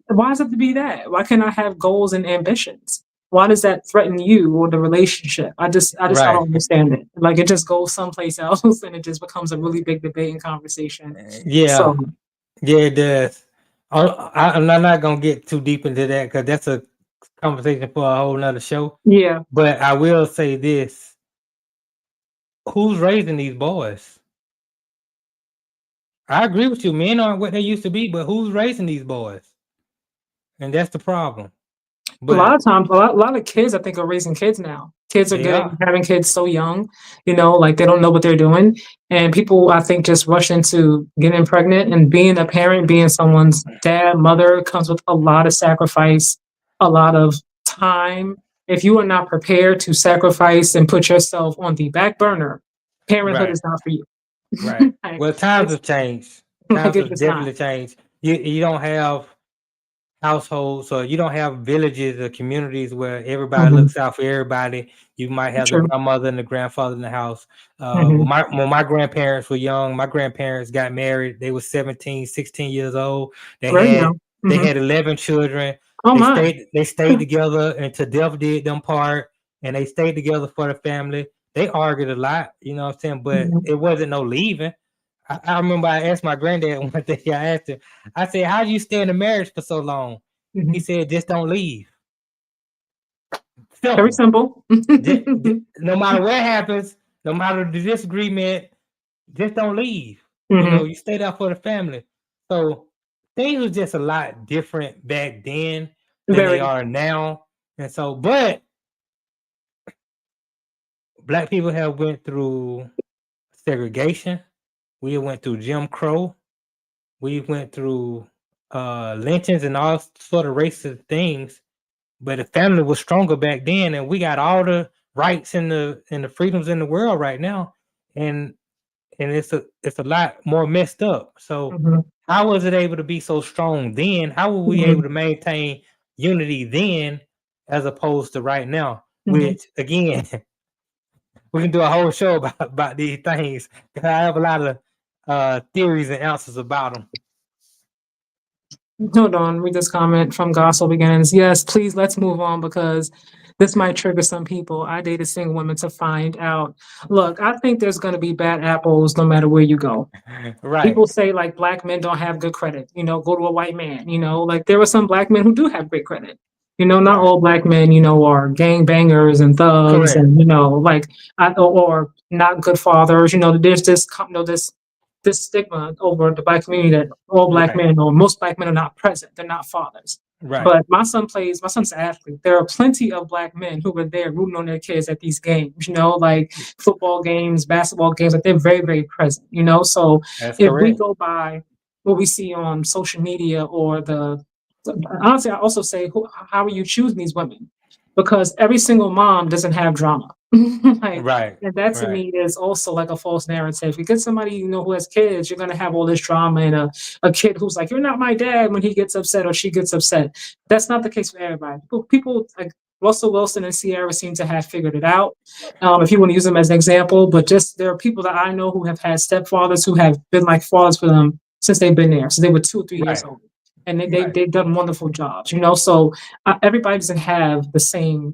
Why does it have to be that? Why can't I have goals and ambitions? Why does that threaten you or the relationship? I Right. don't understand it. Like it just goes someplace else and it just becomes a really big debate and conversation. Yeah. So Yeah, it does. I'm not gonna get too deep into that because that's a conversation for a whole nother show. yeah, But I will say this: who's raising these boys? I agree with you. Men aren't what they used to be, but who's raising these boys? And that's the problem. a lot But of times, a lot of kids I think are raising kids now. Kids are they getting are. having kids so young, like they don't know what they're doing. And people I think just rush into getting pregnant and being a parent, being someone's dad, mother comes with a lot of sacrifice, a lot of time. If you are not prepared to sacrifice and put yourself on the back burner, parenthood Right. is not for you. Right. like, Well, times it's have changed. like Times it's have just not. definitely changed. You don't have households, or you don't have villages or communities where everybody Mhm. looks out for everybody. You might have the True. grandmother and the grandfather in the house. Hmm. When my grandparents were young, my grandparents got married. They were 17, 16 years old. They Very had young. they Hmm. had 11 children. Oh my. They stayed together until death did them part, and they stayed together for the family. They argued a lot, you know what I'm saying? But Mhm. it wasn't no leaving. I remember I asked my granddad one day, I asked him, I said, how do you stay in a marriage for so long? He Mhm. said, just don't leave. Very Simple. simple. No matter what happens, no matter the disagreement, just don't leave. Mhm. You stay there for the family. So things was just a lot different back then than they Very. are now. And so, but black people have went through segregation. We went through Jim Crow. We went through lynchings and all sort of racist things. But the family was stronger back then, and we got all the rights and the freedoms in the world right now, and it's a lot more messed up. So Mhm. How was it able to be so strong then? How were we able Mhm, to maintain unity then as opposed to right now? mhm. Which again, we can do a whole show about these things because I have a lot of theories and answers about them. Hold on, read this comment from Gospel Begins. Yes, please let's move on because this might trigger some people. I dated single women to find out. Look, I think there's going to be bad apples no matter where you go. Right, People say like black men don't have good credit, go to a white man, like there are some black men who do have great credit. Not right, all black men, are gang bangers and thugs correct, and, like, or not good fathers. There's this, this stigma over the black community that all black right, men or most black men are not present. They're not fathers. right, But my son's an athlete. There are plenty of black men who were there rooting on their kids at these games, like football games, basketball games, like they're very, very present, So that's if we correct. go by what we see on social media or honestly, I also say, how are you choosing these women? Because every single mom doesn't have drama. Like, Right, and that to right, me is also like a false narrative. You get somebody, who has kids, you're gonna have all this drama and a kid who's like, you're not my dad when he gets upset or she gets upset. That's not the case for everybody. People like Russell Wilson and Sierra seem to have figured it out. If you want to use them as an example, but just there are people that I know who have had stepfathers who have been like fathers for them since they've been there, since they were 2 or 3 years right, old. And right, they've done wonderful jobs, So everybody doesn't have the same,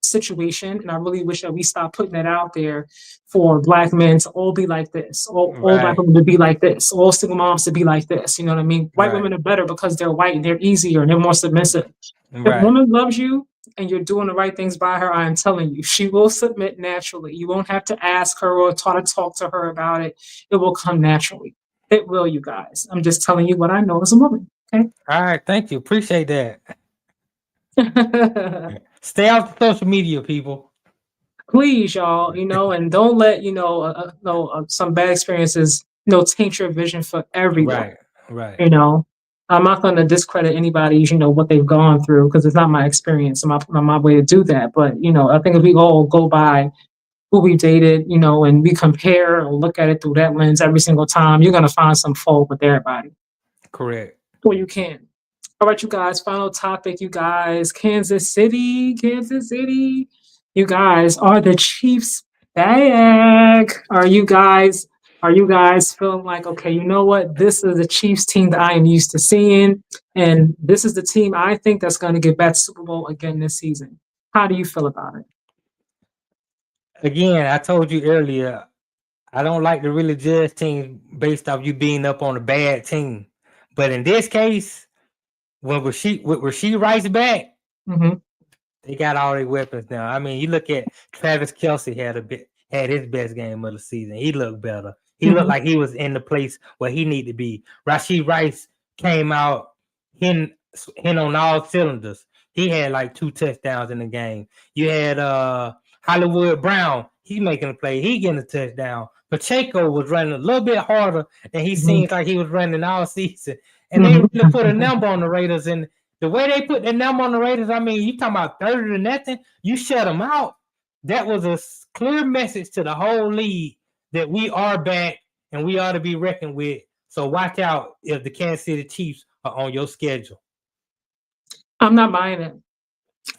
situation. And I really wish that we stop putting that out there for black men to all be like this, all black right, women to be like this, all single moms to be like this. You know what I mean? White right, women are better because they're white and they're easier and they're more submissive. If a right, woman loves you and you're doing the right things by her, I am telling you, she will submit naturally. You won't have to ask her or try to talk to her about it. It will come naturally. It will, you guys. I'm just telling you what I know as a woman. Okay. All right, thank you. Appreciate that. Stay off the social media, people. Please, y'all, and don't let, some bad experiences, taint your vision for everyone. Right, right, You know, I'm not going to discredit anybody's, what they've gone through because it's not my experience and my way to do that. But, I think if we all go by who we dated, and we compare or look at it through that lens every single time, you're going to find some fault with everybody. correct. Or you can. All right, you guys, final topic, you guys. Kansas City, Kansas City. You guys, are the Chiefs back? Are you guys feeling like, okay, you know what? This is the Chiefs team that I am used to seeing, and this is the team I think that's going to get back to Super Bowl again this season. How do you feel about it? Again, I told you earlier, I don't like to really judge teams based off you being up on a bad team. But in this case, when Rasheed Rice back, Hmm. they got all their weapons now. I mean, you look at Travis Kelce had his best game of the season. He looked better. He looked Hmm. like he was in the place where he needed to be. Rasheed Rice came out hitting, hitting on all cylinders. He had like 2 touchdowns in the game. You had Hollywood Brown. He making a play. He getting a touchdown. Pacheco was running a little bit harder than he Hmm. seems like he was running all season. And they Hmm. really put a number on the Raiders. And the way they put the number on the Raiders, I mean, you talking about 30-0, you shut them out. That was a clear message to the whole league that we are back and we ought to be reckoned with. So watch out if the Kansas City Chiefs are on your schedule. I'm not buying it.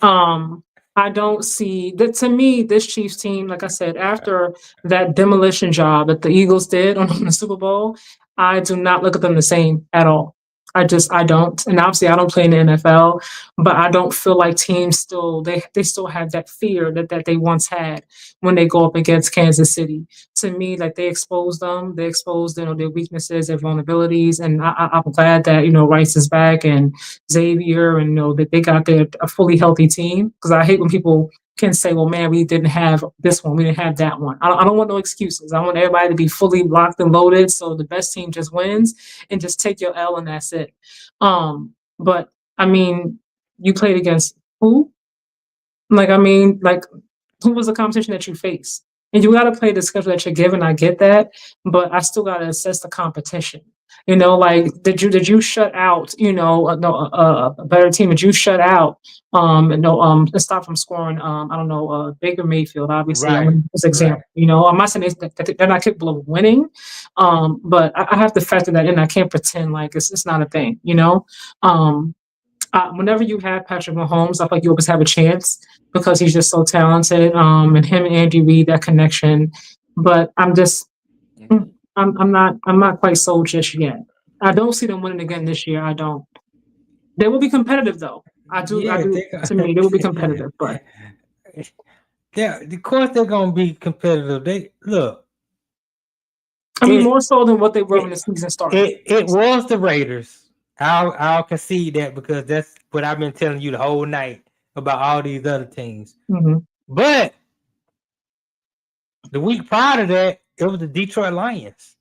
Um, I don't see that. To me, this Chiefs team, like I said, after that demolition job that the Eagles did on the Super Bowl, I do not look at them the same at all. I don't. And obviously I don't play in the NFL, but I don't feel like teams they still have that fear that they once had when they go up against Kansas City. To me, like they exposed them, they exposed, their weaknesses, their vulnerabilities. And I'm glad that, Rice is back and Xavier, and that they got a fully healthy team. Because I hate when people can say, "Well, man, we didn't have this one, we didn't have that one." I don't want no excuses. I want everybody to be fully locked and loaded, so the best team just wins, and just take your L, and that's it. But I mean, you played against who? Like, I mean, like, who was the competition that you faced? And you got to play the schedule that you're given. I get that, but I still got to assess the competition. You know, like did you shut out, a better team? Did you shut out and stop from scoring I don't know, Baker Mayfield, obviously. I'm Right, gonna this right. example. I'm not saying that they're not capable of winning, but I have to factor that in. I can't pretend like it's not a thing. Whenever you have Patrick Mahomes, I feel like you always have a chance because he's just so talented. And him and Andy Reid, that connection. But I'm not quite sold just yet. I don't see them winning again this year. I don't. They will be competitive though. I do. I Yeah, do. To me, they will be competitive. But yeah, of course they're gonna be competitive. They look. I mean, It more so than what they were when it the season started. it was the Raiders. I'll concede that because that's what I've been telling you the whole night about all these other teams. Hmm. But the week prior to that, it was the Detroit Lions,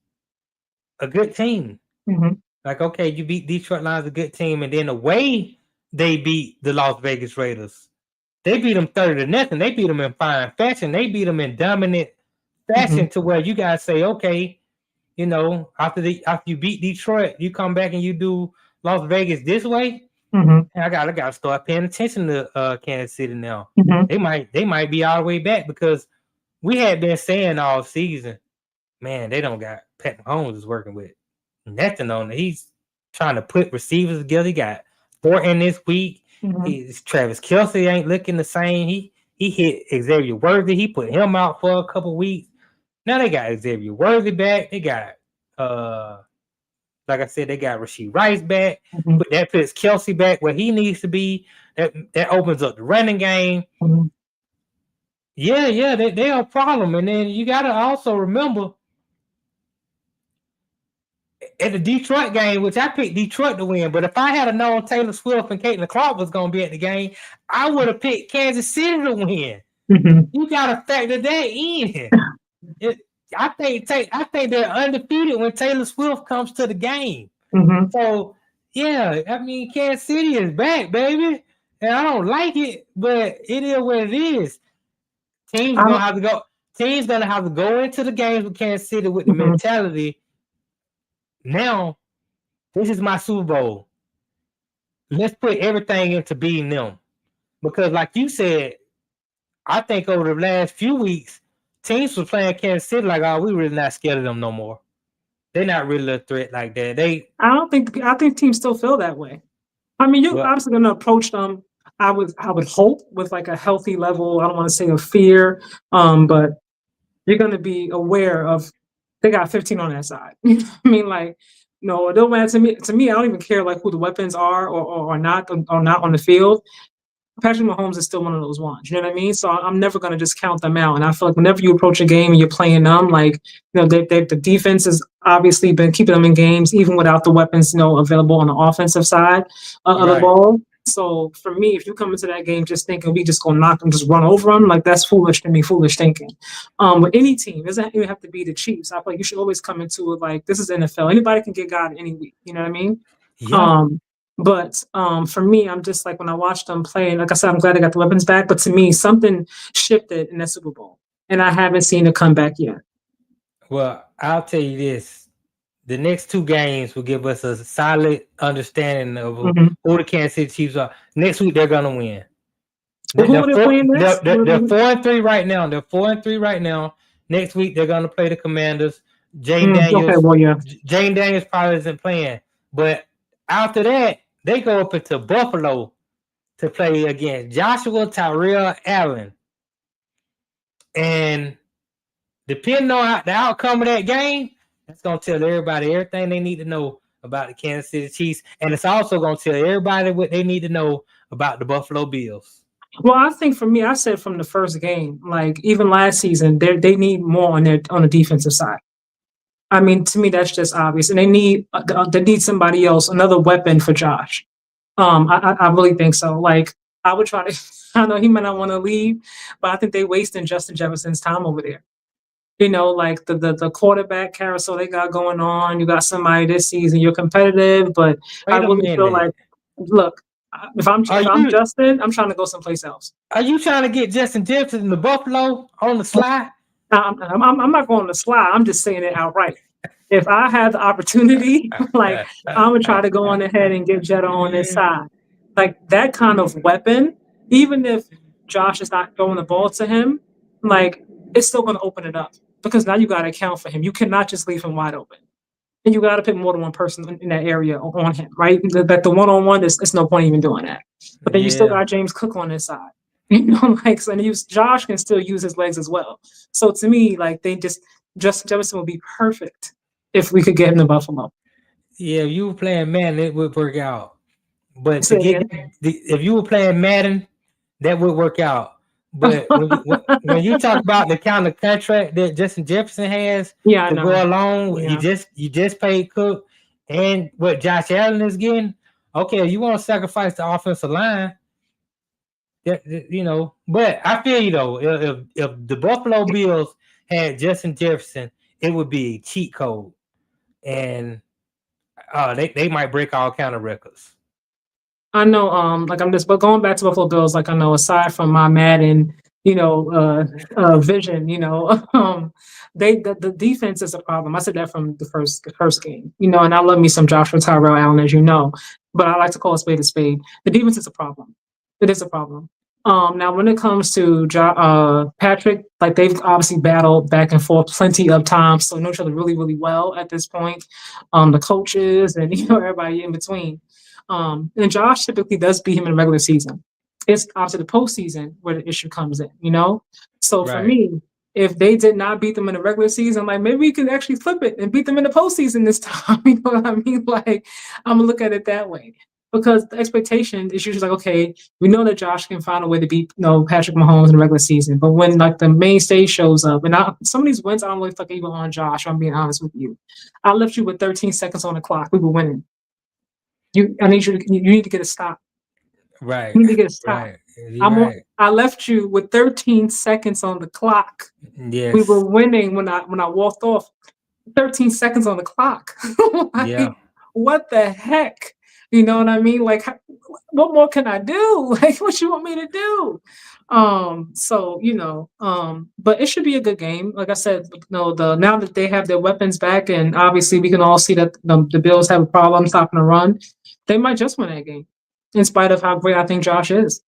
a good team. Hmm. Like, okay, you beat Detroit Lions, a good team, and then the way they beat the Las Vegas Raiders, they beat them 30-0. They beat them in fine fashion. They beat them in dominant Hmm. fashion to where you guys say, okay, after you beat Detroit, you come back and you do Las Vegas this way. Hmm. And I gotta start paying attention to Kansas City now. Hmm. They might be all the way back because we had been saying all season, man, they don't got Pat Mahomes is working with nothing on it. He's trying to put receivers together. He got 4 in this week. Hmm. Travis Kelce ain't looking the same. He hit Xavier Worthy. He put him out for a couple weeks. Now they got Xavier Worthy back. They got like I said, they got Rashee Rice back. Hmm. But that puts Kelce back where he needs to be. That opens up the running game. Hmm. Yeah, they are a problem. And then you gotta also remember at the Detroit game, which I picked Detroit to win, but if I had known Taylor Swift and Caitlin Clark was going to be at the game, I would have picked Kansas City to win. Hmm. You got to factor that in. I think they're undefeated when Taylor Swift comes to the game. Hmm. So yeah, I mean Kansas City is back, baby, and I don't like it, but it is what it is. Teams gonna have to go. Teams gonna have to go into the games with Kansas City with the mentality. Now, this is my Super Bowl. Let's put everything into beating them. Because like you said, I think over the last few weeks, teams were playing Kansas City like, oh, we really not scared of them no more. They're not really a threat like that. I think teams still feel that way. I mean, you're Well, obviously going to approach them. I would hope with like a healthy level. I don't want to say of fear, but you're going to be aware of they got 15 on that side. I mean, like, no, it don't matter to me. To me, I don't even care like who the weapons are or not on the field. Patrick Mahomes is still one of those ones. You know what I mean? So I'm never going to just count them out. And I feel like whenever you approach a game and you're playing them, like, the defense has obviously been keeping them in games, even without the weapons, available on the offensive side of the right. ball. So for me, if you come into that game just thinking we just gonna knock them, just run over them, like that's foolish to me, foolish thinking. With any team, it doesn't even have to be the Chiefs. I feel like you should always come into it like this is NFL. Anybody can get God any week. You know what I mean? Yeah. But for me, I'm just like when I watched them play, and like I said, I'm glad they got the weapons back. But to me, something shifted in that Super Bowl, and I haven't seen it come back yet. Well, I'll tell you this. The next 2 games will give us a solid understanding of who the Kansas City Chiefs are. Next week, they're going to win. Well, who are they playing next? They're 4-3 right now. They're 4-3 right now. Next week, they're going to play the Commanders. Jane Daniels. Okay, well, yeah. Jane Daniels probably isn't playing. But after that, they go up into Buffalo to play against Joshua Tyrell Allen. And depending on the outcome of that game, that's going to tell everybody everything they need to know about the Kansas City Chiefs. And it's also going to tell everybody what they need to know about the Buffalo Bills. Well, I think for me, I said from the first game, like even last season, they need more on the defensive side. I mean, to me, that's just obvious, and they need somebody else, another weapon for Josh. I really think so. Like I would try to. I know he might not want to leave, but I think they wasting Justin Jefferson's time over there. Like the quarterback carousel they got going on. You got somebody this season. You're competitive, but I really feel like, look, if I'm Justin, I'm trying to go someplace else. Are you trying to get Justin Jefferson to Buffalo on the slide? I'm not going to slide. I'm just saying it outright. if I had the opportunity, like I'm gonna try to go on ahead and get Jetta on this side. Like that kind of weapon, even if Josh is not throwing the ball to him, like it's still gonna open it up because now you gotta account for him. You cannot just leave him wide open. And you got to put more than one person in that area on him, right? That the one-on-one is it's no point even doing that. But then you still Yeah. got James Cook on his side, you know, like so, and Josh can still use his legs as well. So to me, like Justin Jefferson would be perfect if we could get him to Buffalo. Yeah, if you were playing Madden, it would work out. But to Say get again. if you were playing Madden, that would work out. But when you talk about the kind of contract that Justin Jefferson has Yeah, I to know. go along, Yeah. you just paid Cook and what Josh Allen is getting. Okay, you want to sacrifice the offensive line, you know. But I feel you though. If the Buffalo Bills had Justin Jefferson, it would be a cheat code, and they might break all kind of records. I know, like I'm just, but going back to Buffalo Bills, like I know, aside from my Madden, vision, the defense is a problem. I said that from the first game, and I love me some Joshua Tyrell Allen, as you know, but I like to call a spade a spade. The defense is a problem. It is a problem. Now when it comes to Patrick, like they've obviously battled back and forth plenty of times, so know each other really, really well at this point. The coaches and everybody in between. And Josh typically does beat him in the regular season. It's obviously the postseason where the issue comes in. So for Right. me, if they did not beat them in the regular season, like maybe we can actually flip it and beat them in the postseason this time. You know what I mean? Like I'm gonna look at it that way. Because the expectation is usually like, okay, we know that Josh can find a way to beat Patrick Mahomes in the regular season. But when like the main stage shows up, and some of these wins I don't really fucking even on Josh, I'm being honest with you. I left you with 13 seconds on the clock. We were winning. You need to get a stop. Right. You need to get a stop. Right. You're right. I left you with 13 seconds on the clock. We were Yes. winning when I walked off. 13 seconds on the clock. Like, Yeah. what the heck? You know what I mean? Like, what more can I do? Like, what you want me to do? But it should be a good game. Like I said, now that they have their weapons back, and obviously we can all see that the Bills have a problem stopping the run, they might just win that game, in spite of how great I think Josh is.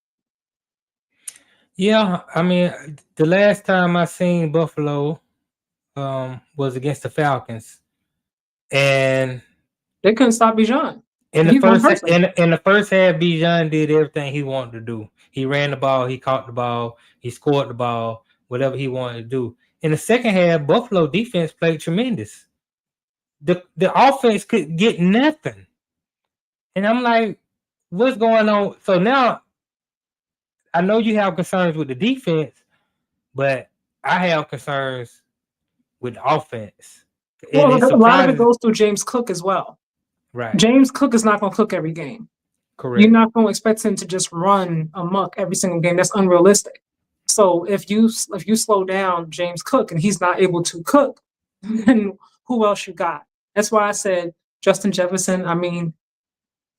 Yeah. I mean, the last time I seen Buffalo was against the Falcons. And They couldn't stop Bijan. in the He's one first person. in the first half, Bijan did everything he wanted to do. He ran the ball, he caught the ball, he scored the ball, whatever he wanted to do. In the second half, Buffalo defense played tremendous. The offense could get nothing. And I'm like, what's going on? So now I know you have concerns with the defense, but I have concerns with the offense. And Well, it's a lot of it surprising. goes through James Cook as well. Right. James Cook is not going to cook every game. You're Correct. not going to expect him to just run amok every single game. That's unrealistic. So if you slow down James Cook and he's not able to cook, then who else you got? That's why I said Justin Jefferson. I mean,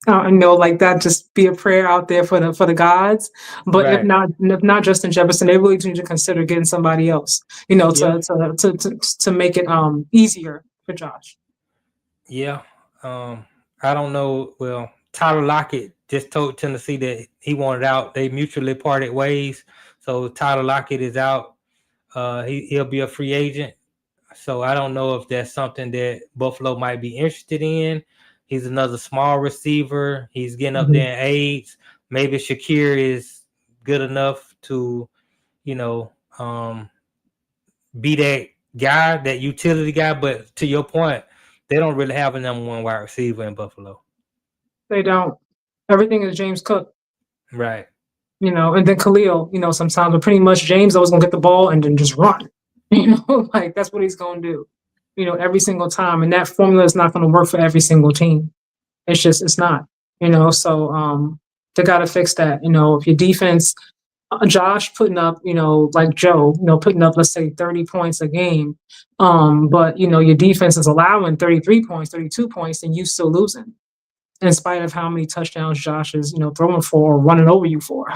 I know like that. Just be a prayer out there for the gods. But Right. if not Justin Jefferson, they really need to consider getting somebody else. Yeah. To make it easier for Josh. Yeah. I don't know. Well, Tyler Lockett just told Tennessee that he wanted out. They mutually parted ways. So Tyler Lockett is out. He'll be a free agent. So I don't know if that's something that Buffalo might be interested in. He's another small receiver. He's getting up there in age. Maybe Shakir is good enough to, you know, be that guy, that utility guy. But to your point, they don't really have a number one wide receiver in Buffalo. They don't. Everything is James Cook. Right. And then Khalil, sometimes, but pretty much James always gonna get the ball and then just run. Like that's what he's gonna do. Every single time, and that formula is not gonna work for every single team. It's not. So they gotta fix that. If your defense, Josh putting up, like Joe, putting up, let's say 30 points a game, but your defense is allowing 33 points, 32 points, and you still losing in spite of how many touchdowns Josh is, throwing for or running over you for.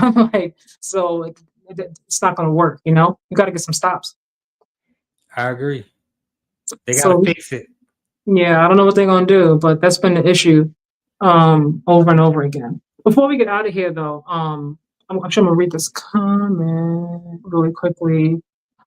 So it's not going to work. You got to get some stops. I agree. They got to So fix it. Yeah, I don't know what they're gonna do, but that's been the issue over and over again. Before we get out of here, though, I'm sure I'm gonna read this comment really quickly.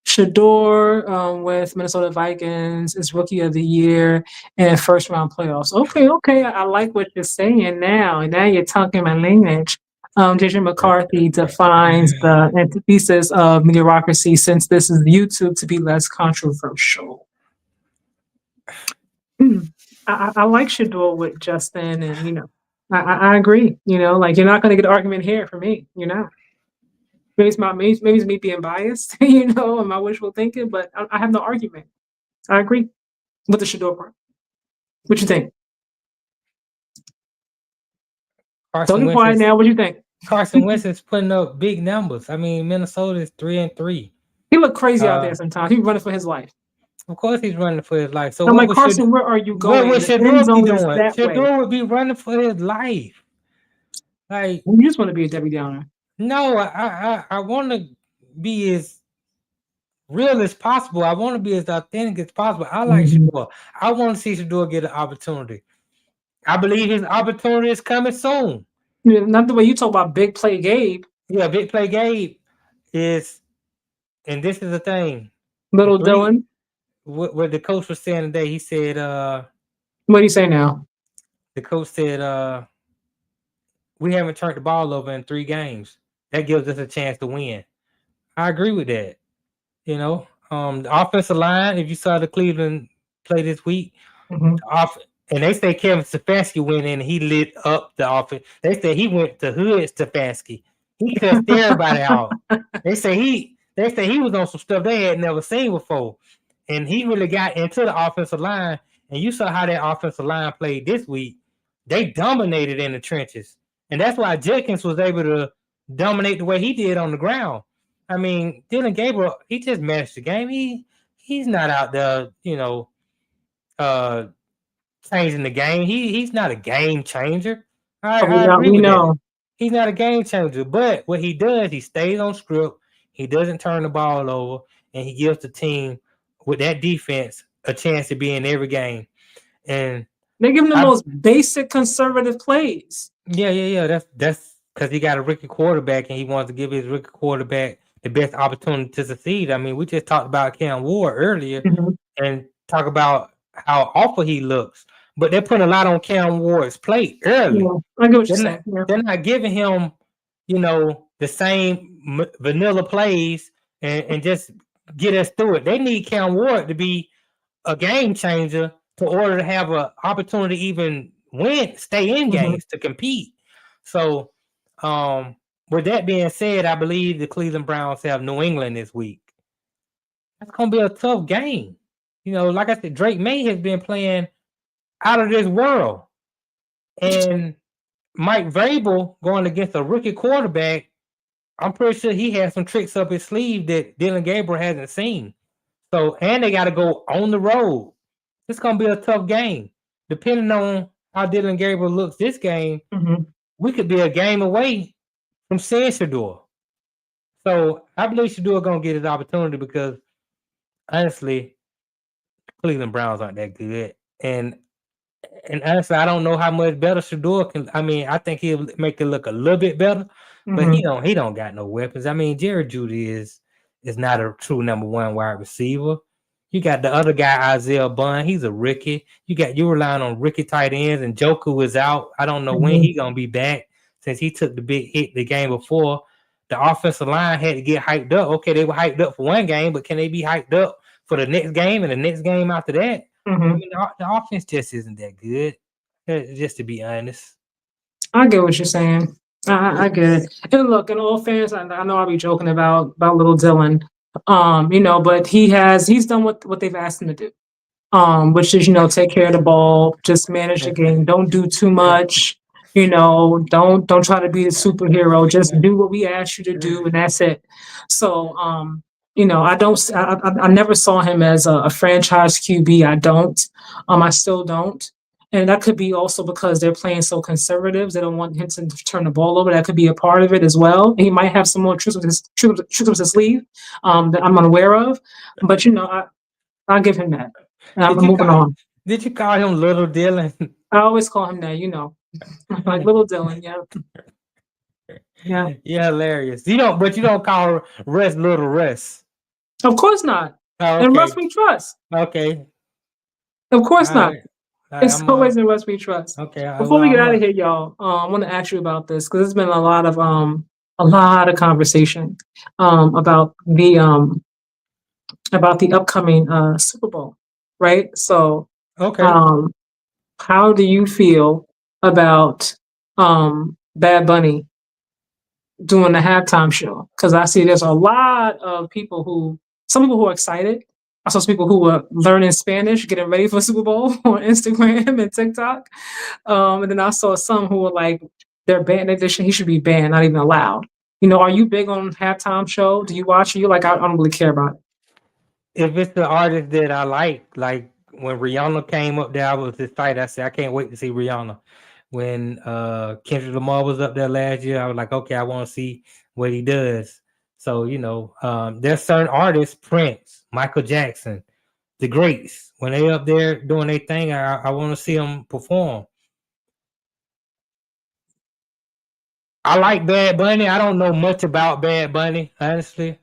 Shador with Minnesota Vikings is Rookie of the Year and first round playoffs. Okay, okay, I like what you're saying now. Now you're talking my language. JJ McCarthy defines the antithesis of mediocrity since this is YouTube to be less controversial. I like Shador with Justin, and I agree. Like you're not going to get an argument here for me. Maybe it's me being biased, and my wishful thinking, but I have no argument. I agree with the Shador part. What you think? Don't get quiet now. What you think? Carson Wentz is putting up big numbers. I mean, Minnesota is 3-3. He looked crazy out there sometimes. He's running for his life. Of course, he's running for his life. So I'm like, Carson, where are you going? What would Shador be doing? Shador would be running for his life. Like, you just want to be a Debbie Downer. No, I want to be as real as possible. I want to be as authentic as possible. I like Shador. I want to see Shador get an opportunity. I believe his opportunity is coming soon. Yeah, not the way you talk about Big Play Gabe. Yeah, Big Play Gabe is, and this is the thing. Little Dylan. What the coach was saying today, he said, what do you say now? The coach said, we haven't turned the ball over in 3 games. That gives us a chance to win. I agree with that. The offensive line, if you saw the Cleveland play this week, and they say Kevin Stefanski went in and he lit up the offense. They say he went to Hood Stefanski. He cussed everybody out. They say he was on some stuff they had never seen before. And he really got into the offensive line. And you saw how that offensive line played this week. They dominated in the trenches. And that's why Jenkins was able to dominate the way he did on the ground. I mean, Dylan Gabriel, he just managed the game. He's not out there, changing the game. He's not a game changer. I agree with that. He's not a game changer. But what he does, he stays on script. He doesn't turn the ball over. And he gives the team with that defense a chance to be in every game. And they give him the most basic conservative plays. Yeah. That's because he got a rookie quarterback and he wants to give his rookie quarterback the best opportunity to succeed. I mean, we just talked about Cam Ward earlier and talk about how awful he looks. But they're putting a lot on Cam Ward's plate early. Yeah, I get what you're saying. They're not giving him, the same vanilla plays and just get us through it. They need Cam Ward to be a game changer in order to have an opportunity to even stay in games, to compete. So, with that being said, I believe the Cleveland Browns have New England this week. That's going to be a tough game. Like I said, Drake May has been playing out of this world. And Mike Vrabel going against a rookie quarterback, I'm pretty sure he has some tricks up his sleeve that Dylan Gabriel hasn't seen. So, and they got to go on the road. It's going to be a tough game. Depending on how Dylan Gabriel looks this game, we could be a game away from seeing Shador. So, I believe Shador going to get his opportunity because, honestly, Cleveland Browns aren't that good. And honestly, I don't know how much better Shador can. I mean, I think he'll make it look a little bit better, but he don't got no weapons. I mean, Jerry Jeudy is not a true number 1 wide receiver. You got the other guy, Isaiah Bond. He's a rookie. You relying on rookie tight ends, and Joku is out. I don't know when he's gonna be back since he took the big hit the game before. The offensive line had to get hyped up. Okay, they were hyped up for one game, but can they be hyped up for the next game and the next game after that? I mean, the offense just isn't that good, just to be honest. I get what you're saying. I get it. And look, in all fairness, I know I'll be joking about little Dylan, but he's done what they've asked him to do, which is, take care of the ball, just manage the game, don't do too much, don't try to be the superhero, just do what we asked you to do, and that's it. So, I never saw him as a franchise QB. I don't. I still don't. And that could be also because they're playing so conservative. They don't want him to turn the ball over. That could be a part of it as well. He might have some more tricks up his sleeve that I'm unaware of. But, I'll give him that. And I'm moving on. Did you call him Little Dylan? I always call him that, you know, like little Dylan. Yeah, yeah. You're hilarious. You don't, but you don't call Russ Little Russ. Of course not. Oh, And okay. Russ we trust. Okay. Of course All not. right. It's I'm always in Russ we trust. okay. Before Well, we get out of I'm here, y'all, I want to ask you about this because there's been a lot of conversation about the upcoming Super Bowl, right? So, okay. um, how do you feel about Bad Bunny doing the halftime show? Because I see there's a lot of some people who are excited. I saw some people who were learning Spanish, getting ready for Super Bowl on Instagram and TikTok. And then I saw some who were like, they're banned. He should be banned, not even allowed. You know, are you big on halftime show? Do you watch it? You like, I don't really care about it. If it's the artist that I like when Rihanna came up there, I was excited. I said, I can't wait to see Rihanna. When Kendrick Lamar was up there last year, I was like, okay, I want to see what he does. So, there's certain artists, Prince, Michael Jackson, the greats, when they up there doing their thing, I want to see them perform. I like Bad Bunny. I don't know much about Bad Bunny, honestly.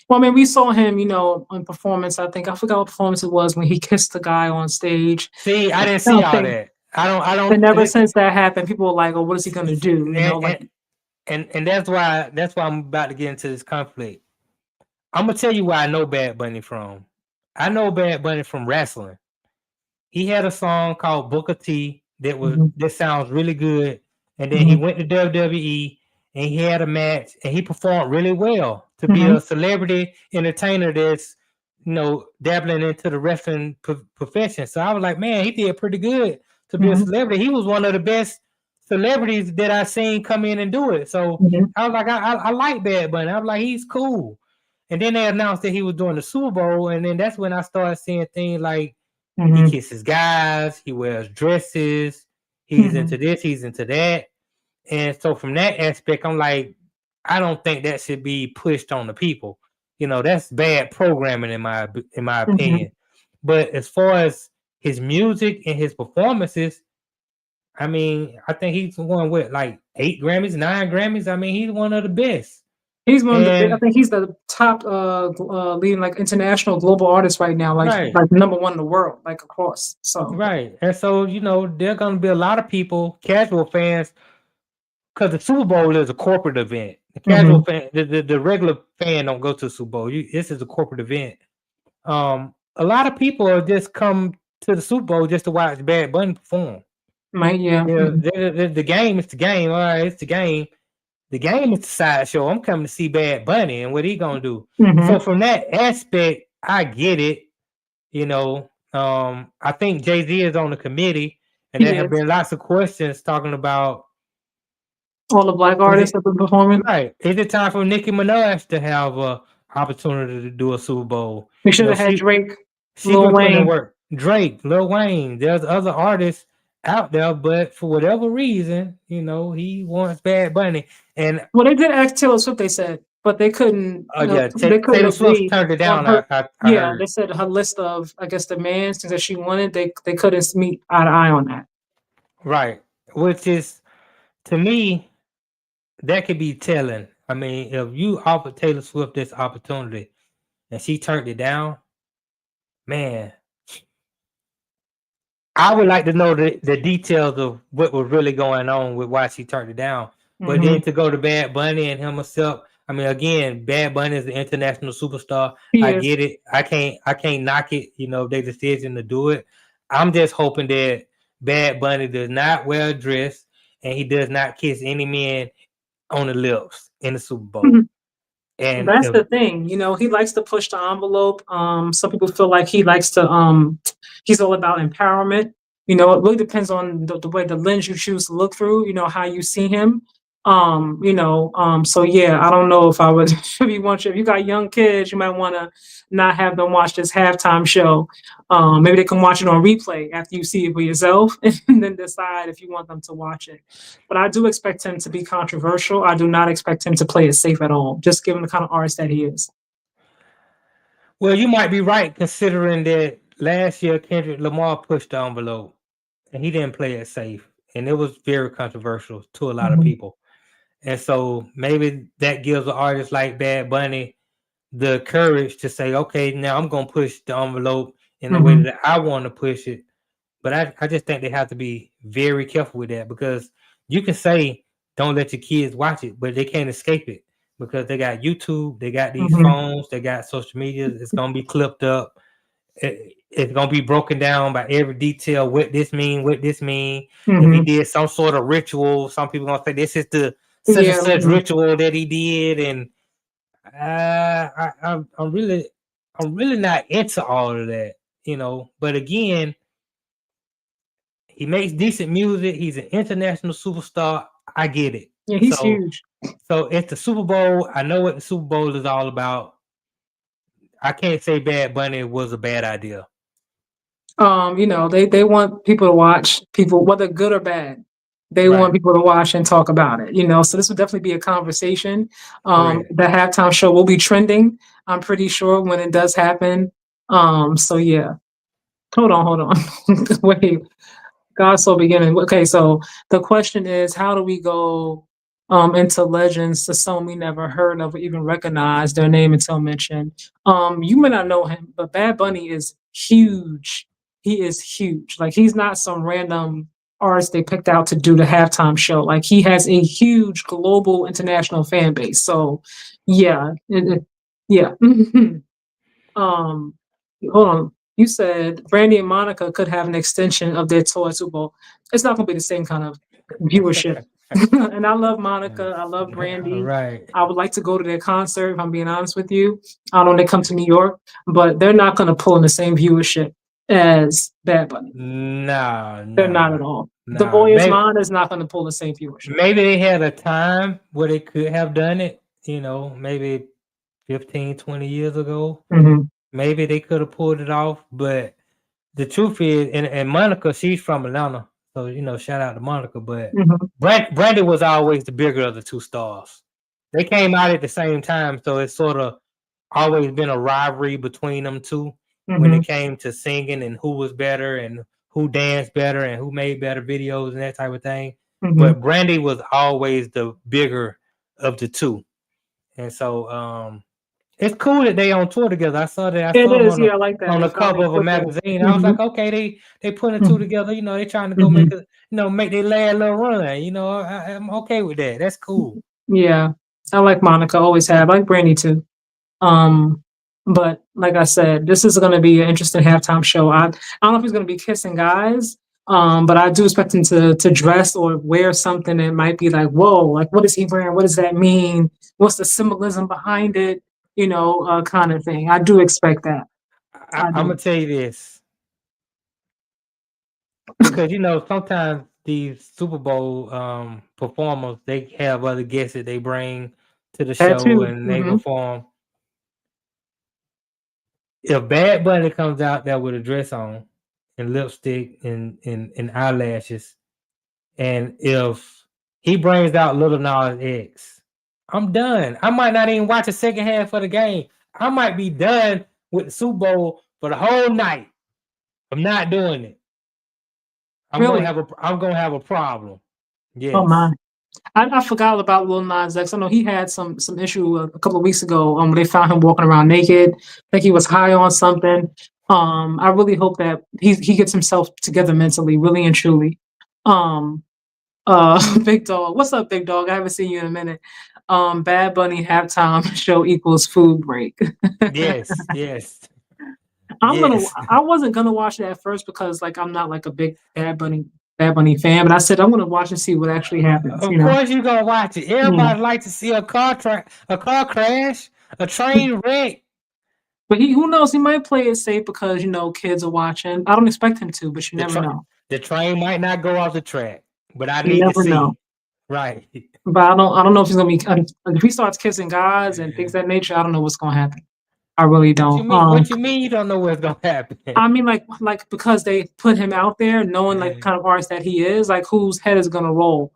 Well, I mean, we saw him, you know, in performance. I forgot what performance it was when he kissed the guy on stage. See, I didn't I see don't all think, that. I and don't ever since that happened, people were like, "Oh, what is he gonna see, do?" You know, like, and that's why I'm about to get into this conflict. I'm gonna tell you where I know Bad Bunny from. I know Bad Bunny from wrestling. He had a song called Booker T mhm, that sounds really good. And then he mhm, went to WWE and he had a match and he performed really well to be mhm, a celebrity entertainer that's dabbling into the wrestling profession. So I was like, man, he did pretty good to be a mhm, celebrity. He was one of the best celebrities that I seen come in and do it. So mhm, I was like, I like Bad Bunny. I was like, he's cool. And then they announced that he was doing the Super Bowl, and then that's when I started seeing things like he mhm, kisses guys, he wears dresses, he's into mhm, this, he's into that. And so from that aspect, I'm like, I don't think that should be pushed on the people. That's bad programming in my mhm. opinion. But as far as his music and his performances, I mean, I think he's won with like 8 Grammys, 9 Grammys. I mean, he's one of the best. He's one of the big. I And think he's the top leading like international global artist right now, right, like number one in the world, like across. So, right. And so, there are gonna be a lot of people, casual fans, because the Super Bowl is a corporate event. The casual mhm, fan, the regular fan don't go to the Super Bowl. This is a corporate event. A lot of people are just come to the Super Bowl just to watch Bad Bunny perform. right, yeah, mhm, The game is the game. All right, it's the game. The game is the sideshow. I'm coming to see Bad Bunny and what he gonna do. So mhm. from that aspect, I get it. I think Jay-Z is on the committee, and He there have is. been lots of questions talking about All the black is artists it have been performing. right? Is it time for Nicki Minaj to have a opportunity to do a Super Bowl? We should have had She Drake, she Lil been putting in Wayne. work. Drake, Lil Wayne, there's other artists out there, but for whatever reason, he wants Bad Bunny. And Well, they did ask Taylor Swift. They said, but they couldn't. oh yeah, They couldn't Taylor Swift agree turned it on down. her. I Yeah, they heard. said her list of, I guess, demands, things that she wanted. They couldn't meet eye to eye on that. Right, which is to me that could be telling. I mean, if you offer Taylor Swift this opportunity and she turned it down, man, I would like to know the details of what was really going on with why she turned it down. But Hmm. then to go to Bad Bunny and him himself, I mean, again, Bad Bunny is an international superstar. He I is. get it. I can't knock it. Their decision to do it. I'm just hoping that Bad Bunny does not wear a dress and he does not kiss any men on the lips in the Super Bowl. And That's if the thing, you know, he likes to push the envelope. Some people feel like he likes to, he's all about empowerment. You know, it really depends on the way the lens you choose to look through, you know, how you see him. So yeah, I don't know if I would, if you got young kids, you might want to not have them watch this halftime show. Maybe they can watch it on replay after you see it for yourself and then decide if you want them to watch it. But I do expect him to be controversial. I do not expect him to play it safe at all, just given the kind of artist that he is. well, you might be right considering that last year Kendrick Lamar pushed the envelope and he didn't play it safe. And it was very controversial to a lot of Mhm. people. And so maybe that gives an artist like Bad Bunny the courage to say, okay, now I'm gonna push the envelope in the way Mhm. that I want to push it. But I just think they have to be very careful with that because you can say don't let your kids watch it, but they can't escape it because they got YouTube, they got these Mhm. phones, they got social media. It's gonna be clipped up. It's gonna be broken down by every detail. What this mean? What this mean? If he Mhm. did some sort of ritual, some people gonna say this is the such and Yeah. such Mhm. ritual that he did, and I'm really not into all of that, you know. But again, he makes decent music. He's an international superstar. I get it. Yeah, he's So huge. so it's the Super Bowl. I know what the Super Bowl is all about. I can't say Bad Bunny was a bad idea. They want people to watch, people, whether good or bad. They want Right. people to watch and talk about it, you know. So this would definitely be a conversation. Correct. The halftime show will be trending, I'm pretty sure, when it does happen. So yeah. Hold on. Wait. God so beginning. Okay, so the question is, how do we go into legends to someone we never heard of or even recognize their name until mentioned? You may not know him, but Bad Bunny is huge. He is huge. Like he's not some random artist they picked out to do the halftime show. Like he has a huge global international fan base. So yeah, yeah. Um, hold on. You said Brandy and Monica could have an extension of their tour at Super Bowl. It's not going to be the same kind of viewership. And I love Monica. I love All Brandy. right. I would like to go to their concert, if I'm being honest with you. I don't know when they come to New York, but they're not going to pull in the same viewership as Bad Bunny. No, They're not at no, all. The no. Boy Is Mine is not going to pull the same viewership. Maybe they had a time where they could have done it, you know, maybe 15, 20 years ago. Hmm. Maybe they could have pulled it off, but the truth is, and Monica, she's from Atlanta, so you know, shout out to Monica. But Hmm. Brandy was always the bigger of the two stars. They came out at the same time, so it's sort of always been a rivalry between them two when it Hmm. came to singing and who was better and who danced better and who made better videos and that type of thing. Hmm. But Brandy was always the bigger of the two, and so it's cool that they on tour together. I saw that. I It saw them is. Yeah, I like that. on They the cover finally of a put that. magazine. I was Hmm. like, okay, they putting the two together. You know, they trying to go Hmm. make a make their last little run. You know, I'm okay with that. That's cool. Yeah, I like Monica, always have. I like Brandy too. Um, but like I said, this is going to be an interesting halftime show. I don't know if he's going to be kissing guys, but I do expect him to dress or wear something that might be like, whoa, like what is he wearing? What does that mean? What's the symbolism behind it? Kind of thing. I do expect that. I I'm gonna do. tell you this because you know sometimes these Super Bowl performers they have other guests that they bring to the That show too. and they Hmm. perform. If Bad Bunny comes out there with a dress on and lipstick and eyelashes, and if he brings out Little Nas X, I'm done. I might not even watch the second half of the game. I might be done with the Super Bowl for the whole night. I'm not doing it. Really? I'm gonna have a problem. Oh Yes. my. I forgot about Lil Nas X. I know he had some issue a couple of weeks ago. When they found him walking around naked, like he was high on something. I really hope that he gets himself together mentally, really and truly. Um, Big Dog, what's up, Big Dog? I haven't seen you in a minute. Bad Bunny halftime show equals food break. Yes. Yes. I'm gonna. Yes. I wasn't gonna watch it at first because like I'm not like a big Bad Bunny fan, but I said I'm gonna watch and see what actually happens. Of course you're gonna watch it. Yeah. Everybody like to see a car crash, a train wreck. But who knows? He might play it safe because kids are watching. I don't expect him to, but you The never tra- know. the train might not go off the track, but I You need to never know. see. Right. But I don't know if he's gonna be. If he starts kissing guys and things of that nature, I don't know what's gonna happen. I really What you don't. mean? What you mean? You don't know what's gonna happen? I mean, like because they put him out there, knowing like the kind of artist that he is, like whose head is gonna roll.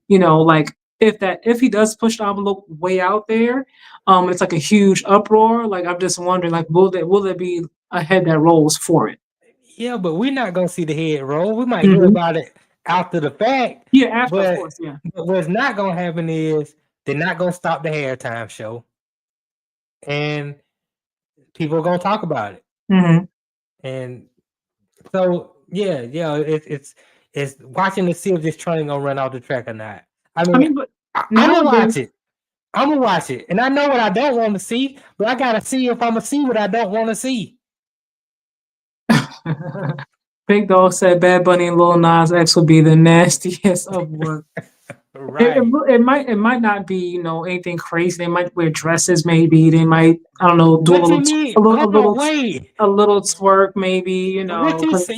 Like if he does push the envelope way out there, it's like a huge uproar. Like I'm just wondering, like will there be a head that rolls for it? Yeah, but we're not gonna see the head roll. We might hear Mhm. about it after the fact, Yeah, after, of but, course, yeah. what's not gonna happen is they're not gonna stop the halftime show, and people are gonna talk about it. Mhm. And so, yeah, it's watching to see if this train gonna run off the track or not. I I mean, mean, but I'm gonna nowadays watch it. I'm gonna watch it, and I know what I don't want to see, but I gotta see if I'm gonna see what I don't want to see. Big Dog said Bad Bunny and Lil Nas X will be the nastiest of work. Right. It might not be, anything crazy. They might wear dresses, maybe. They might, I don't know, do a What you little mean? Hold on, wait. a little twerk, maybe, What you 'cause say?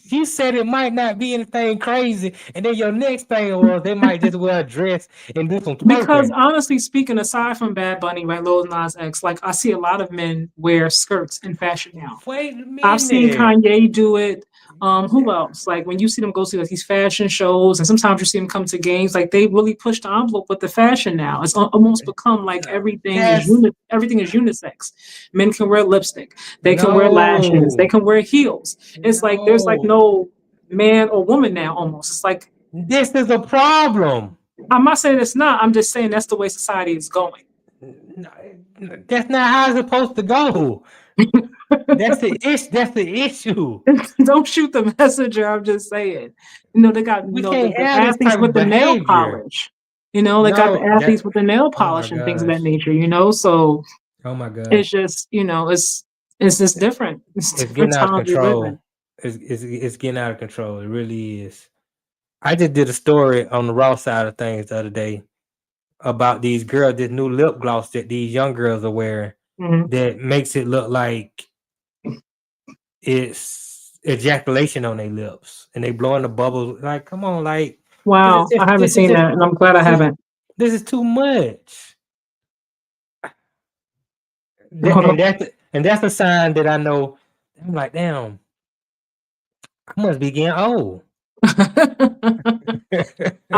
You said it might not be anything crazy, and then your next thing was they might just wear a dress and do some because twerking. honestly speaking, aside from Bad Bunny, right, Lil Nas X, like I see a lot of men wear skirts in fashion now. Wait a I've seen minute. Kanye do it. Who else? Like when you see them go to like these fashion shows, and sometimes you see them come to games, like they really push the envelope with the fashion now. It's almost become like That's everything is unisex. Men can wear lipstick, they can wear lashes, they no, can wear heels. It's like there's like no. no man or woman now almost. It's like This is a problem. I'm not saying it's not. I'm just saying that's the way society is going. No, that's not how it's supposed to go. That's the issue. That's the issue. Don't shoot the messenger. I'm just saying. They got We the, can't the have this athletes type of with the nail behavior. polish. They got the No, athletes that. with the nail Oh my polish and things of that gosh. nature. So Oh my gosh. it's just it's just different. It's It's different getting out of times we live in. control. It's getting out of control. It really is. I just did a story on the raw side of things the other day about these girls, this new lip gloss that these young girls are wearing Mhm. that makes it look like it's ejaculation on their lips and they blowing the bubbles. Like, come on, like Wow, I haven't this is seen just that, and I'm glad I this is haven't. this is too much. Hold on. And that's a sign that I know. I'm like, damn, I must be getting old. I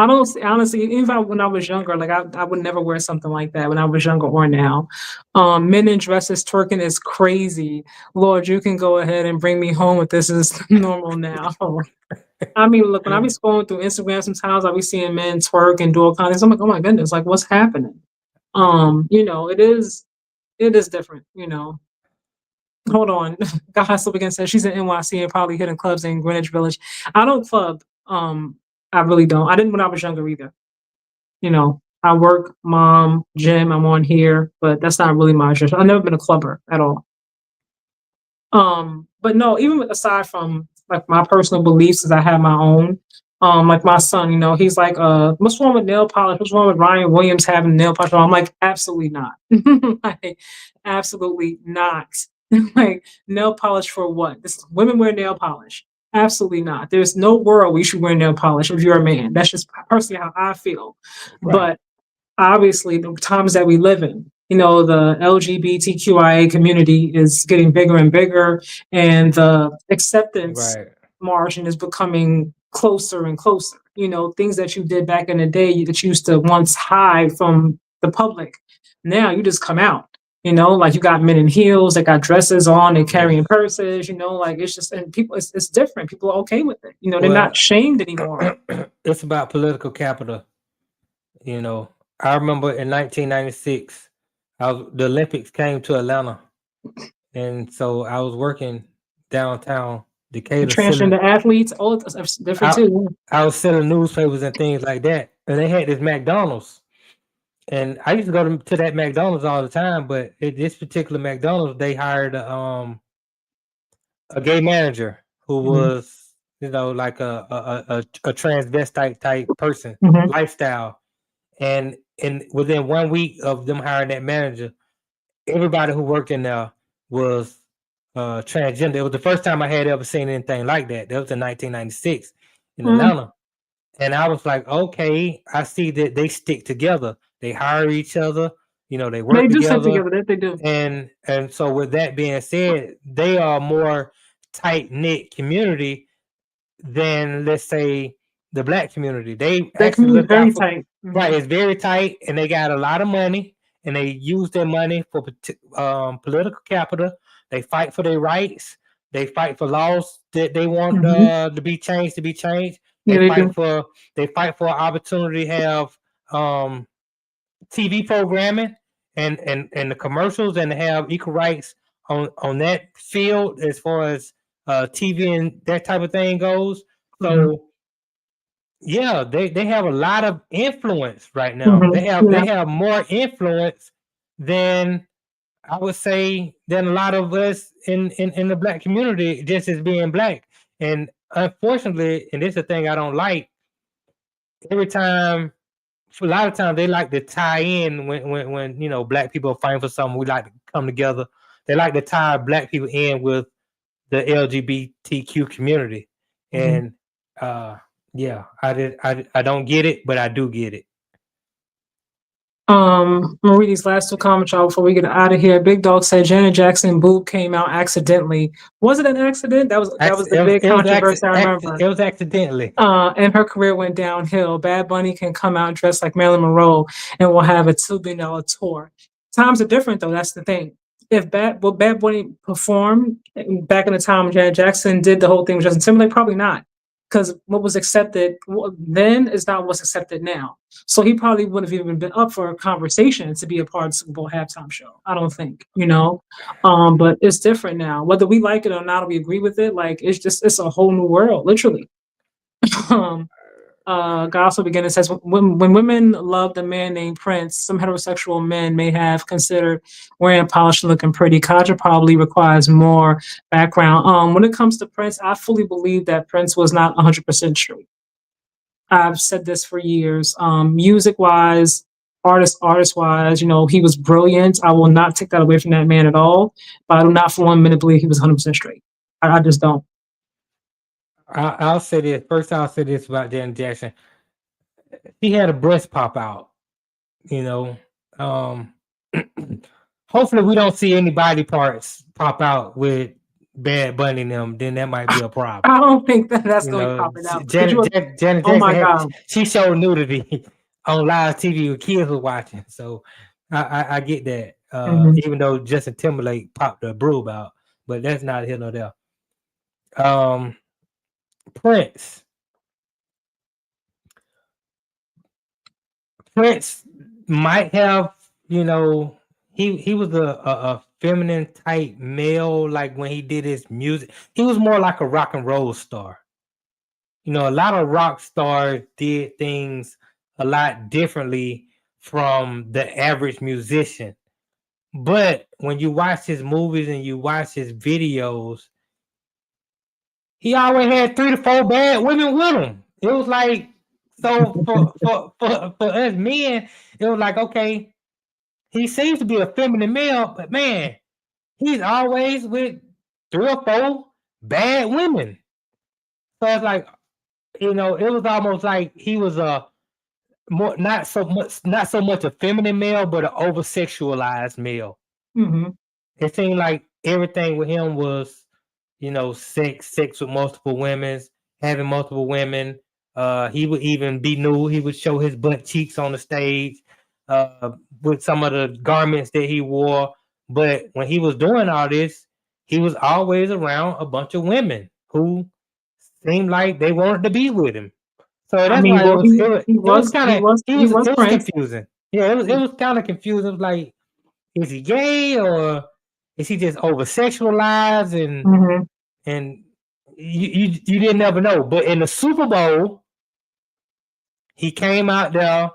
don't honestly, even when I was younger, like I would never wear something like that when I was younger or now. Men in dresses twerking is crazy. Lord, you can go ahead and bring me home if this is normal now. I mean, look, when I be scrolling through Instagram, sometimes I be seeing men twerk and do all kinds of. I'm like, oh my goodness, like what's happening? It is different. Hold on. God Hustle again says she's in NYC and probably hitting clubs in Greenwich Village. I don't club. I really don't. I didn't when I was younger either. I work, mom, gym, I'm on here, but that's not really my interest. I've never been a clubber at all. But no, even aside from like my personal beliefs, as I have my own. Like my son, he's like, what's wrong with nail polish? What's wrong with Ryan Williams having nail polish? I'm like, absolutely not. Like, absolutely not. Like nail polish for what? Women wear nail polish. Absolutely not. There's no world we should wear nail polish if you're a man. That's just personally how I feel. Right, But obviously the times that we live in, the LGBTQIA community is getting bigger and bigger, and the acceptance right, margin is becoming closer and closer. Things that you did back in the day that you used to once hide from the public, now you just come out. Like you got men in heels, they got dresses on, they yeah. carrying purses. Like it's just and people, it's different. People are okay with it. They're not Well, shamed anymore. it's about political capital. You know, I remember in 1996, the Olympics came to Atlanta, and so I was working downtown Decatur selling. Transgender athletes, oh, it's different I too. I was selling newspapers and things like that, and they had this McDonald's, and I used to go to that McDonald's all the time. But at this particular McDonald's, they hired a gay manager who Mhm, was, like a transvestite type person, mhm, lifestyle. And within 1 week of them hiring that manager, everybody who worked in there was transgender. It was the first time I had ever seen anything like that. That was in 1996 in mm. Atlanta. And I was like, okay, I see that they stick together. They hire each other, they They work do stick together. together, that they do. And so with that being said, they are a more tight knit community than, let's say, the black community. They That actually community is look out very for, tight. right. Mhm. It's very tight, and they got a lot of money, and they use their money for political capital. They fight for their rights. They fight for laws that they want Mhm. to be changed. Yeah, they do. They fight for opportunity to have um, TV programming and the commercials, and to have equal rights on that field as far as TV and that type of thing goes. Mhm. So yeah, they have a lot of influence right now. Mhm. They Yeah. have more influence than I would say than a lot of us in the black community, just as being black. And unfortunately, and this is the thing I don't like, every time a lot of times they like to tie in when you know black people are fighting for something, we like to come together. They like to tie black people in with the LGBTQ community. Mhm. And uh yeah, I don't get it, but I do get it. I'm gonna read these last two comments, y'all, before we get out of here. Big Dog said Janet Jackson boob came out accidentally. Was it an accident? That was the big controversy I remember. It was accidentally. And her career went downhill. Bad Bunny can come out dressed like Marilyn Monroe and will have a $2 billion tour. Times are different, though. That's the thing. If Bad Bunny performed back in the time when Janet Jackson did the whole thing with Justin Timberlake, probably not, because what was accepted then is not what's accepted now. So he probably wouldn't have even been up for a conversation to be a part of the Super Bowl halftime show. I don't think, but it's different now. Whether we like it or not, or we agree with it, like it's a whole new world, literally. um, Gospel Beginning says when women loved a man named Prince, some heterosexual men may have considered wearing polished and looking pretty. Kaja probably requires more background. When it comes to Prince, I fully believe that Prince was not 100% straight. I've said this for years. Music wise, artist wise, he was brilliant. I will not take that away from that man at all. But I do not for 1 minute believe he was 100% straight. I just don't. I'll say this. First, I'll say this about Janet Jackson. She had a breast pop out, you know. Um, hopefully, we don't see any body parts pop out with Bad Bunny and them. Then that might be a problem. I don't think that's You going to be know, popping out. Janet Oh Jackson my God. she showed nudity on live TV with kids were watching. So I get that. Mhm. Even though Justin Timberlake popped the boob out, but that's not here nor there. Um, Prince. Prince might have, he was a feminine type male, like when he did his music. He was more like a rock and roll star. A lot of rock stars did things a lot differently from the average musician. But when you watch his movies and you watch his videos, he always had 3 to 4 bad women with him. It was like, so for us men, it was like, okay, he seems to be a feminine male, but man, he's always with 3 or 4 bad women. So it's like, it was almost like he was a more not so much a feminine male, but an over sexualized male. Mhm. It seemed like everything with him was, sex with multiple women, having multiple women. He would even be nude. He would show his butt cheeks on the stage with some of the garments that he wore. But when he was doing all this, he was always around a bunch of women who seemed like they wanted to be with him. So I that's mean, why well, he it was was kind he of was he was it was Prince. confusing. Yeah, it was kind of confusing. It was like, is he gay or is he just over sexualized Mhm. and you didn't ever know. But in the Super Bowl, he came out there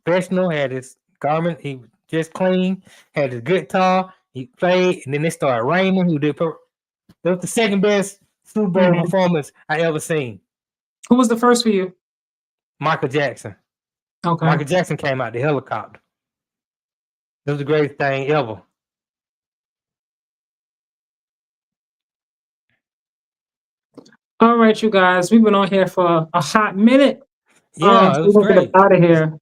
professional, had his garment, he was just clean, had his guitar, he played, and then it started raining. It was the second best Super Bowl Mhm. performance I ever seen. Who was the first for you? Michael Jackson. Okay. Michael Jackson came out the helicopter. It was the greatest thing ever. All right, you guys, we've been on here for a hot minute. Yeah, it So was we're gonna get great. up out of here.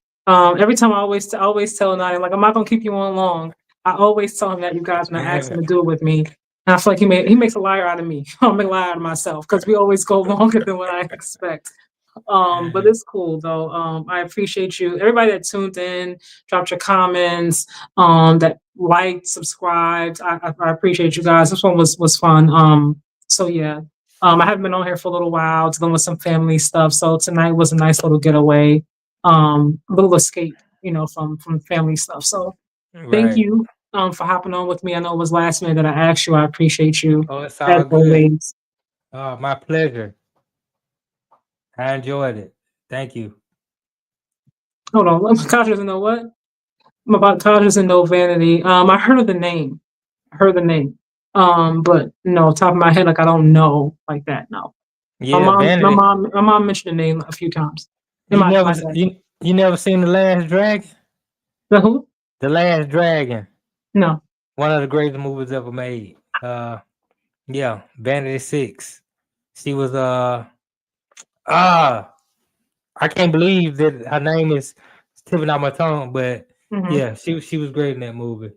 Every time I always tell Nani, like, I'm not gonna keep you on long. I always tell him that you guys when I ask him to do it with me. And I feel like he makes a liar out of me. I'll make a liar out of myself because we always go longer than what I expect. But it's cool though. I appreciate you, everybody that tuned in, dropped your comments, that liked, subscribed. I appreciate you guys. This one was fun. So yeah. I haven't been on here for a little while, dealing with some family stuff. So tonight was a nice little getaway, a little escape, from family stuff. So thank Right. you for hopping on with me. I know it was last minute that I asked you. I appreciate you Oh, it's as all good. always. My pleasure. I enjoyed it. Thank you. Hold on, Kosh doesn't know what? About Kosh doesn't know Vanity. I heard of the name. I heard the name. But no, top of my head, like I don't know like that. No. My Yeah, mom, my Vanity. mom, my mom mentioned the name a few times in You never my day. you never seen The Last Dragon? The who? The Last Dragon. No. One of the greatest movies ever made. Yeah, Vanity Six. She was ah I can't believe that her name is tipping out my tongue, but Hmm. yeah, she was great in that movie.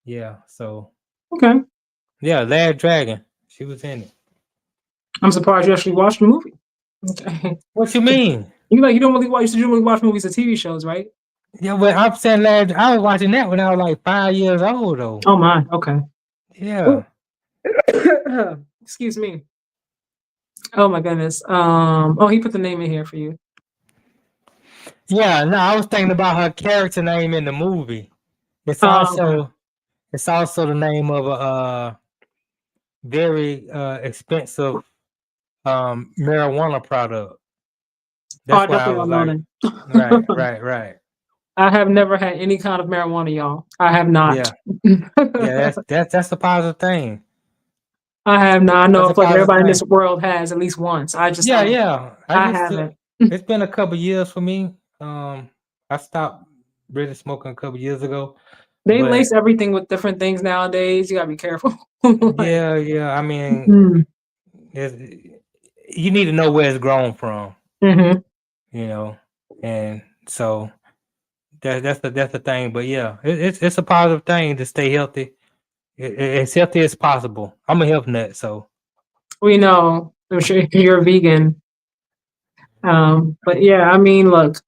Yeah, so Okay. yeah, Last Dragon. She was in it. I'm surprised you actually watched the movie. Okay. What you mean? You don't really watch. You usually watch movies or TV shows, right? Yeah, but I'm saying I was watching that when I was like 5 years old though. Oh my. Okay. Yeah. Excuse me. Oh my goodness. Oh, he put the name in here for you. Yeah, no, I was thinking about her character name in the movie. It's Okay. also it's also the name of a very expensive marijuana product. Oh, I That's why I definitely was don't know like, right, that. right, right. I have never had any kind of marijuana, y'all. I have not. Yeah, yeah, that's a positive thing. I have not. I know That's a if like positive everybody in thing. this world has at least once. I just Yeah, haven't. yeah. I haven't. It's been a couple years for me. I stopped really smoking a couple years ago, They but lace everything with different things nowadays. You gotta be careful. Like, yeah, yeah. I mean, mm, it's, you need to know where it's grown from, hmm you know, and so that's the thing. But yeah, it's a positive thing to stay healthy, as healthy as possible. I'm a health nut, so we know. I'm sure you're a vegan. But yeah, I mean, look,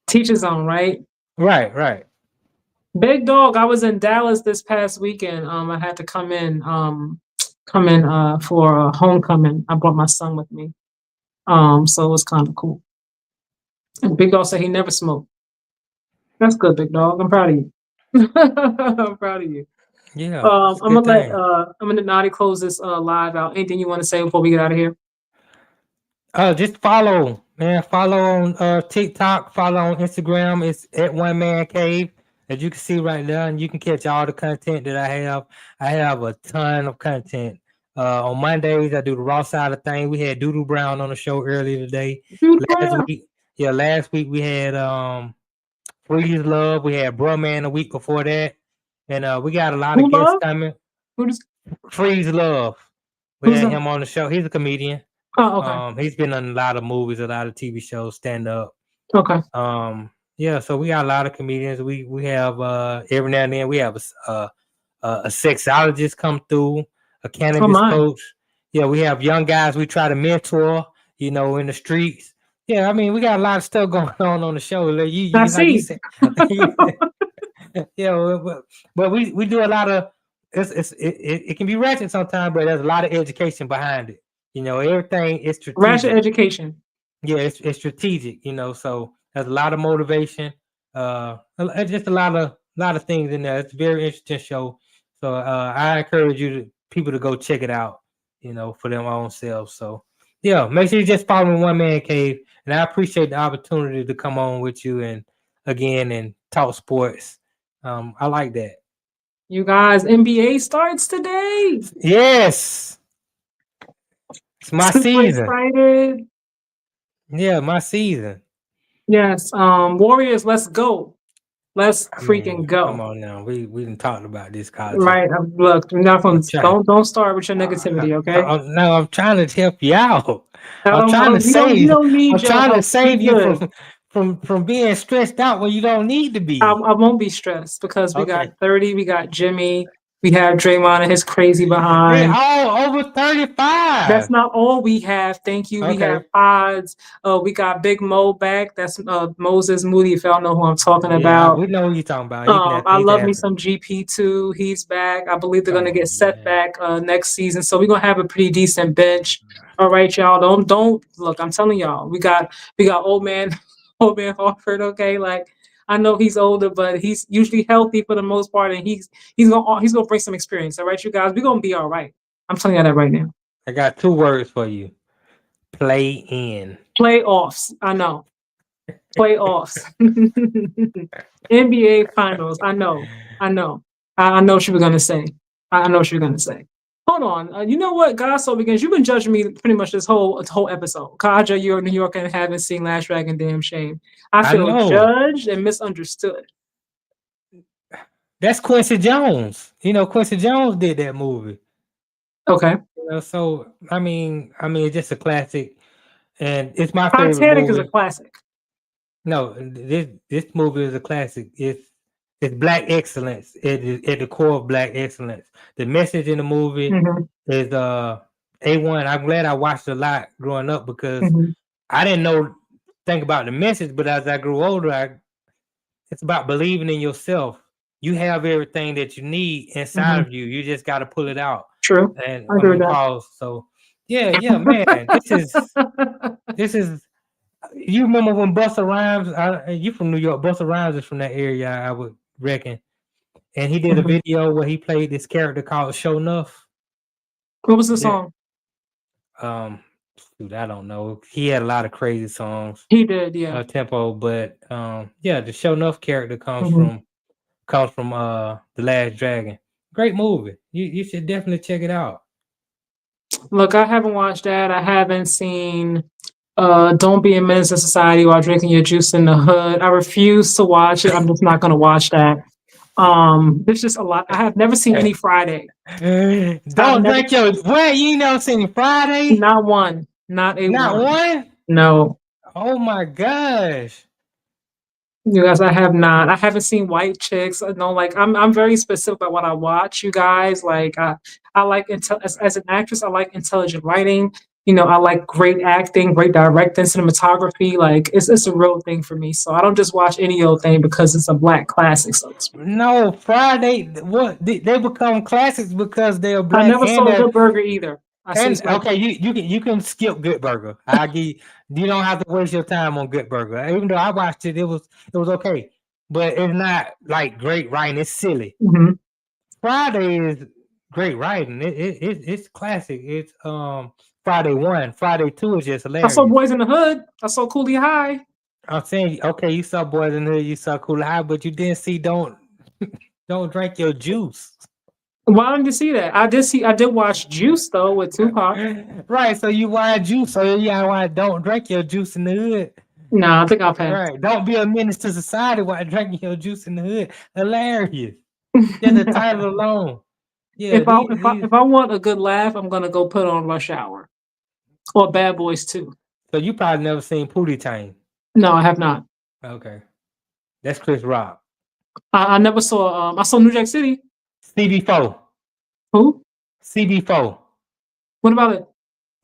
teach his own, right? right, right. Big dog, I was in Dallas this past weekend. I had to come in for a homecoming. I brought my son with me. So it was kind of cool. And Big dog said he never smoked. That's good, big dog. I'm proud of you. I'm proud of you. Yeah, it's a I'm good gonna let thing. I'm gonna Naughty close this live out. Anything you want to say before we get out of here? Just follow, man. Follow on TikTok. Follow on Instagram. It's at One Man Cave, as you can see right there, and you can catch all the content that I have. I have a ton of content. On Mondays, I do the raw side of things. We had Doodoo Brown on the show earlier today. Dude, Last Brown. week, yeah, last week we had Freeze Love. We had Bruh Man the week before that, and we got a lot of Who guests love? coming. Who's Freeze Love. We who's had that? him on the show. He's a comedian. Oh, okay. He's been on a lot of movies, a lot of TV shows, stand up. Okay. Yeah, so we got a lot of comedians. We have every now and then we have a sexologist come through, a Oh cannabis my. coach. Yeah, we have young guys we try to mentor, in the streets. Yeah, I mean we got a lot of stuff going on the show. Like I like you see. said, yeah, but we do a lot of it can be ratchet sometimes, but there's a lot of education behind it. Everything is Ratchet strategic. education. Yeah, it's strategic, so there's a lot of motivation, just a lot of things in there. It's a very interesting show. So I encourage people to go check it out, for their own selves. So yeah, make sure you just follow me One Man Cave. And I appreciate the opportunity to come on with you and talk sports. I like that. You guys, NBA starts today. Yes, it's my Super season. excited. Yeah, my season. Yes. Warriors, let's go. Let's I freaking mean, come go. on now. We didn't talk about this college. Right. Look, we're not I'm gonna trying. don't start with your negativity, okay? No, I'm trying to help you out. I'm I trying to don't, you save. don't I'm need your trying to help. We save you good. from being stressed out when you don't need to be. I won't be stressed because we got Okay. 30, we got Jimmy, We have Draymond and his crazy They're behind. all over 35. That's not all we have. Thank you. We have Okay. Pods. We got Big Mo back. That's Moses Moody, if y'all know who I'm talking Yeah, about. we know what you're talking about. He's I he's love me average. some GP2. He's back. I believe they're Come gonna get on, set man. back next season. So we're gonna have a pretty decent bench. All right, y'all. Don't look. I'm telling y'all, we got old man old man Harford. Okay, like I know he's older, but he's usually healthy for the most part, and he's gonna bring some experience. All right, you guys, we're gonna be all right. I'm telling you that right now. I got 2 words for you. Play in. Playoffs. I know. Playoffs. NBA finals. I know. I know. I know what you were gonna say. I know what you're gonna say. Hold on. You know what, God so begins. You've been judging me pretty much this whole episode. Kaja, you're in New York and haven't seen Last Dragon. Damn shame. I I feel know. judged and misunderstood. That's Quincy Jones. Quincy Jones did that movie. Okay. So I mean, it's just a classic, and it's my favorite Titanic is a movie. classic. No, this movie is a classic. It's black excellence at the core of black excellence. The message in the movie Mhm, is A1. I'm glad I watched a lot growing up because mhm, I didn't think about the message, but as I grew older, it's about believing in yourself. You have everything that you need inside mhm. of you. You just got to pull it out. True. And I I'm agree gonna with that. pause. So yeah, man. This is. You remember when Busta Rhymes? You from New York? Busta Rhymes is from that area, I would reckon. And he did a Mhm. video where he played this character called Show Nuff. What was the Yeah. song? Dude, I don't know. He had a lot of crazy songs, He did, yeah. tempo, but yeah, the Show Nuff character comes Mhm. from The Last Dragon. Great movie. You should definitely check it out. Look, I haven't watched that. I haven't seen Don't Be a Menace to Society while drinking your juice in the hood. I refuse to watch it. I'm just not gonna watch that. There's just a lot. I have never seen any Friday. I've Don't never drink your what? You ain't never seen Friday? not one. Not a Not one. one? No. Oh my gosh. You guys, I have not. I haven't seen White Chicks. No, like I'm very specific about what I watch. You guys, like I like as an actress, I like intelligent writing. I like great acting, great directing, cinematography. Like it's a real thing for me. So I don't just watch any old thing because it's a black classic, so to speak. No, Friday. What they become classics because they're I black never saw Good Burger either. I see. and okay. You can skip Good Burger. I give you don't have to waste your time on Good Burger. Even though I watched it, it was okay, but it's not like great writing. It's silly. Mhm. Friday is great writing. It's classic. It's Friday 1, Friday 2 is just I saw hilarious. Boys in the Hood. I saw Coolie High. I'm saying okay, you saw Boys in the Hood, you saw Cool High, but you didn't see don't drink your juice. Why didn't you see that? I did see. I did watch Juice though with Tupac. Right, so you want juice, so yeah, why don't drink your juice in the hood. Nah, I think I'll pass. Right, don't be a menace to society while drinking your juice in the hood. Hilarious. Just the title alone. Yeah, If I these, if I these if I want a good laugh, I'm gonna go put on Rush Hour or Bad Boys 2. so you probably never seen Pootie Tang. No, I have not. Okay. That's Chris Rock. I never saw. I saw New Jack City. CB4. Who? CB4. What about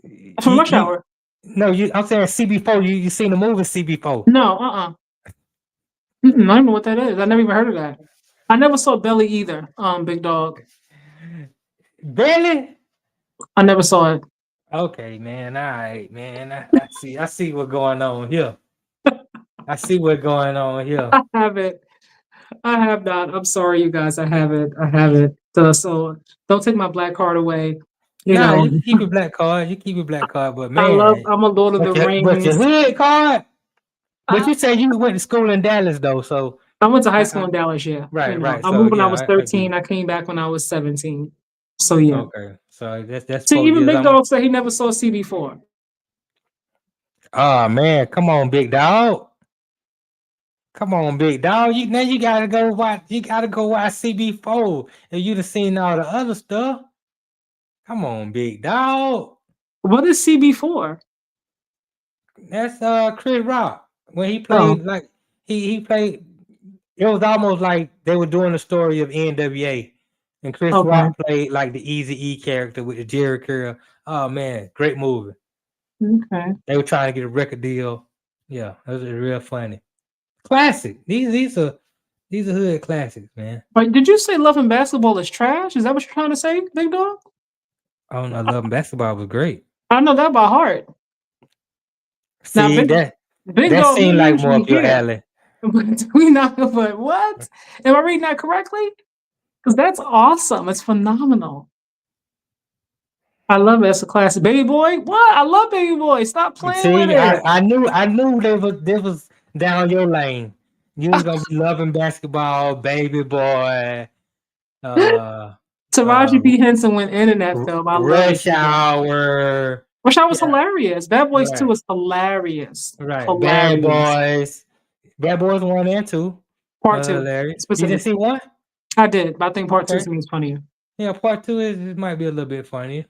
it? From Rush Hour. No, I'm saying CB4. You seen the movie CB4. No. I don't know what that is. I never even heard of that. I never saw Belly either. Big Dog. Really? I never saw it. Okay, man. All right, man. I see what's going on here. I see what's going on here. I haven't. I have not. I'm sorry, you guys. I haven't. I haven't. So don't take my black card away. Nah, you can keep your black card. You keep your black card, but man, I'm a Lord of the but your Rings. hood card. But I, you said you went to school in Dallas though, so I went to high school I in Dallas, yeah. right. I So moved when I yeah, was I get 13. it. I came back when I was 17. So yeah. Okay, so that's See, 4 even years. Big Dog said he never saw CB4. Oh man, come on, big dog. Come on, big dog. You gotta go watch. You gotta go watch CB4 if you'd have seen all the other stuff. Come on, big dog. What is CB4? That's Chris Rock when he Oh, played like he played. It was almost like they were doing the story of NWA. And Chris Okay. Rock played like the Easy E character with the Jerry curl. Oh man, great movie. Okay. They were trying to get a record deal. Yeah, it was real funny. Classic. These are hood classics, man. Wait, did you say Loving Basketball is trash? Is that what you're trying to say, Big Dog? Oh, I love basketball was great. I know that by heart. Now, See Big that Dog, we seemed like more usually up your here. alley. But we not, but what? Am I reading that correctly? Because that's awesome. It's phenomenal. I love it. It's a classic. Baby Boy? What? I love Baby Boy. Stop playing with See, it. I knew this was down your lane. You was gonna be loving basketball, baby boy. Taraji P. Henson went in that film. I love it. Rush Hour. Rush Hour was Yeah, hilarious. Bad Boys 2 right, was hilarious. right. Bad Hilarious. Boys. Bad Boys 1 and 2. Part 2, Hilarious. You didn't specifically. see one? I did, but I think part 2 Okay. to me is funnier. Yeah, part 2 it might be a little bit funny.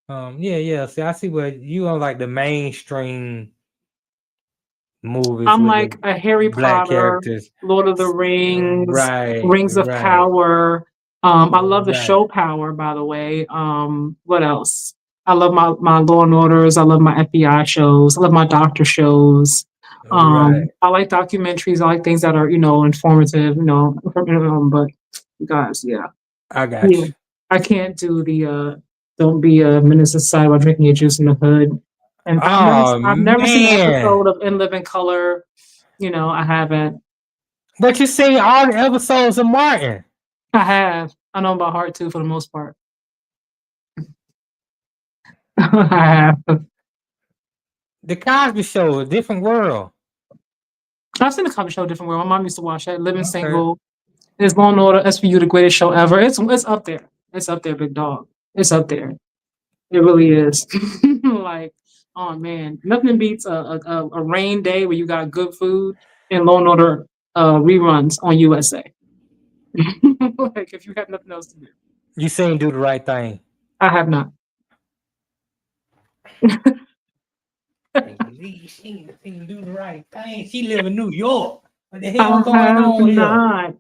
Yeah. See, I see what you are like the mainstream movies I'm with like the a Harry black Potter, characters. Lord of the Rings, Right, Rings of right, Power. I love the right. show Power, by the way. What else? I love my Law and Orders. I love my FBI shows. I love my doctor shows. Right. I like documentaries. I like things that are, informative, but you guys, yeah. I got Yeah. you. I can't do the don't be a menace to society while drinking your juice in the hood. And Oh I've never seen an man. episode of In Living Color. I haven't. But you see all the episodes of Martin. I have. I know about heart too for the most part. I have. The Cosby Show, a different world. I've seen the Cosby Show different world. My mom used to watch that. Living Okay. Single. It's Law and Order. SVU, the greatest show ever. It's up there. It's up there, big dog. It's up there. It really is. Like, oh man, nothing beats a rain day where you got good food and Law and Order reruns on USA. Like, if you have nothing else to do. You seen Do the Right Thing. I have not. She do the right thing. She live in New York. What the I hell going have on here? not.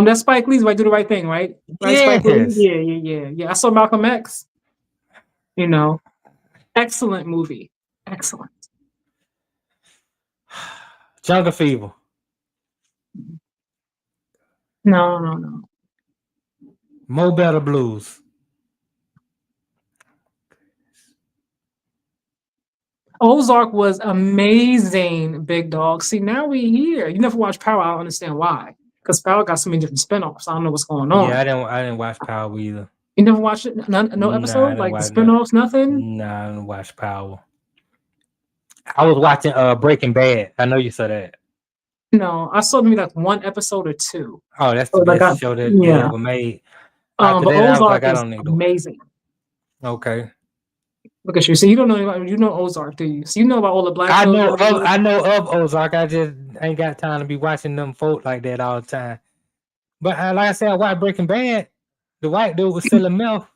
That's Spike Lee's "I Do the Right Thing," right? Right, Spike Lee? Yes. Yeah. I saw Malcolm X. Excellent movie. Excellent. Jungle Fever. No. Mo Better Blues. Ozark was amazing, big dog. See, now we here. You never watched Power. I don't understand why. Because Power got so many different spinoffs. I don't know what's going on. Yeah, I didn't watch Power either. You never watched it? No Nah, I episode? didn't Like the watch spinoffs, nothing? Nah, I didn't watch Power. I was watching Breaking Bad. I know you saw that. No, I saw maybe like one episode or two. Oh, that's the So, like, best show that they yeah. ever made. After But that, I was Ozark like, I is don't need to. amazing. Okay. Look at you. So you don't know you know Ozark, do you? So you know about all the black I shows. know of Ozark. I just ain't got time to be watching them folk like that all the time. But like I said, I watched Breaking Bad. The white dude was selling meth.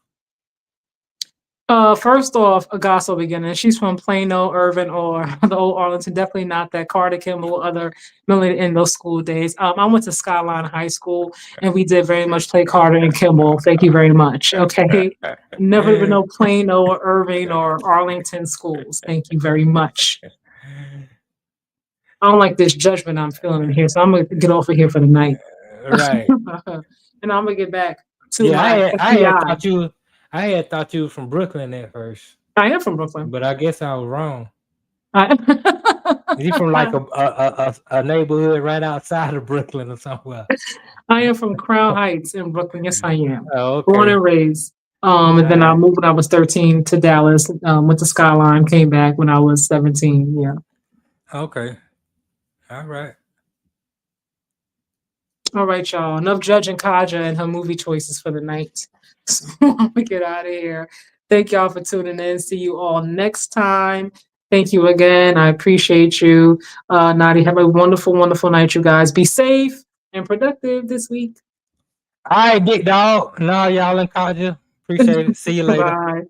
First off, a gospel beginning. She's from Plano, Irvin, or the old Arlington. Definitely not that Carter Kimball, other Millie in those school days. I went to Skyline High School, and we did very much play Carter and Kimball. Thank you very much. Okay, never even know Plano or Irving or Arlington schools. Thank you very much. I don't like this judgment I'm feeling in here, so I'm gonna get off of here for the night. Right. And I'm gonna get back to Yeah, my I had thought you were from Brooklyn at first. I am from Brooklyn. But I guess I was wrong. You from like a neighborhood right outside of Brooklyn or somewhere? I am from Crown Heights in Brooklyn. Yes, I am. Oh, okay. Born and raised. And then I moved when I was 13 to Dallas. Went to Skyline. Came back when I was 17. Yeah. Okay. All right. All right, y'all. Enough judging Kaja and her movie choices for the night. So I'm gonna get out of here. Thank y'all for tuning in. See you all next time. Thank you again. I appreciate you. Nadi, have a wonderful, wonderful night, you guys. Be safe and productive this week. All right, big dog. No, y'all and Kaja. Appreciate it. See you later. Bye.